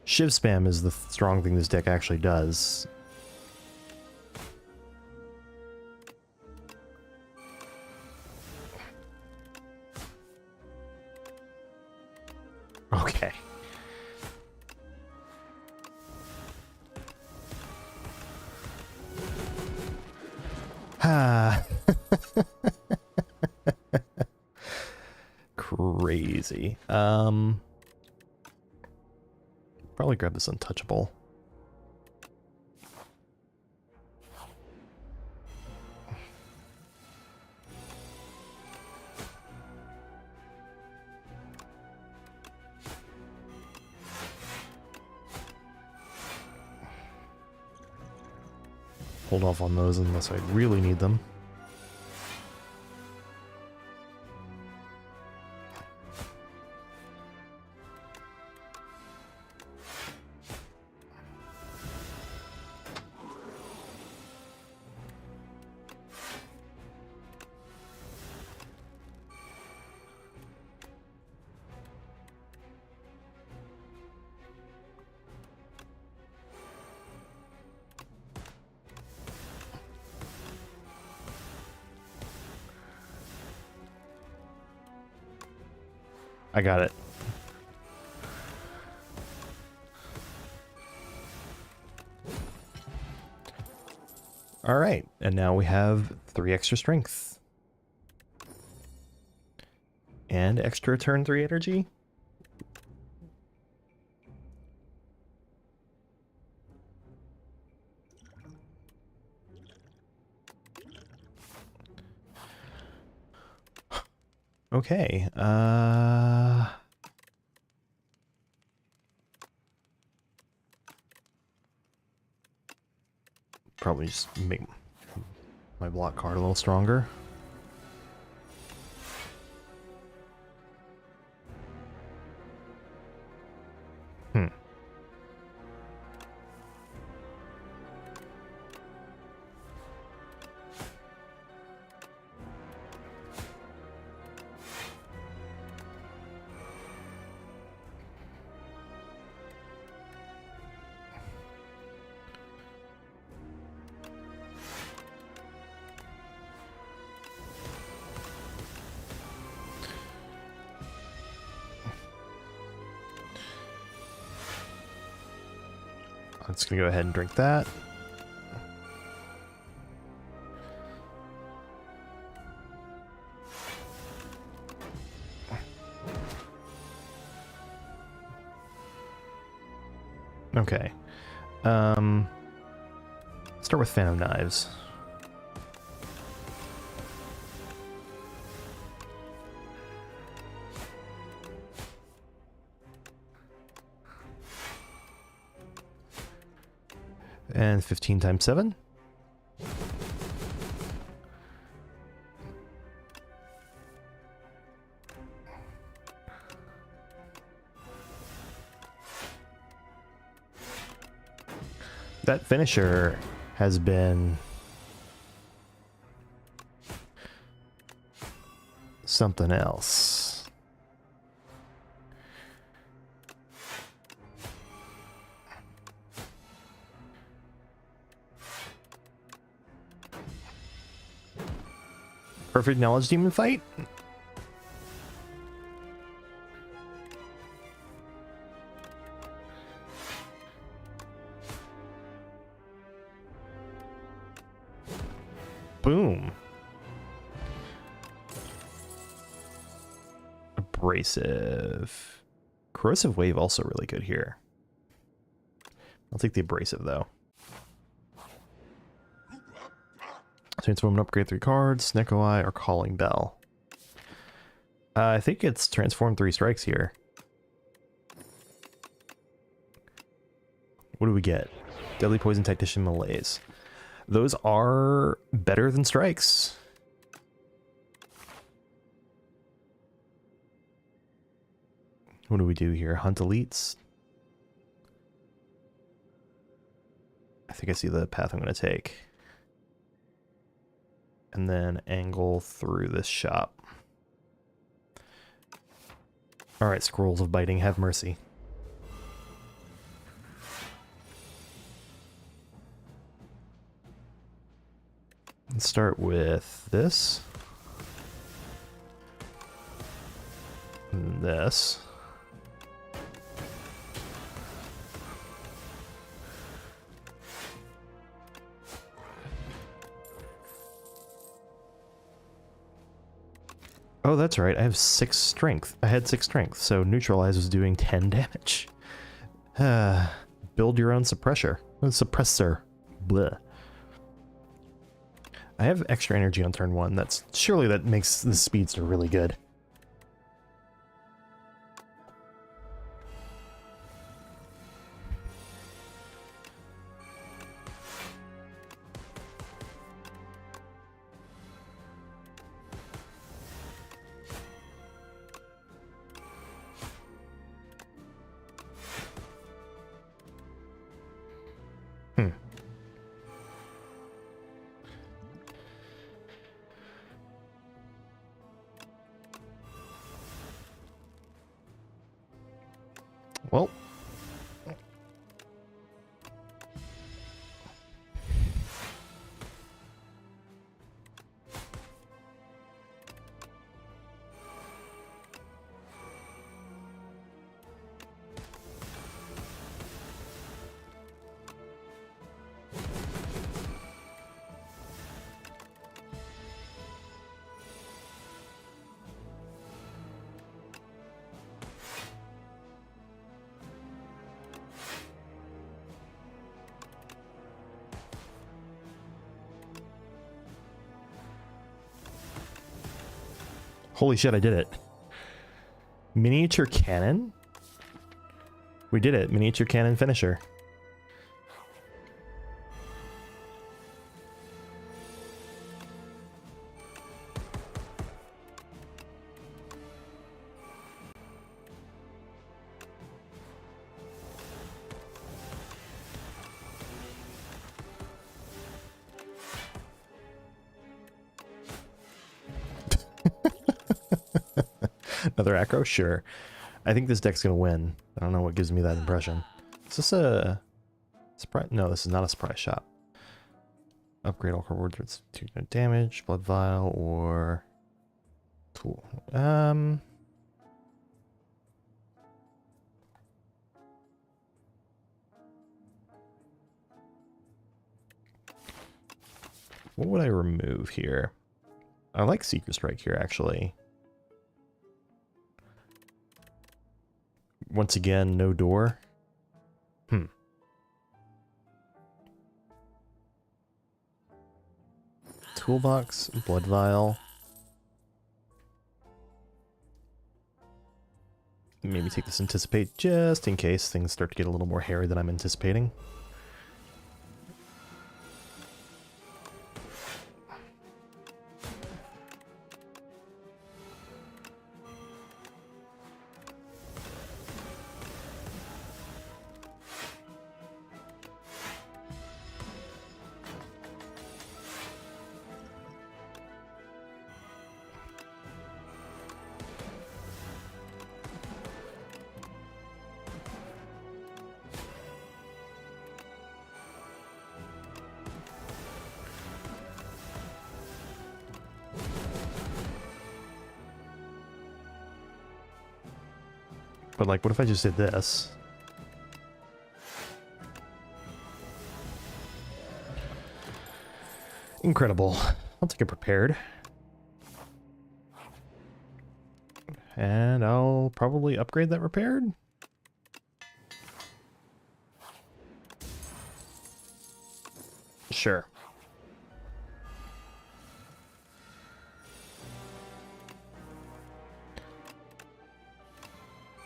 Shiv spam is the strong thing this deck actually does. Okay. Ah. Crazy. Probably grab this untouchable. Hold off on those unless I really need them. I got it. All right, and now we have 3 extra strength. And extra turn 3 energy. Okay, probably just make my block card a little stronger. I'm just gonna go ahead and drink that. Okay. Start with Phantom Knives. And 15 times 7. That finisher has been something else. Perfect knowledge demon fight? Boom. Abrasive. Corrosive wave also really good here. I'll take the abrasive though. Transform and upgrade 3 cards, Neko Eye or Calling Bell. I think it's transform 3 strikes here. What do we get? Deadly Poison, Tactician, Malaise. Those are better than strikes. What do we do here? Hunt elites? I think I see the path I'm going to take. And then angle through this shop. Alright, Scrolls of Biting, have mercy. Let's start with this. And this. Oh, that's right. I have 6 strength. I had 6 strength, so neutralize was doing 10 damage. Build your own suppressor. Bleh. I have extra energy on turn 1. Surely that makes the speedster really good. Well, holy shit, I did it. Miniature cannon? We did it. Miniature cannon finisher. Another Acro? Sure. I think this deck's gonna win. I don't know what gives me that impression. Is this a surprise? No, this is not a surprise shop. Upgrade all rewards with 2 damage, blood vial, or tool. What would I remove here? I like Seeker Strike here, actually. Once again, no door. toolbox, blood vial. Maybe take this anticipate just in case things start to get a little more hairy than I'm anticipating. But like, what if I just did this? Incredible. I'll take it prepared. And I'll probably upgrade that repaired. Sure.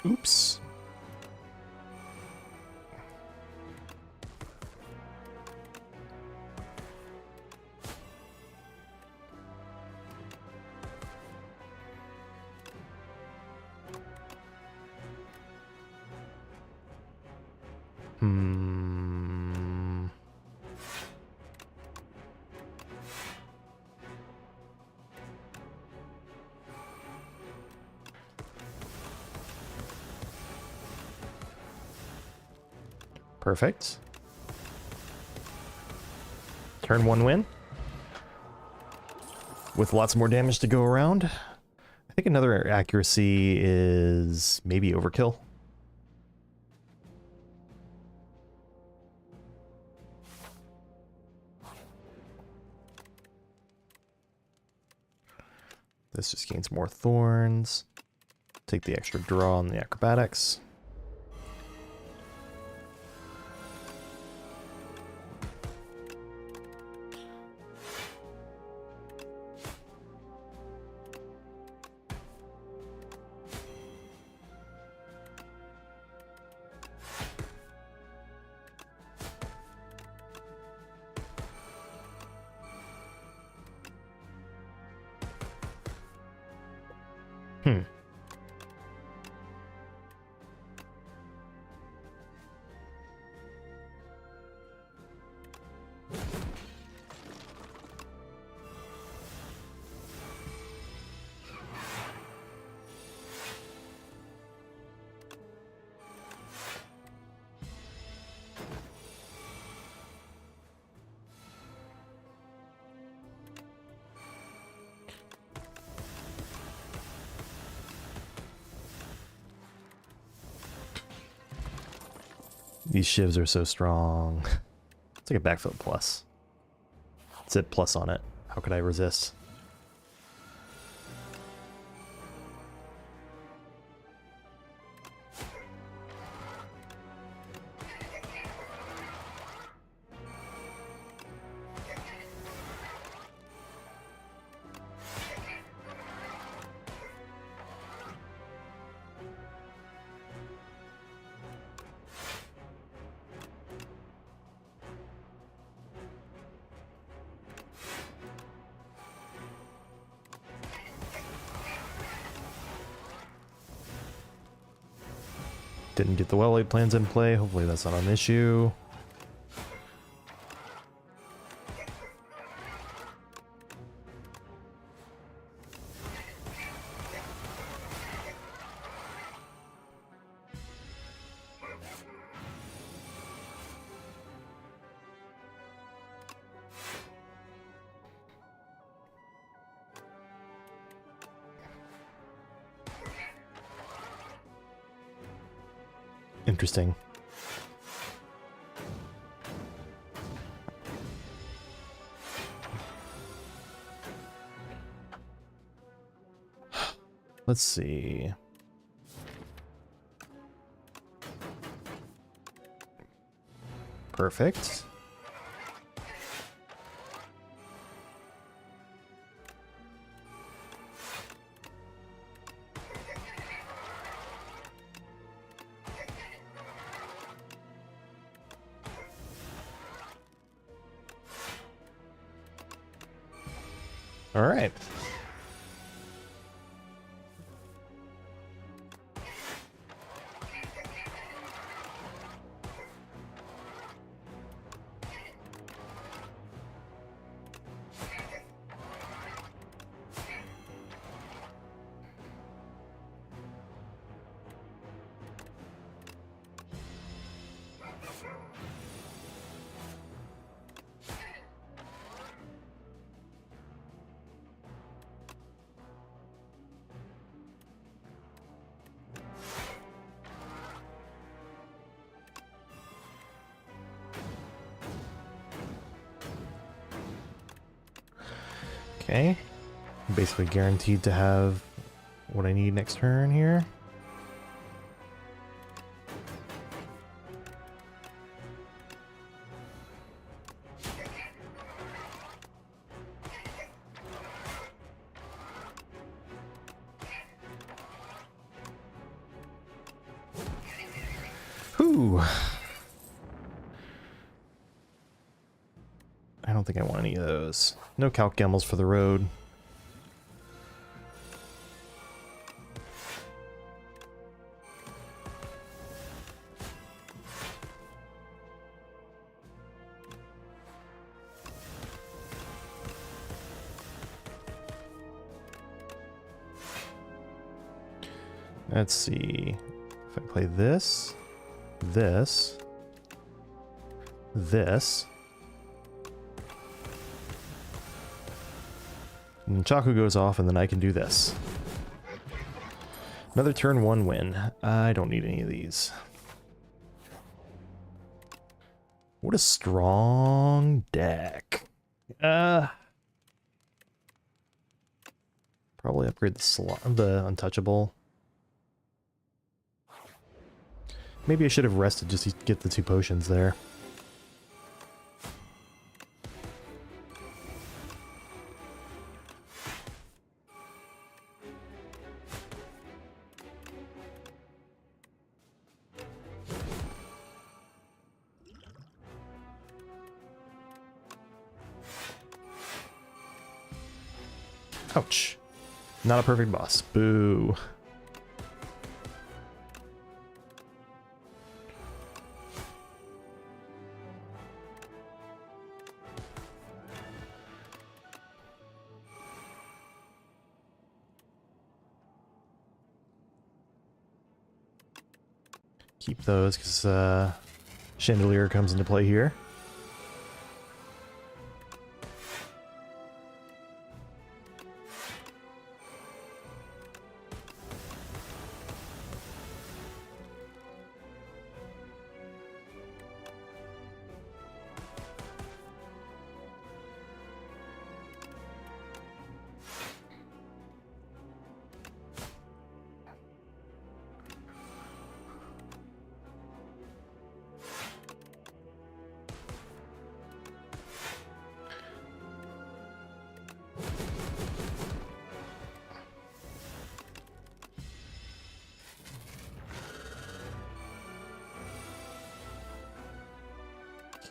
Oops. Perfect. Turn 1 win. With lots more damage to go around. I think another accuracy is maybe overkill. This just gains more thorns. Take the extra draw on the acrobatics. These shivs are so strong. It's like a backfill plus. It said plus on it. How could I resist? Didn't get the well-laid plans in play. Hopefully that's not an issue. Interesting. Let's see. Perfect. All right. Okay, basically guaranteed to have what I need next turn here. Whew. I don't think I want any of those. No calc gambles for the road. Let's see. If I play this, this, this, and Chaku goes off, and then I can do this. Another turn 1 win. I don't need any of these. What a strong deck. Probably upgrade the untouchable. Maybe I should have rested just to get the 2 potions there. Ouch. Not a perfect boss. Boo. Keep those because Chandelier comes into play here.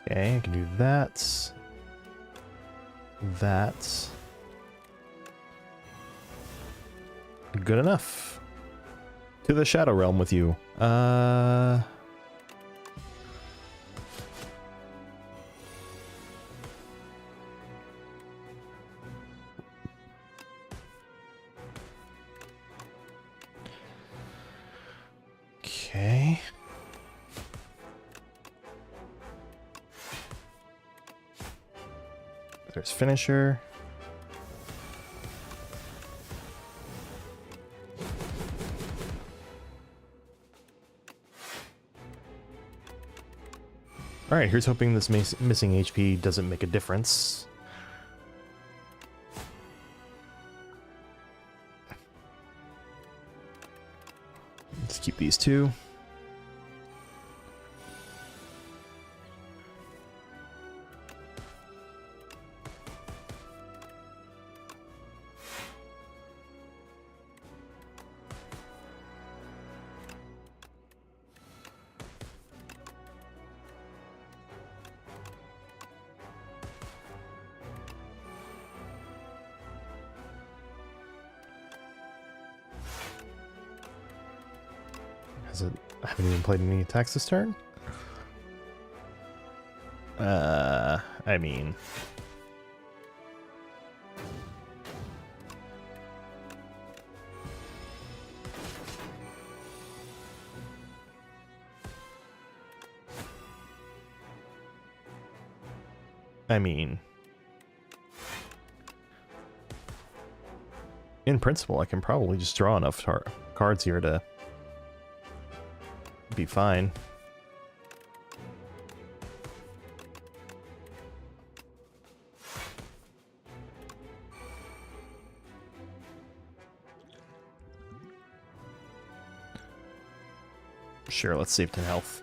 Okay, I can do that. That. Good enough. To the Shadow Realm with you. Okay. There's Finisher. Alright, here's hoping this missing HP doesn't make a difference. Let's keep these 2. I haven't even played any attacks this turn. I mean... in principle, I can probably just draw enough cards here to be fine. Sure, let's save 10 health.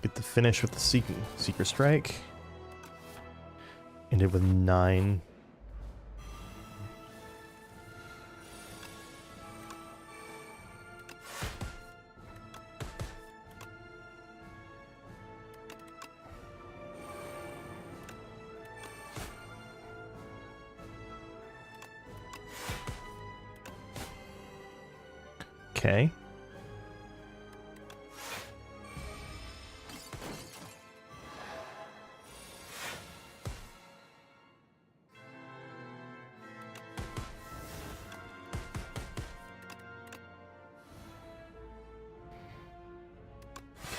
Get the finish with the Seeker Strike. Ended with 9. Okay.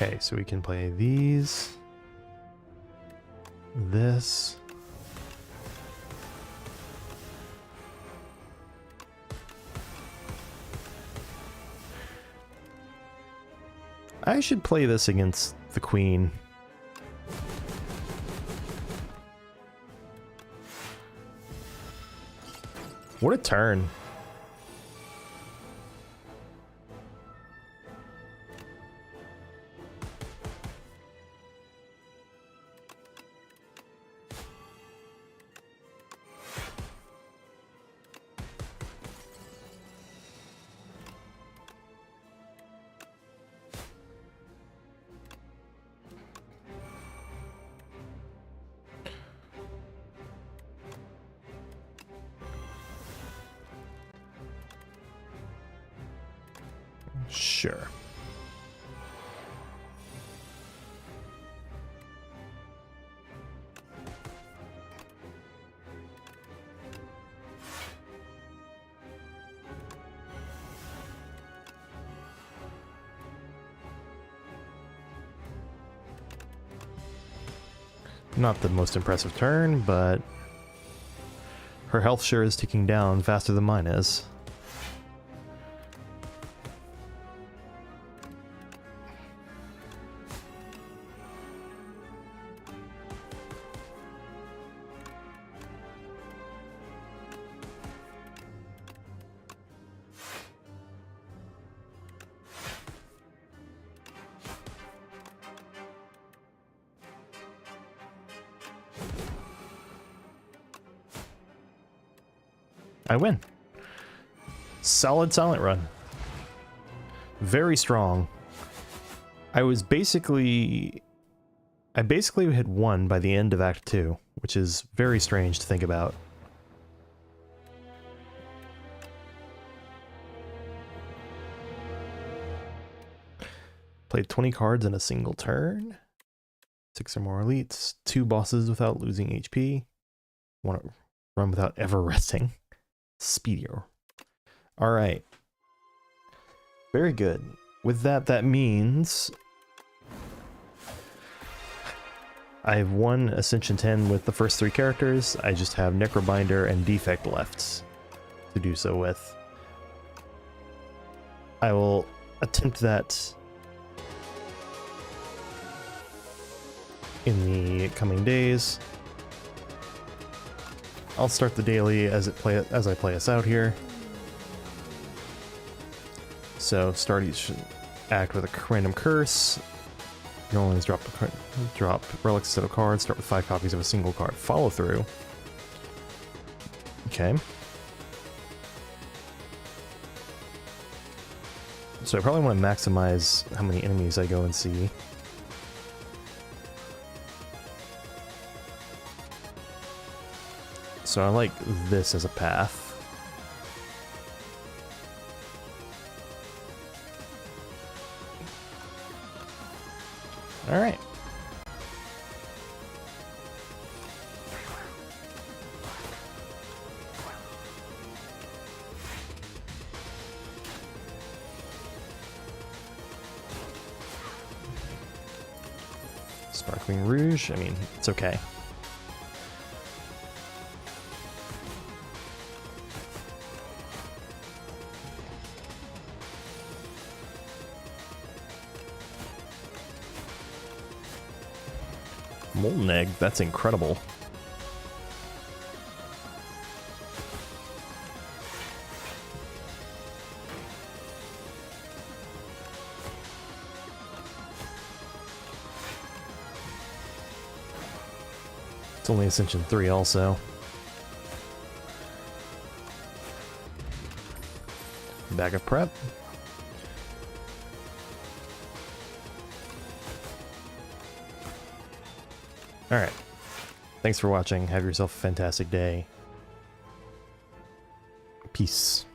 Okay, so we can play these. This. I should play this against the Queen. What a turn. Sure. Not the most impressive turn, but her health sure is ticking down faster than mine is. I win. Solid silent run. Very strong. I basically had won by the end of Act 2, which is very strange to think about. Played 20 cards in a single turn. 6 or more elites. 2 bosses without losing HP. Want to run without ever resting. Speedier. Alright. Very good. With that, that means I've won Ascension 10 with the first 3 characters. I just have Necrobinder and Defect left to do so with. I will attempt that in the coming days. I'll start the daily as I play us out here. So start each act with a random curse. You always drop relics instead of cards. Start with 5 copies of a single card. Follow through. Okay. So I probably want to maximize how many enemies I go and see. So I like this as a path. All right. Sparkling Rouge, I mean, it's okay. Molten Egg, that's incredible. It's only Ascension 3 also. Bag of prep. Alright. Thanks for watching. Have yourself a fantastic day. Peace.